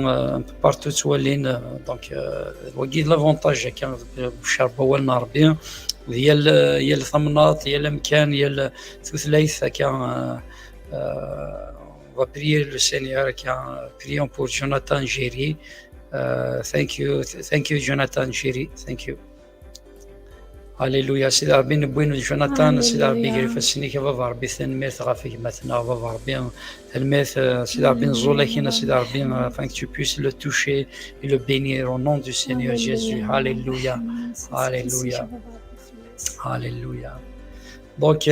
بارتو تولين دونك وكيد لافونتاج كان بشرب أولنا ربي هي الثمنات هي الأمكان هي الثلاث كان on va prier le Seigneur prions pour Jonathan Jerry. Thank you Jonathan Jerry, thank you. Alléluia. سيدي ربي نبوين جوناثان سيدي ربي يقرف السنيك بابا ربي ثنميث غافيك مثلا بابا ربي ثنميث سيدي ربي نزولكينا سيدي ربي afin que tu puisses le toucher et le bénir au nom du Seigneur Jésus. Alléluia. Alléluia. Alléluia. Donc,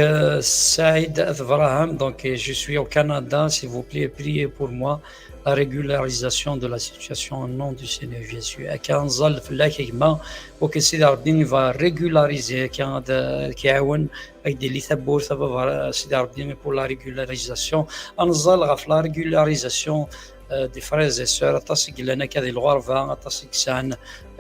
Saïd Avraham, donc je suis au Canada, s'il vous plaît, priez pour moi la régularisation de la situation au nom du Seigneur Jésus. كنظل في الحكمة وكسيدي ربي va régulariser كيعاون أيدي اللي ثبور سبب سيدي ربي pour la régularisation. نظل غف la régularisation des frères et sœurs تصق لنا كذي الغرفة تصق سان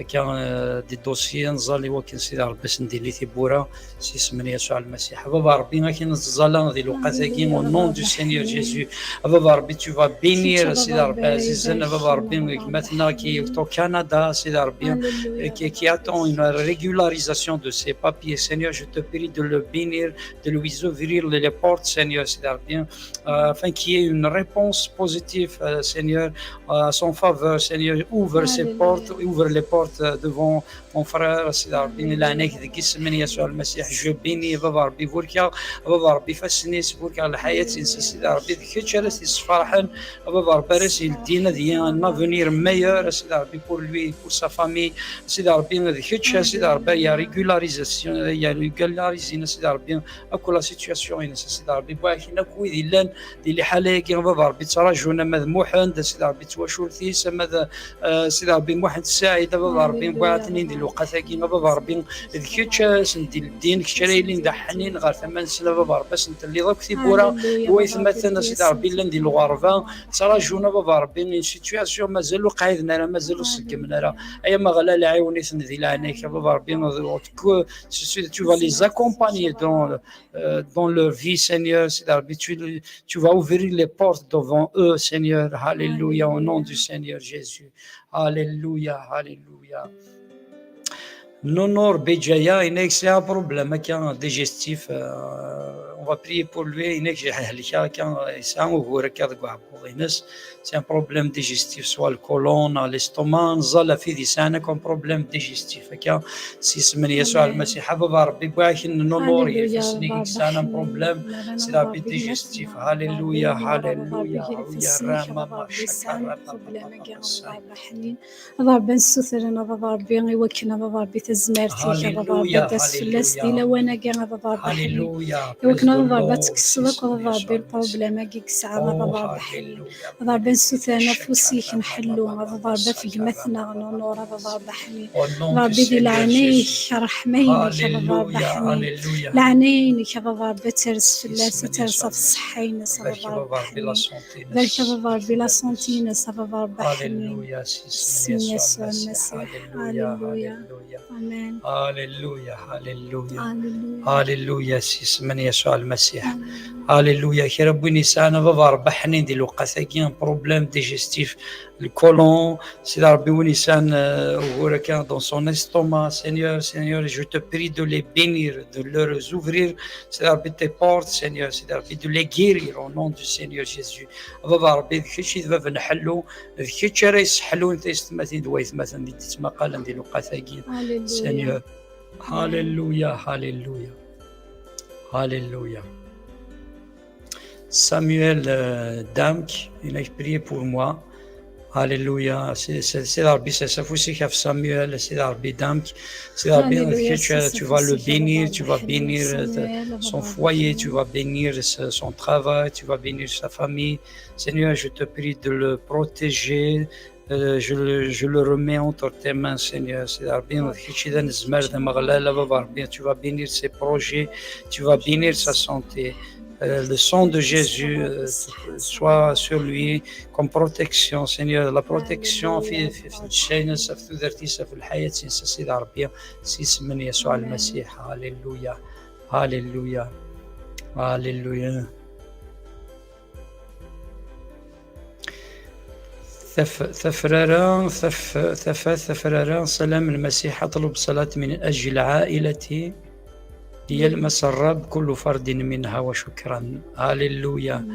كان دي دوسيي نظل وكن سيدي ربي ندير لي ثبورة سي من يسوع المسيح بابا ربي ما كاين الظلام ذي الوقت كاين au nom du Seigneur Jésus بابا ربي tu vas bénir سيدي ربي عزيزنا بابا ربي مثلا كي au Canada سيدي ربي qui attend une régularisation de ses papiers Seigneur je te prie de le bénir de lui ouvrir les portes Seigneur سيدي ربي afin qu'il y ait une réponse positive Seigneur à son faveur Seigneur ouvre ses portes ouvre les portes devant mon frère سيدي ربي لعناك ذيك اسم من يسوع المسيح جو بيني بابا ربي بوركا بابا ربي فاسني بوركا الحياة سيدي ربي ذيك شرس فرحان بابا ربي راسي الدين دي un avenir meilleur سيدي ربي pour lui pour sa famille سيدي ربي ذيك سيدي ربي يا ريغولاريزاسيون يا ريغولاريزين سيدي ربي اكو لا سيتوياسيون سيدي ربي باكينا كوي ديال اللي حاليا كاين بابا ربي تراجعنا مذموحا سيدي ربي تواشورتي سما سيدي ربي واحد الساعده بابا ربي بعثني ندير الوقت كاين بابا ربي ذيك ندير الدين كشري اللي ندحنين غير ثمان سنه بابا ربي انت اللي ضرب ثيبورا ويثمثلنا سيدي ربي اللي ندير الغرفه تراجعنا بابا ربي سيتوياسيون مازالوا قايدنا راه مازالوا سقمنا راه ايا ما غلا لا عاوني ندير لعناك بابا ربي tu vas les accompagner dans leur vie Seigneur سيدي ربي tu vas ouvrir les portes devant eux Seigneur alléluia au nom du Seigneur Jésus alléluia alléluia. Nonor Béjaïa, c'est un problème digestif. on va prier pour lui. Il c'est un problème digestif, soit le colon, l'estomac, نزل في لسانه comme problème digestif. هكا سيسمن يسوع المسيح بابا ربي باك نور يفسني سانا problème c'est la vie digestive. Alléluia, alléluia. بابا ربي نسوثرنا بابا ربي وكنا بابا ربي تزمرتي بابا ربي تسفلس ديلا وانا كاع بابا ربي وكنا بابا ربي تكسلك بابا ربي البروبليم كيك ساعه بابا ربي بابا ربي نسوثرنا فوسيك نحلو بابا ربي في جمثنا نور بابا ربي بابا ربي دي لعنيك رحمينك بابا ربي لعنينك بابا ربي ترس فلاس ترس في الصحين بابا ربي بارك بابا ربي لا سونتين بابا ربي Alléluia, يسوع المسيح هاليلويا امين Alléluia, Alléluia. هاليلويا هاليلويا سيس من يسوع المسيح. هاليلويا كي ربي نسانا بابا ربي حنين دي الوقت كاين بروبليم ديجستيف الكولون سي ربي ونسان هو كان dans son estomac. Seigneur, je te prie de les bénir, de leur ouvrir c'est ربي tes portes Seigneur, c'est ربي de les guérir au nom du Seigneur Jésus. بابا ربي كلشي دابا نحلو كلشي راه يسحلو انت استماتين دويت مثلا دي تسمى قال ندير الوقت كاين Seigneur. Alléluia, Alléluia, Alléluia. Samuel Damk, il a prié pour moi. Alléluia. C'est l'arbi, c'est ça aussi qu'à Samuel, c'est l'arbi Damk. C'est l'arbi, tu vas le bénir, tu vas bénir son foyer, tu vas bénir son travail, tu vas bénir sa famille. Seigneur, je te prie de le protéger. Je le remets entre tes mains, Seigneur. Tu vas bénir ses projets, tu vas bénir sa santé. Le sang de Jésus soit sur lui comme protection, Seigneur. La protection في الشيء في تدرتيسه في الحياة سيد ربي سيسمن يسوع المسيح. هاليلويا هاليلويا هاليلويا. ثفرارا سلام المسيح أطلب صلاة من أجل عائلتي ليلمس الرب كل فرد منها وشكرا. هاليلويا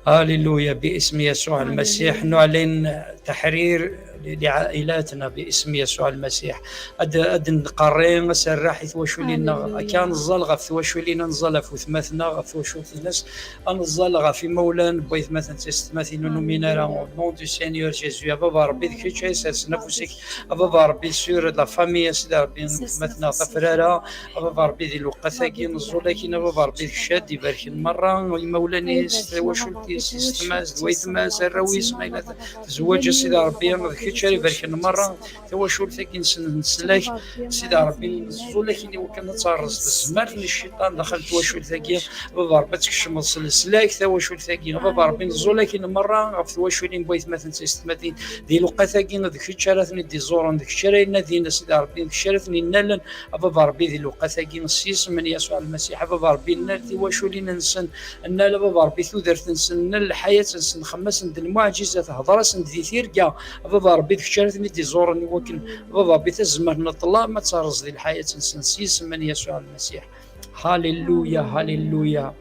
هاليلويا. باسم يسوع المسيح نعلن تحرير لعائلاتنا باسم يسوع المسيح. أدن قرين سراح ثوشولينا كان الزلغة ثوشولينا نزلف وثمثنا ثوشوليناس أنا الزلغة في مولان بويث مثلا تستمثل نومينارا نون دو سينيور جيزو. أبا ربي ذيك شيء ساس نفسك أبا ربي سور لا فامي سيدا ربي مثنا طفرارا أبا ربي ذي الوقت كي نزول لكن أبا ربي شاد يبارك المرة مولاني ثوشولتي سيستماس دويثماس الرويس ما تزوج سيدا ربي شاري برك المرة تواشول ثاكي نسلاك سيدي ربي نزول لكن وكان نتعرض الزمار الشيطان دخل تواشول ثاكي بابا ربي تكشم السلاك تواشول ثاكي بابا ربي نزول لكن مرة في تواشولين بغيت مثلا تستماتين دي لقا ثاكي ذيك شارثني دي زوران ذيك شارينا دينا سيدي ربي ذيك شارثني نالن بابا ربي ذي لقا ثاكي نسيس من يسوع المسيح بابا ربي نال تواشولين نسن نال بابا ربي ثودرت نسن نال الحياة نسن خمس ند المعجزات هضرس ند ذي ثيركا بابا ربي شارتني دي زورني ولكن بابا بتزمر نطلع ما ترز ذي الحياة نسيس من يسوع المسيح. هاليلويا هاليلويا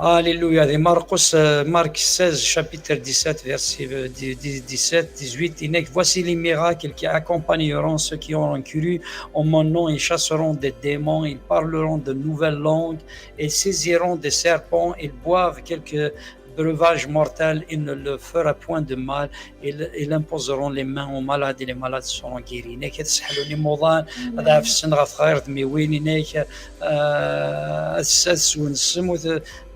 Alléluia. De Marc 16, chapitre 17, verset 17, 18, il dit, voici les miracles qui accompagneront ceux qui auront cru en mon nom. Ils chasseront des démons, ils parleront de nouvelles langues, ils saisiront des serpents, ils boivent quelques breuvage mortel, il ne leur fera point de mal, ils imposeront les mains aux malades et les malades seront guéris. نيك تسحلوني موضان هذا في السن غير ميوين نيك السادس ونسمو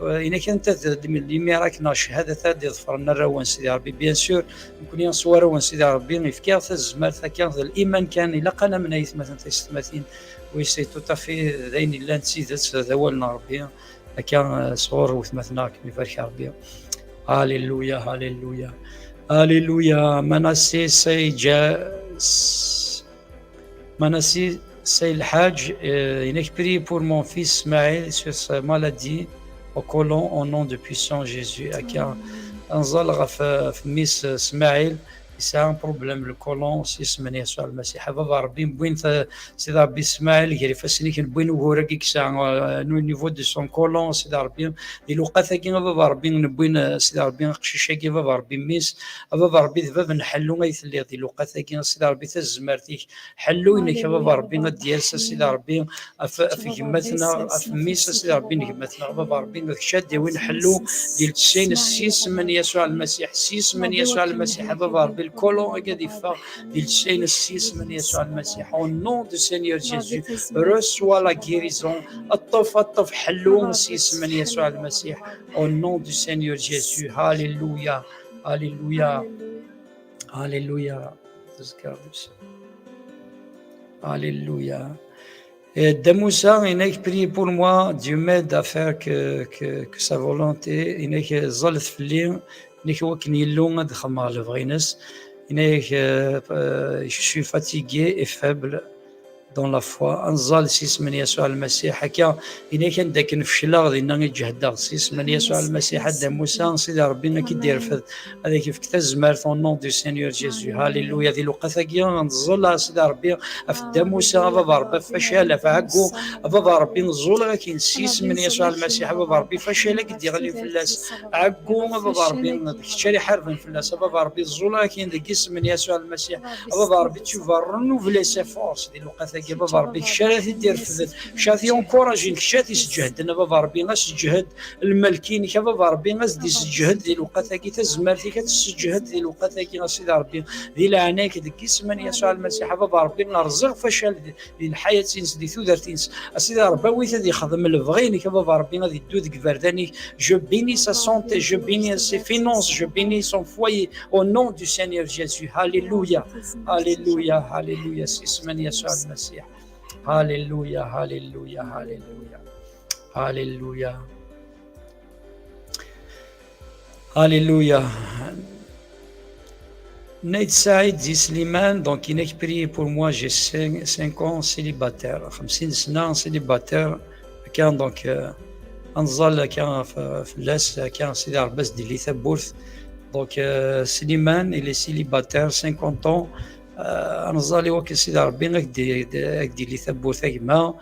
إنك أنت اللي ميراكنا شهادة تادي ظفرنا الروان سيدي ربي بيان سور نكون ينصور روان سيدي ربي نفكار الزمار كان الإيمان كان إلا قنا من أيث مثلا تستمثين ويسي توتافي ذين إلا نسيت ذوالنا ربي كان صغور وثمثنا كمي بارك ربي. هاليلويا هاليلويا هاليلويا. مناسي سي الحاج إنك بري pour mon fils Ismaël sur sa maladie au colon au nom de puissant Jésus. أكا أنزل في ميس إسماعيل يسعى بروبليم الكولون سي سمن يسوع المسيح بابا ربي بوين سيدي ربي اسماعيل كيري فاسني كان بوين وراكي كسا نو نيفو دو سون كولون سيدي ربي دي لوقاتا كي بابا ربي نبوين سيدي ربي قشيشه كي بابا ربي ميس بابا ربي دابا نحلو غيثلي دي لوقاتا كي سيدي ربي تزمرتيك حلو انك بابا ربي ديال سيدي ربي في كماتنا في ميس سيدي ربي كماتنا بابا ربي شاد وين حلو ديال تسين السيس من يسوع المسيح سيس من يسوع المسيح بابا ربي الكولون قاعد يفا ديال تسين السيس من يسوع المسيح او نون دو سينيور جيسو رسوا لا غيريزون الطف حلو السيس من يسوع المسيح او نون دو سينيور جيسو هاليلويا هاليلويا هاليلويا تذكر هاليلويا Damoussa, il a prié pour moi, Dieu m'aide à faire que sa volonté, il a zalet flir, il a wakni longue de khamal vrines, je suis fatigué et faible dans la foi. أنزل سيس من يسوع المسيح هكا إنا كان داك نفشلا غادي نجهد سيس من يسوع المسيح هذا موسى سيدي ربي كيدير فذ هذا كيف كتا زمارت اون نون دو سينيور جيسو هاليلويا ذي الوقت كي نزل سيدي ربي افدا موسى بابا ربي فشل فعقو بابا ربي نزول كاين سيس من يسوع المسيح بابا ربي فشل كدي غالي فلاس عقو بابا ربي كشري حرف فلاس بابا ربي نزول كاين داك اسم من يسوع المسيح بابا ربي تشوف رنوفلي سي فورس ذي الوقت كي بابا ربي كشاتي دير فذ شاتي اونكوراجين كشاتي سجهد انا بابا ربي غاسجهد الملكين كي بابا ربي غاسدي سجهد ذي الوقت كي تزمرتي كتسجهد ذي الوقت كي غاسيدي ربي ذي العناك ديك اسم يسوع المسيح بابا ربي نرزق فشل ذي الحياه تنس ذي ثوذرتينس اسيدي ربي ويت ذي خدم البغيني كي بابا ربي غادي يدو ديك فرداني جو بيني سا سونتي جو بيني سي فينونس جو بيني سون فوي او نون دو سينيور جيسو هاليلويا هاليلويا هاليلويا اسم يسوع المسيح هاليلويا هاليلويا هاليلويا هاليلويا هاليلويا Nate Saïd dit Slimane, donc il a prié pour moi, j'ai 5 ans célibataire, 50 سنة célibataire, كان donc أنزل كان في اللاس كان سيدي عرباس ديال ثبورث donc Slimane il est célibataire 50 ans أنزل وكان سيدي ربي غادي لي ثبورث كما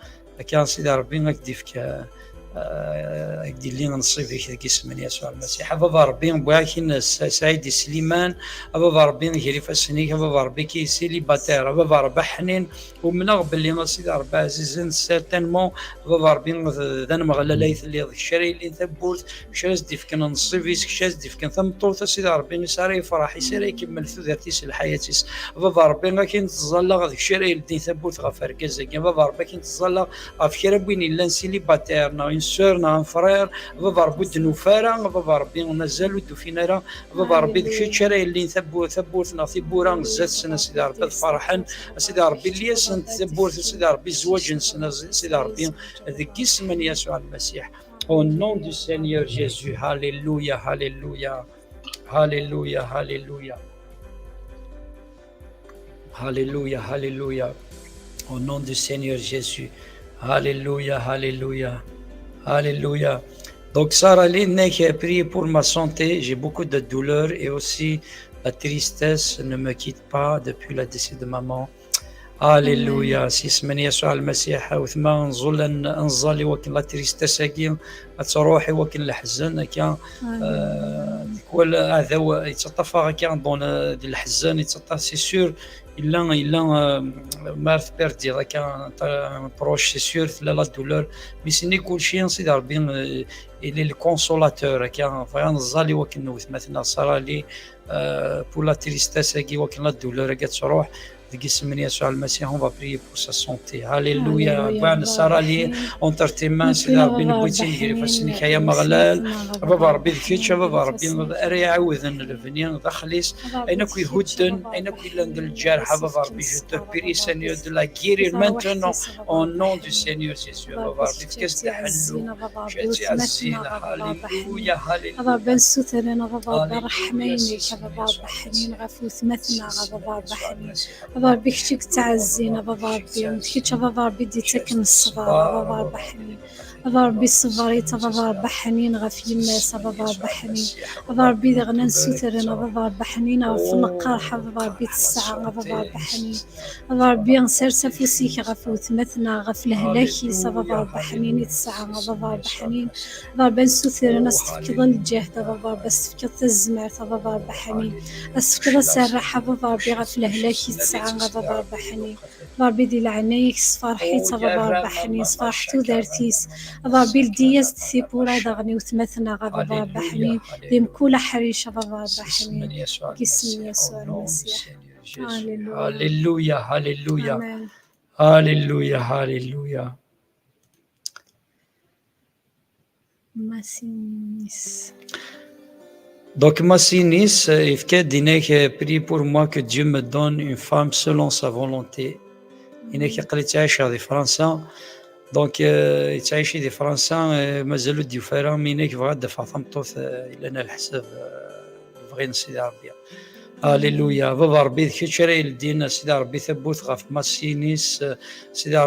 كان سيدي ربي غادي فيك يدير لي نصيب في اسم يسوع المسيح بابا ربي بواكين سعيد سليمان بابا ربي غير فاسنيك بابا ربي كي سيليباتير بابا ربي حنين ومنغ باللي سيدي ربي عزيزين سيرتينمون بابا ربي ذن مغلا ليث اللي الشري اللي ثبوت شاز ديف كان نصيب شاز ديف كان ثمطور سيدي ربي يساري يفرح يساري يكمل ثوذرتيس الحياتيس بابا ربي غاكين تزلا غادي الشري اللي ثبوت غفر كازا بابا ربي كين تزلا غافكرا بوين الا سيليباتير سور un frère بابا ربي دنوفارا بابا ربي مازالو دوفينارا بابا ربي داكشي تشري اللي ثبورتنا ثبورا زاد سنه سيدي ربي فرحان سيدي ربي اللي سنت ثبورت سيدي ربي زواج سنه سيدي ربي ذاك اسم يسوع المسيح au nom du Seigneur Jésus alléluia alléluia alléluia alléluia alléluia alléluia au nom du Seigneur Jésus alléluia alléluia Alléluia. Donc Sarah Lynn qui a prié pour ma santé, j'ai beaucoup de douleurs et aussi la tristesse ne me quitte pas depuis le décès de maman. Alléluia. Si اسم يسوع المسيح وثما نزل وكن لا تريستاس كي تروحي وكن الحزن كان كل هذا يتطفى كان دون الحزن يتطفى سي سور الا مارث بيردي كان بروش سي سور لا دولور مي سيني كلشي سيدي ربي الي الكونسولاتور كان فغان الزالي وكن مثلا صرا لي بور لا تريستاس كي وكن لا دولور كتروح ديك اسم يسوع المسيح on va prier pour sa santé هاليلويا بان صار لي اونتر تيمان سيدي ربي بغيتي ندير فاسني كايا مغلال بابا ربي ذكيتش بابا ربي اري عاوذن الفنيان دخليس اين كوي هودن اين كوي لاند الجرح بابا ربي جو تو بري سينيور دو لا غيرير مانتونون اون نون دو سينيور جيسو بابا ربي كاس تحلو شاتي عزينا هاليلويا هاليلويا بابا بن سوترنا بابا رحميني بابا حنين غفوث مثنى بابا حنين بابا ربي كتشيك تعزينا بابا ربي ومتكيتش بابا ربي ديتك من الصبر بابا ربي حنين أبا ربي الصفاريت أبا ربي حنين غف يماس أبا ربي حنين أبا ربي ذي غنان سوترنا أبا ربي حنين غف القرح أبا ربي الساعة أبا ربي حنين أبا ربي نسير سفوسيك غف وثمتنا غف الهلاكي أبا ربي حنين الساعة أبا ربي حنين أبا ربي نسوترنا استفكض الجهد أبا ربي استفكض الزمار أبا ربي حنين استفكض السراحة أبا ربي غف الهلاكي الساعة أبا ربي حنين ربي دي العنايك صفارحيت أبا ربي حنين صفارحتو دارتيس أبا ربي الدياز تثيبورا داغني وثمثنا أبا ربي حنين دي مكولة حريش أبا ربي حنين كيسم يسوع المسيح. هاليلويا هاليلويا آمين. هاليلويا هاليلويا. Massinis. Donc Massinis, prie pour moi que Dieu me donne une femme selon sa volonté. قال تعيش هذه فرنسا دونك تعيشي دي فرنسا مازالوا ديو فارا مينيك بغا دفع ثمطوث لنا الحساب بغينا سيدي ربي. هاليلويا بابا ربي كي تشري لدينا سيدي ربي ثبوت غاف ماسينيس سيدي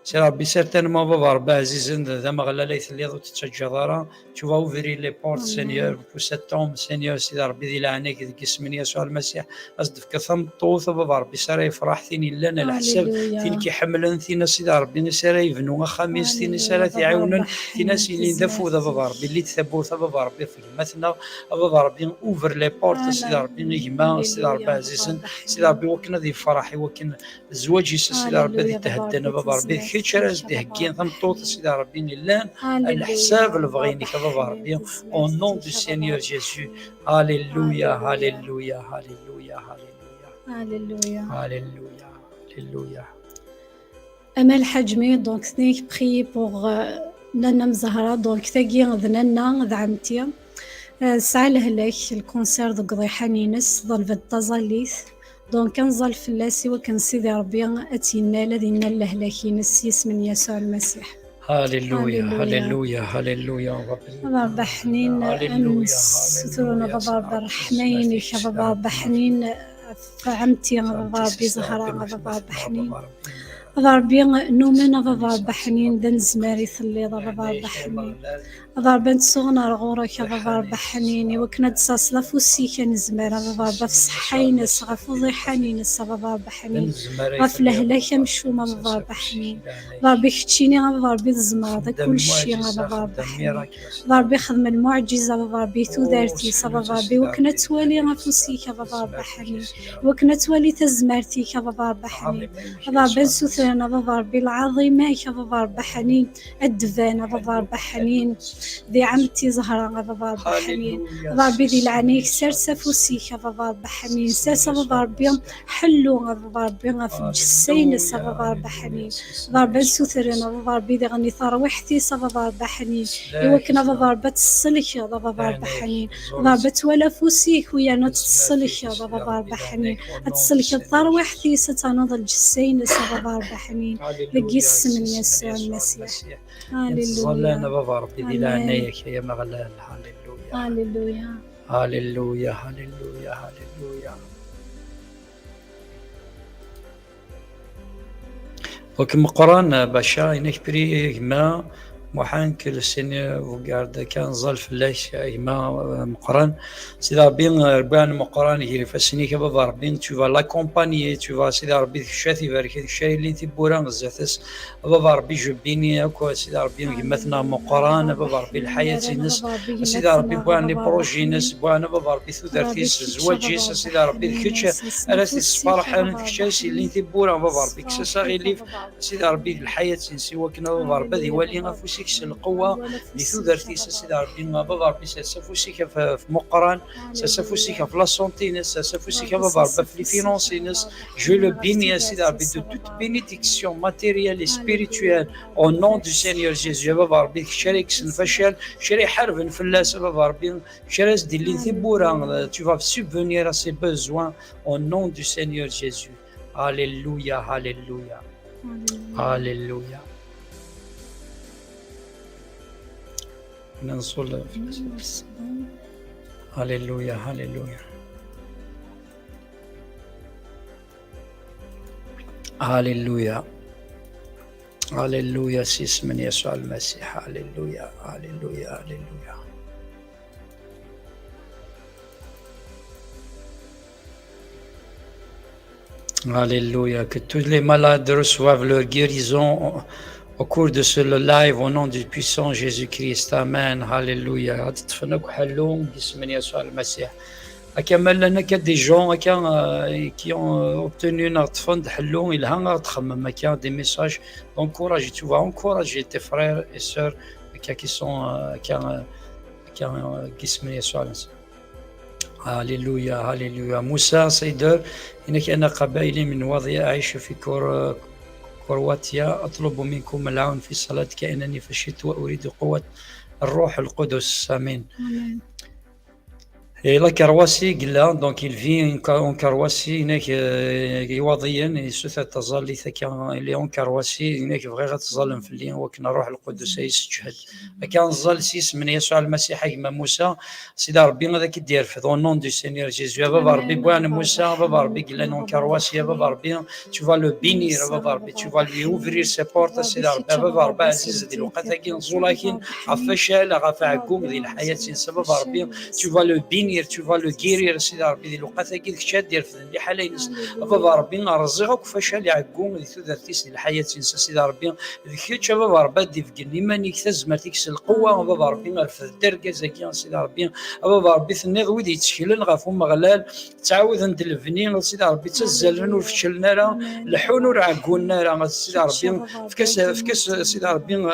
ربي certainement بابا ربي عزيز ذا ما غلا ليث اللي تتجدارا tu vas ouvrir les portes Seigneur pour cet homme Seigneur سيدي ربي ذي لعنيك ذيك اسم يسوع المسيح أصدف كثمطوث بابا ربي سارا يفرح ثيني لنا الحساب ثين كي حملن ثينا سيدي ربي نسارا يبنوا خميس ثيني سارا يعاونن ثينا سيني دفو بابا ربي اللي تثبوت بابا ربي في مثنا بابا ربي اوفر لي بورت سيدي ربي نجمع سيدي ربي عزيز سيدي ربي وكنا ذي فرحي وكن زواجي سيدي ربي ذي تهدنا بابا ربي كي تشرز دي هكين ثمطوط سيدي ربي لان الحساب البغيني بابا ربي au nom du Seigneur Jésus. Alléluia, alléluia, alléluia, alléluia. Alléluia. Alléluia. Amal Hajmi, donc sneak prie pour Nana Mzahara, donc tagi Nana d'Amtia. سعى لهلاك الكونسير ضد قضي حنينس ظل التظليث دونك كنظل فلاسي وكان سيدي ربي اتينا الذين لهلاكينس يسمن يسوع المسيح. هاليلويا هاليلويا هاليلويا بابا حنين امس سترونا بابا رحمين بابا حنين فعمتي بابا ربي زهراء بابا حنين بابا ربي نومنا بابا بحنين دن زماري ثلي بابا بحنين بابا بنت صغنا رغورك بابا بحنيني وكنا تساس لفوسي كان زمارة بابا بفصحين غفوضي حنين بابا بحنين غف لهلاك مشومة بابا بحنين بابا بكتشيني بابا ربي الزمارة كل شي بابا بحنين بابا ربي خدم المعجزة بابا ربي تودارتي بابا ربي وكنا توالي غفوسي بابا بحنين وكنا توالي تزمارتي بابا بحنين بابا بنسو ثلانا بابا ربي العظيمة بابا ربي حنين الدفانة بابا ربي حنين ذي عمتي زهرة بابا ربي حنين بابا ربي ذي العنيك سرسة فوسيك بابا ربي حنين سرسة بابا ربي حلو بابا ربي في الجسين بابا ربي حنين بابا ربي نسوثرنا بابا ربي ذي غني ثروحتي بابا ربي حنين يوكنا بابا ربي تسلك بابا ربي حنين بابا ربي تولا فوسيك ويانا تسلك بابا ربي حنين تسلك ثروحتي ستنضل الجسين بابا ربي حنين لقيس من يسوع المسيح. هاليلويا بابا ربي ذي لعنيك يا مغلال. هاليلويا هاليلويا هاليلويا هاليلويا. Donc mon Coran Bacha inexprimé ma محن que le Seigneur vous garde كان ظل في الليش إما مقرن سيدا ربين ربان مقرن هي فسني كبابا ربين tu vas l'accompagner tu vas سيدا ربي شاتي بارك الشيء اللي تبوران زاتس بابا ربي جبيني أكو سيدا ربي مثنا مقرن بابا ربي الحياة نس سيدا ربي بوان لي بروجي نس بوان بابا ربي ثودرتيس زواجيس سيدا ربي كتش أرسي الصفارحة كتش اللي تبوران بابا ربي كسساغي اللي سيدا ربي الحياة سوى كنا بابا ربي ذي ولي غفوسي القوة لثودرتي سيدي ربي بابا ربي سافوسيك في مقرن سافوسيك في لا سونتي نس سافوسيك بابا ربي في لي فينونسي نس جو لو بيني سيدي ربي دو توت بينيديكسيون ماتيريال سبيريتوال او نون دو سينيور جيزو بابا ربي شريك سنفشل شري حرب فلاس بابا ربي شريس دي لي ثبورا tu vas subvenir à ses besoins au nom du Seigneur Jésus. Alléluia, alléluia. Alléluia. ننصل هاليلويا هاليلويا هاليلويا هللويا سي اسم يسوع المسيح. هللويا هللويا هللويا. Alléluia. Que tous les malades reçoivent leur guérison au cours de ce live au nom du puissant Jésus-Christ. Amen. Alléluia. هتتفنك حلو باسم يسوع المسيح. كما لنا des gens qui ont obtenu notre fond حلو إلها غتخمم كان des messages d'encourage. Tu vas encourager tes frères et sœurs qui sont باسم يسوع المسيح. هللويا هللويا. موسى سيدر إنك أنا قبائلي من وضع أعيش في كرواتيا أطلب منكم العون في الصلاة كأنني فشلت وأريد قوة الروح القدس. آمين. Et la Croatie, donc il vit en Croatie, وضيا تظل اللي en Croatie هناك بغى تظل في اللي وكنا روح القدس يسجد. كان ظل سيس من يسوع المسيح كما موسى سيدي ربي هذاك يدير في au nom du Seigneur Jésus. بابا ربي بوان موسى بابا ربي قال لنا en Croatie بابا ربي tu vas le bénir بابا ربي tu vas lui ouvrir ses portes سيدي ربي بابا ربي عزيز ديال الوقت كاين زولاكين عفشال غفعكم ذي الحياة بابا ربي tu vas le bénir tu vas le guérir سيدي ربي ذي الوقت كي كشاد ديال في اللي حالينس بابا ربي نرزقك فشال يعقوم ذي تدرتيس الحياة سيدي ربي ذيك بابا ربي دي في قليمانيك تزمرتيك القوة بابا ربي نرفض الدرجة زكي سيدي ربي بابا ربي ثني غويد يتشكلن غافو مغلال تعاود انت الفنين سيدي ربي تزلن وفشلنا راه لحون ورعقونا راه سيدي ربي فكاس سيدي ربي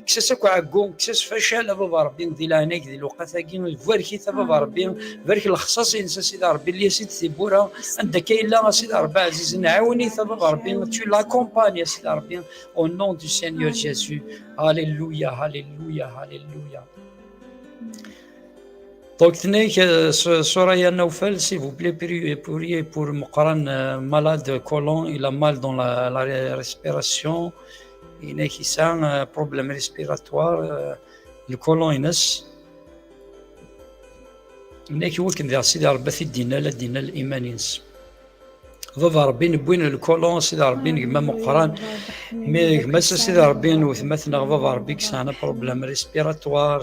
كساسك عقوم كساس فشل بابا ربي ذي لعنيك ذي الوقت كي فاركي بابا ربي بارك الخصاص ينسى سيدي ربي اللي سيدي ثبورا انت كاين لا سيدي ربي عزيز نعاوني بابا ربي tu l'accompagnes سيدي ربي au nom du Seigneur Jésus. Alléluia alléluia alléluia. Donc tenez Soraya Naufel, s'il vous plaît, priez pour Mokran malade colon, il a mal dans la respiration, il a un problème respiratoire, le colon est هناك يمكن ذا سيدي ربي دينا لا دينا الايمانينس بابا ربي نبوين الكولون سيدي ربي كما مقران مي سيدي ربي وثمثنا بابا ربي كسانا بروبليم ريسبيراتوار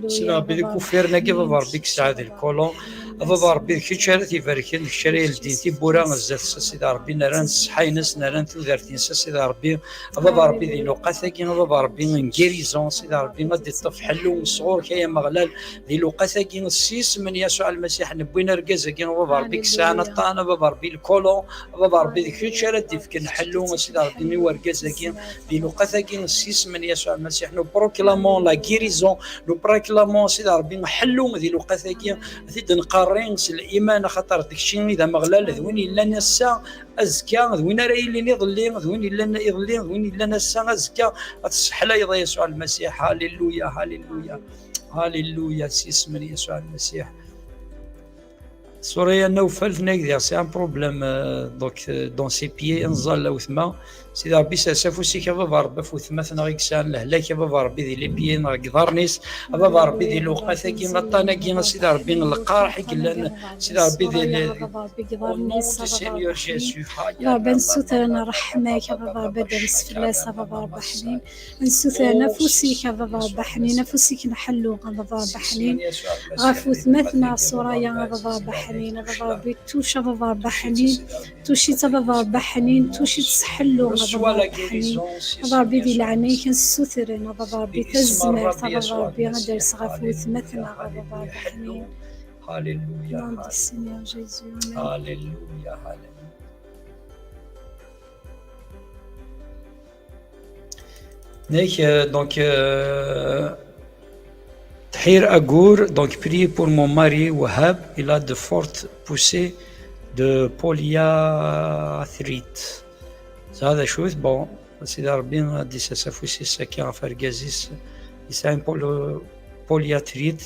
سيدي ربي كوفيرنا كي بابا ربي كساعد الكولون بابا ربي كي شارتي يباركين الشري الدينتي بورا غزات سيدي ربي نران صحينس نران تودرتين سيدي ربي بابا ربي ذي لوقاتا كي بابا ربي نكيريزون سيدي ربي غادي طف حلو صغور كايا مغلال ذي لوقاتا كي السيس من يسوع المسيح نبوينا ركازا كي بابا ربي كسانا طانا بابا ربي الكولون بابا ربي ذيك شارتي فكن حلو سيدي ربي ني ركازا كي ذي لوقاتا كي السيس من يسوع المسيح نو بروكلامون لا غيريزون نو بروكلامون سيدي ربي نحلو ذي لوقاتا كي ذي نقارنس الايمان خاطر داكشي اذا مغلال ذوين الا نسا ازكى ذوين راه اللي يضلي ذوين الا يضلي ذوين الا نسا ازكى تصح لا يسوع المسيح. هاليلويا هاليلويا هاليلويا سي اسم يسوع المسيح. سوريا نوفل ثناك سي ان بروبليم دونك دون سي بيي انزال او ثما سيدي ربي سافوسي بابا ربي فوثما ثناغيكسان لهلاك بابا ربي ذي لي بيي نقدرنيس بابا ربي ذي لوقاتا كي غطانا كي سيدي ربي القارح كي سيدي ربي ذي بابا ربي قدرنيس سينيور جيسو بابا نسوتنا رحمك بابا ربي درس فلاس بابا ربي حنين نسوتنا نفوسيك بابا ربي حنين نفوسيك نحلو بابا ربي حنين غافو ثمثنا سوريا بابا ربي حنين بابا ربي توشا بابا ربي حنين توشي بابا ربي حنين توشي تسحلو بابا حنين بابا ربي ذي العناية كنسوثرنا بابا ربي تزمر بابا ربي غادر صغافو ثمثنا بابا ربي حنين. هاليلويا نعم السينيور جيسو. هاليلويا هاليلويا. Donc Tahir Agour, donc priez pour mon mari Wahab, il a de fortes poussées de polyarthrite. هذا شوف بون سيدي ربي غادي سافوسي ساكن في ركازيس يسعى بولياتريت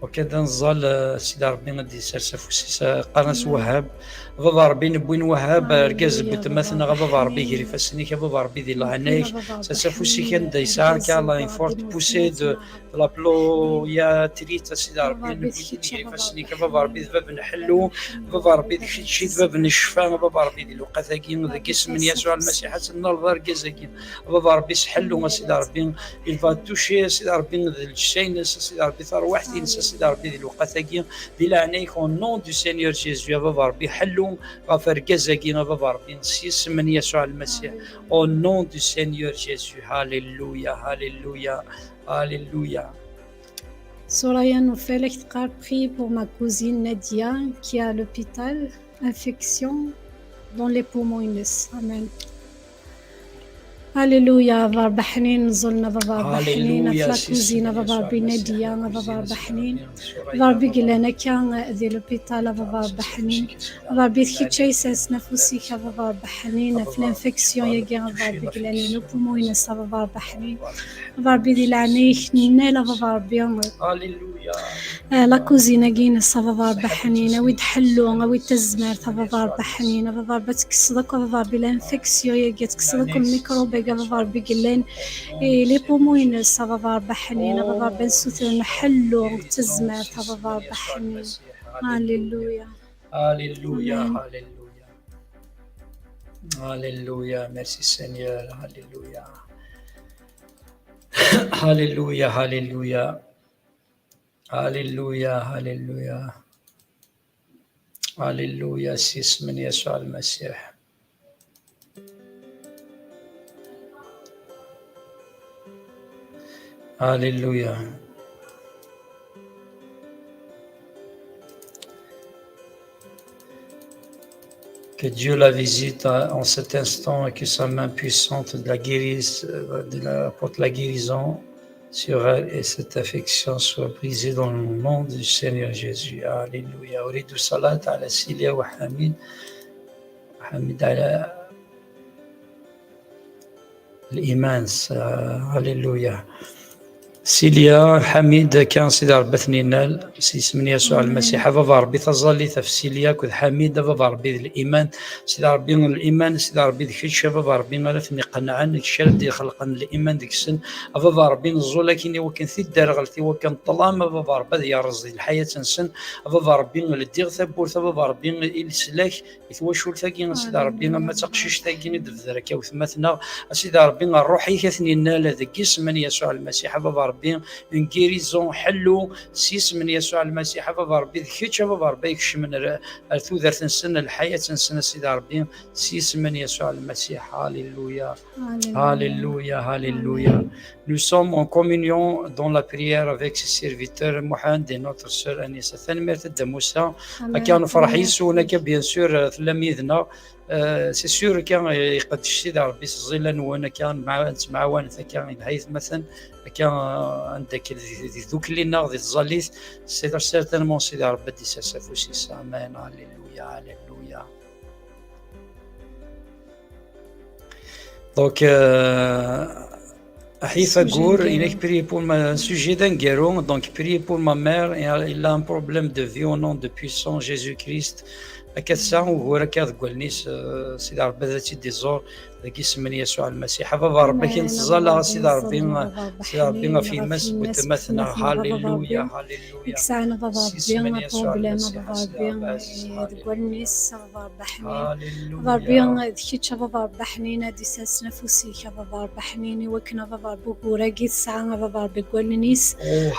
وكذا نزال سيدي ربي غادي يسرس فوسيس قناص وهاب بابا ربي نبوين وهاب ركاز بتمثلنا بابا ربي كيري فاسني بابا ربي دي لعنيك ساسفوسي كان دي سار كالا ان فورت بوسي دو لا بلو يا تريت سيدي ربي نبوين كيري فاسني بابا ربي باب نحلو بابا ربي داك الشيء باب نشفى بابا ربي دي لوقاتاكي ذاك اسم يسوع المسيح حسنا الظهر كازاكي بابا ربي سحلو سيدي ربي il va toucher سيدي ربي الشيء سيدي ربي ثار واحد ينسى سيدي ربي دي لوقاتاكي دي لعنيك او نون دو سينيور جيزو بابا ربي حلو غفر كازاكي بابا ربي نسيس من يسوع المسيح او نون دو سينيور جيزو هاليلويا هاليلويا هاليلويا. Soraya nous fait l'extra prier pour ma cousine Nadia qui est à l'hôpital, infection dans les poumons. Amen. هللويا بابا حنين نزلنا بابا حنين فلا كوزينة بابا نادية بابا حنين بابا قلنا كان ذي لوبيتال بابا حنين بابا كي يساس نفسي بابا حنين في الانفكسيون يجي بابا قلنا لو بوموين بابا حنين بابا دي لعنيك نالا بابا هللويا لا كوزينة جينا بابا حنين ويد حلو ويد تزمر بابا حنين بابا تكسدك بابا الانفكسيون يجي تكسدك الميكروب بابا بيقلين لي بوموين بابا بحنين بابا بنسوت نحلو تزمر بابا بحنين هاليلويا هاليلويا هاليلويا هاليلويا ميرسي سينيور هاليلويا هاليلويا هاليلويا هاليلويا هاليلويا هاليلويا سيس من يسوع المسيح. Alléluia. Que Dieu la visite en cet instant et que sa main puissante de la guérisse, apporte la guérison sur elle et cette affection soit brisée dans le nom du Seigneur Jésus. Alléluia. أريد صلاة على سيليا وحميد على الإيمان. هللويا. سيليا حميد كان سيدي ربي ثنينال سي من يسوع المسيح بابا ربي تظلي تفسيليا كذ حميد بابا ربي الايمان سيدي ربي الايمان سيدي ربي ذيك الشيء بابا ربي ما لفني قنعا ديك الشيء اللي خلق الايمان ديك السن بابا ربي نزول لكن وكان في الدار غلطي وكان طلام بابا ربي يا رزقي الحياه تنسن بابا ربي لدير ثبور بابا ربي السلاك يتوشول ثاقي سيدي ربي ما تقشيش ثاقي ندفذرك وثمتنا سيدي ربي الروحي كثنينا هذاك اسم من يسوع المسيح بابا ربي ان غيريزون حلو سيس من يسوع المسيح بابا ربي ذكيتش بابا ربي يكش من الثوذر تنسن الحياه تنسن سيدي ربي سيس من يسوع المسيح. هاليلويا هاليلويا هاليلويا. Nous sommes en communion dans la prière avec ses serviteurs Mohamed et notre sœur Anissa ثاني تدموسا كانوا فرحين سونك بيان سور تلاميذنا سي سور كان يقد سيدي ربي الظلال وانا كان مع وانا كان بحيث مثلا كان عندك ذوك اللي ناغذي الظليث سي سيرتينمون سيدي ربي دي ساسافوسيس. امان هاليلويا هاليلويا. دونك Ahifa Gour, il a prié pour un sujet d'un guéron, donc prié pour ma mère, et il a un problème de vie au nom de puissant Jésus-Christ. أكثر وهو كذا قولنيس سيدي ربي ذاتي ديزور ذاك اسم يسوع المسيح بابا ربي كنتزال سيدي ربي في مس وتمثنا. هاليلويا هاليلويا. كسانا بابا ربي بروبليم بابا ربي قولنيس بابا ربي حنين بابا ربي ذكيتش بابا ربي حنين هادي ساس نفسي بابا ربي حنيني وكنا بابا ربي كوراكي ساعة بابا ربي قولنيس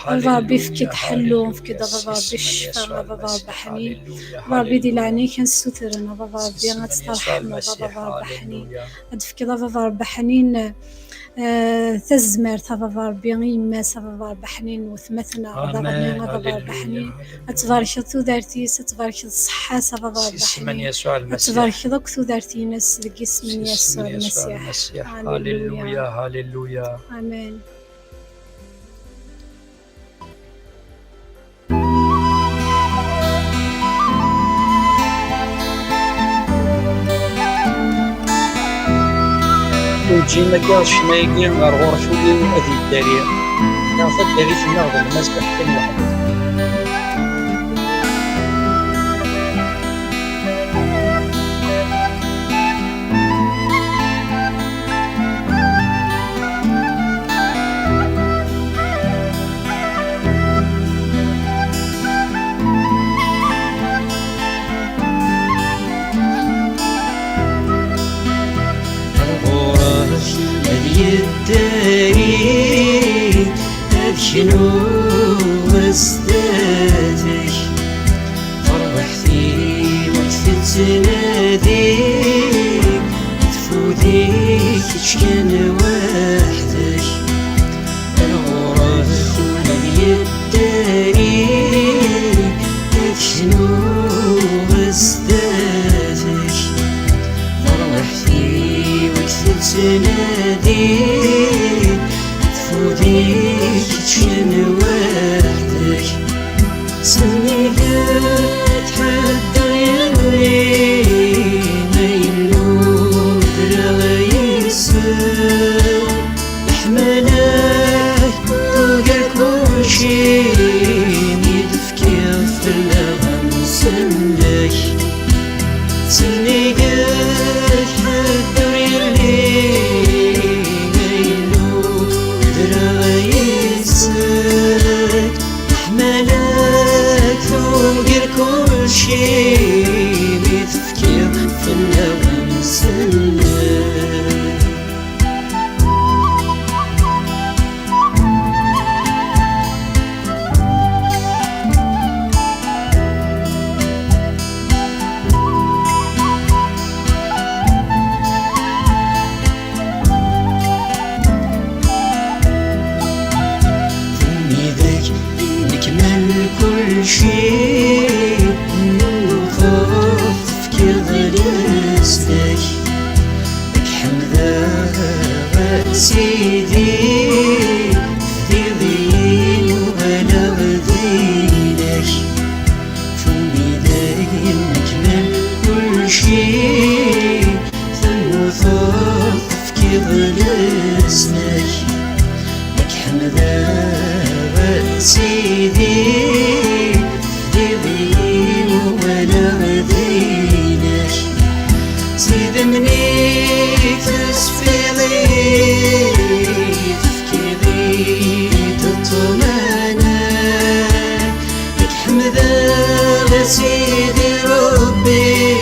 بابا ربي فكيت حلو فكيت بابا ربي الشفا بابا ربي حنين بابا ربي دي لعني كان سترنا بابا ربي غتسترحمنا بابا ربي حنين هدف كذا بابا ربي حنين تزمر بابا ربي يماس بابا ربي حنين وثمثنا بابا ربي حنين تبارك ثودارتي تبارك الصحة بابا ربي حنين تبارك ذوك ثودارتي ناس ذك اسم يسوع المسيح. هاليلويا هاليلويا. آمين. وجينا كاع شنايقي غير غور شويه من هذه الداريه كان في الداريه في النغض المسبح كان واحد شنو غزتك فرحتي وقت تناديك تفوديك تشكن وحدك الغراب ولا يداريك شنو غزتك فرحتي وقت تناديك تفوديك تشكن وحدك سني قد حدر يلي ما يلوم درايسر احملك تلقى كل شي يدفكر في اللغم سنك سني قد حدر يلي ما يلوم درايسر احملك تلقى كل شي بتفكير في اللغم سنك كل شيء نخاف تفكير غريزتك لك حمدها سيدي في ضيين وغلا غذيلك فمي ذاك نكمل كل شيء نخاف تفكير غريزتك لك حمدها سيدي ديبين ولا غذينك سيد منيك تسفيضي تفكيري تطمانا لك حمدا سيدي ربي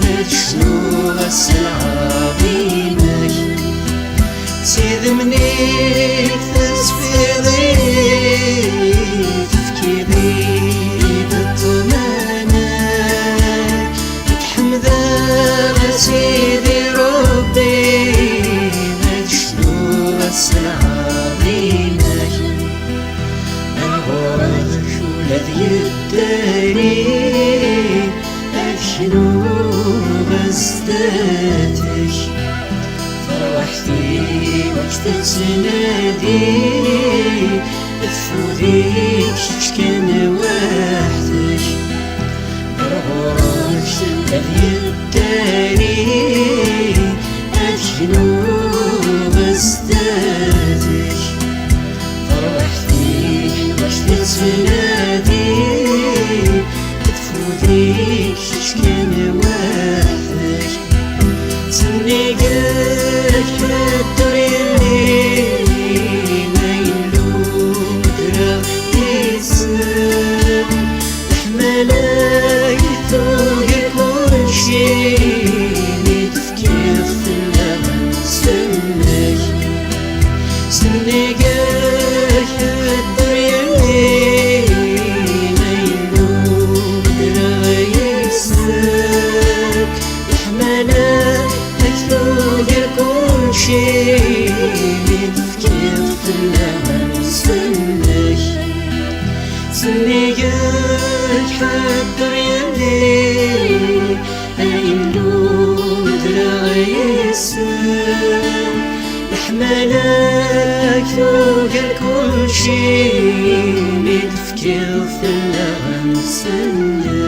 ما تشنو غسل عظيمك سيد منيك تسفيضي سيدي ربي مجدو العظيمك الغرق الذي يداري أشنو غزتك فرحتي وقت تنادي تفوديك تشكن وحدك الغرق الذي يداري أشنو غزتك فرحتي وقت تنادي تفوديك تشكن وحدك سني قلك حدر يلي ما يلوم درا يسر احملك تلقى كل شي تفكير في اللغم سنك سني قلك حدر يلي ما يلوم درا يسر احملك تلقى كل شي تفكير في اللغم سنك سني قلك حدر يلي يلوم درا يسر احملك تلقى كل شي تفكير في اللغم سنك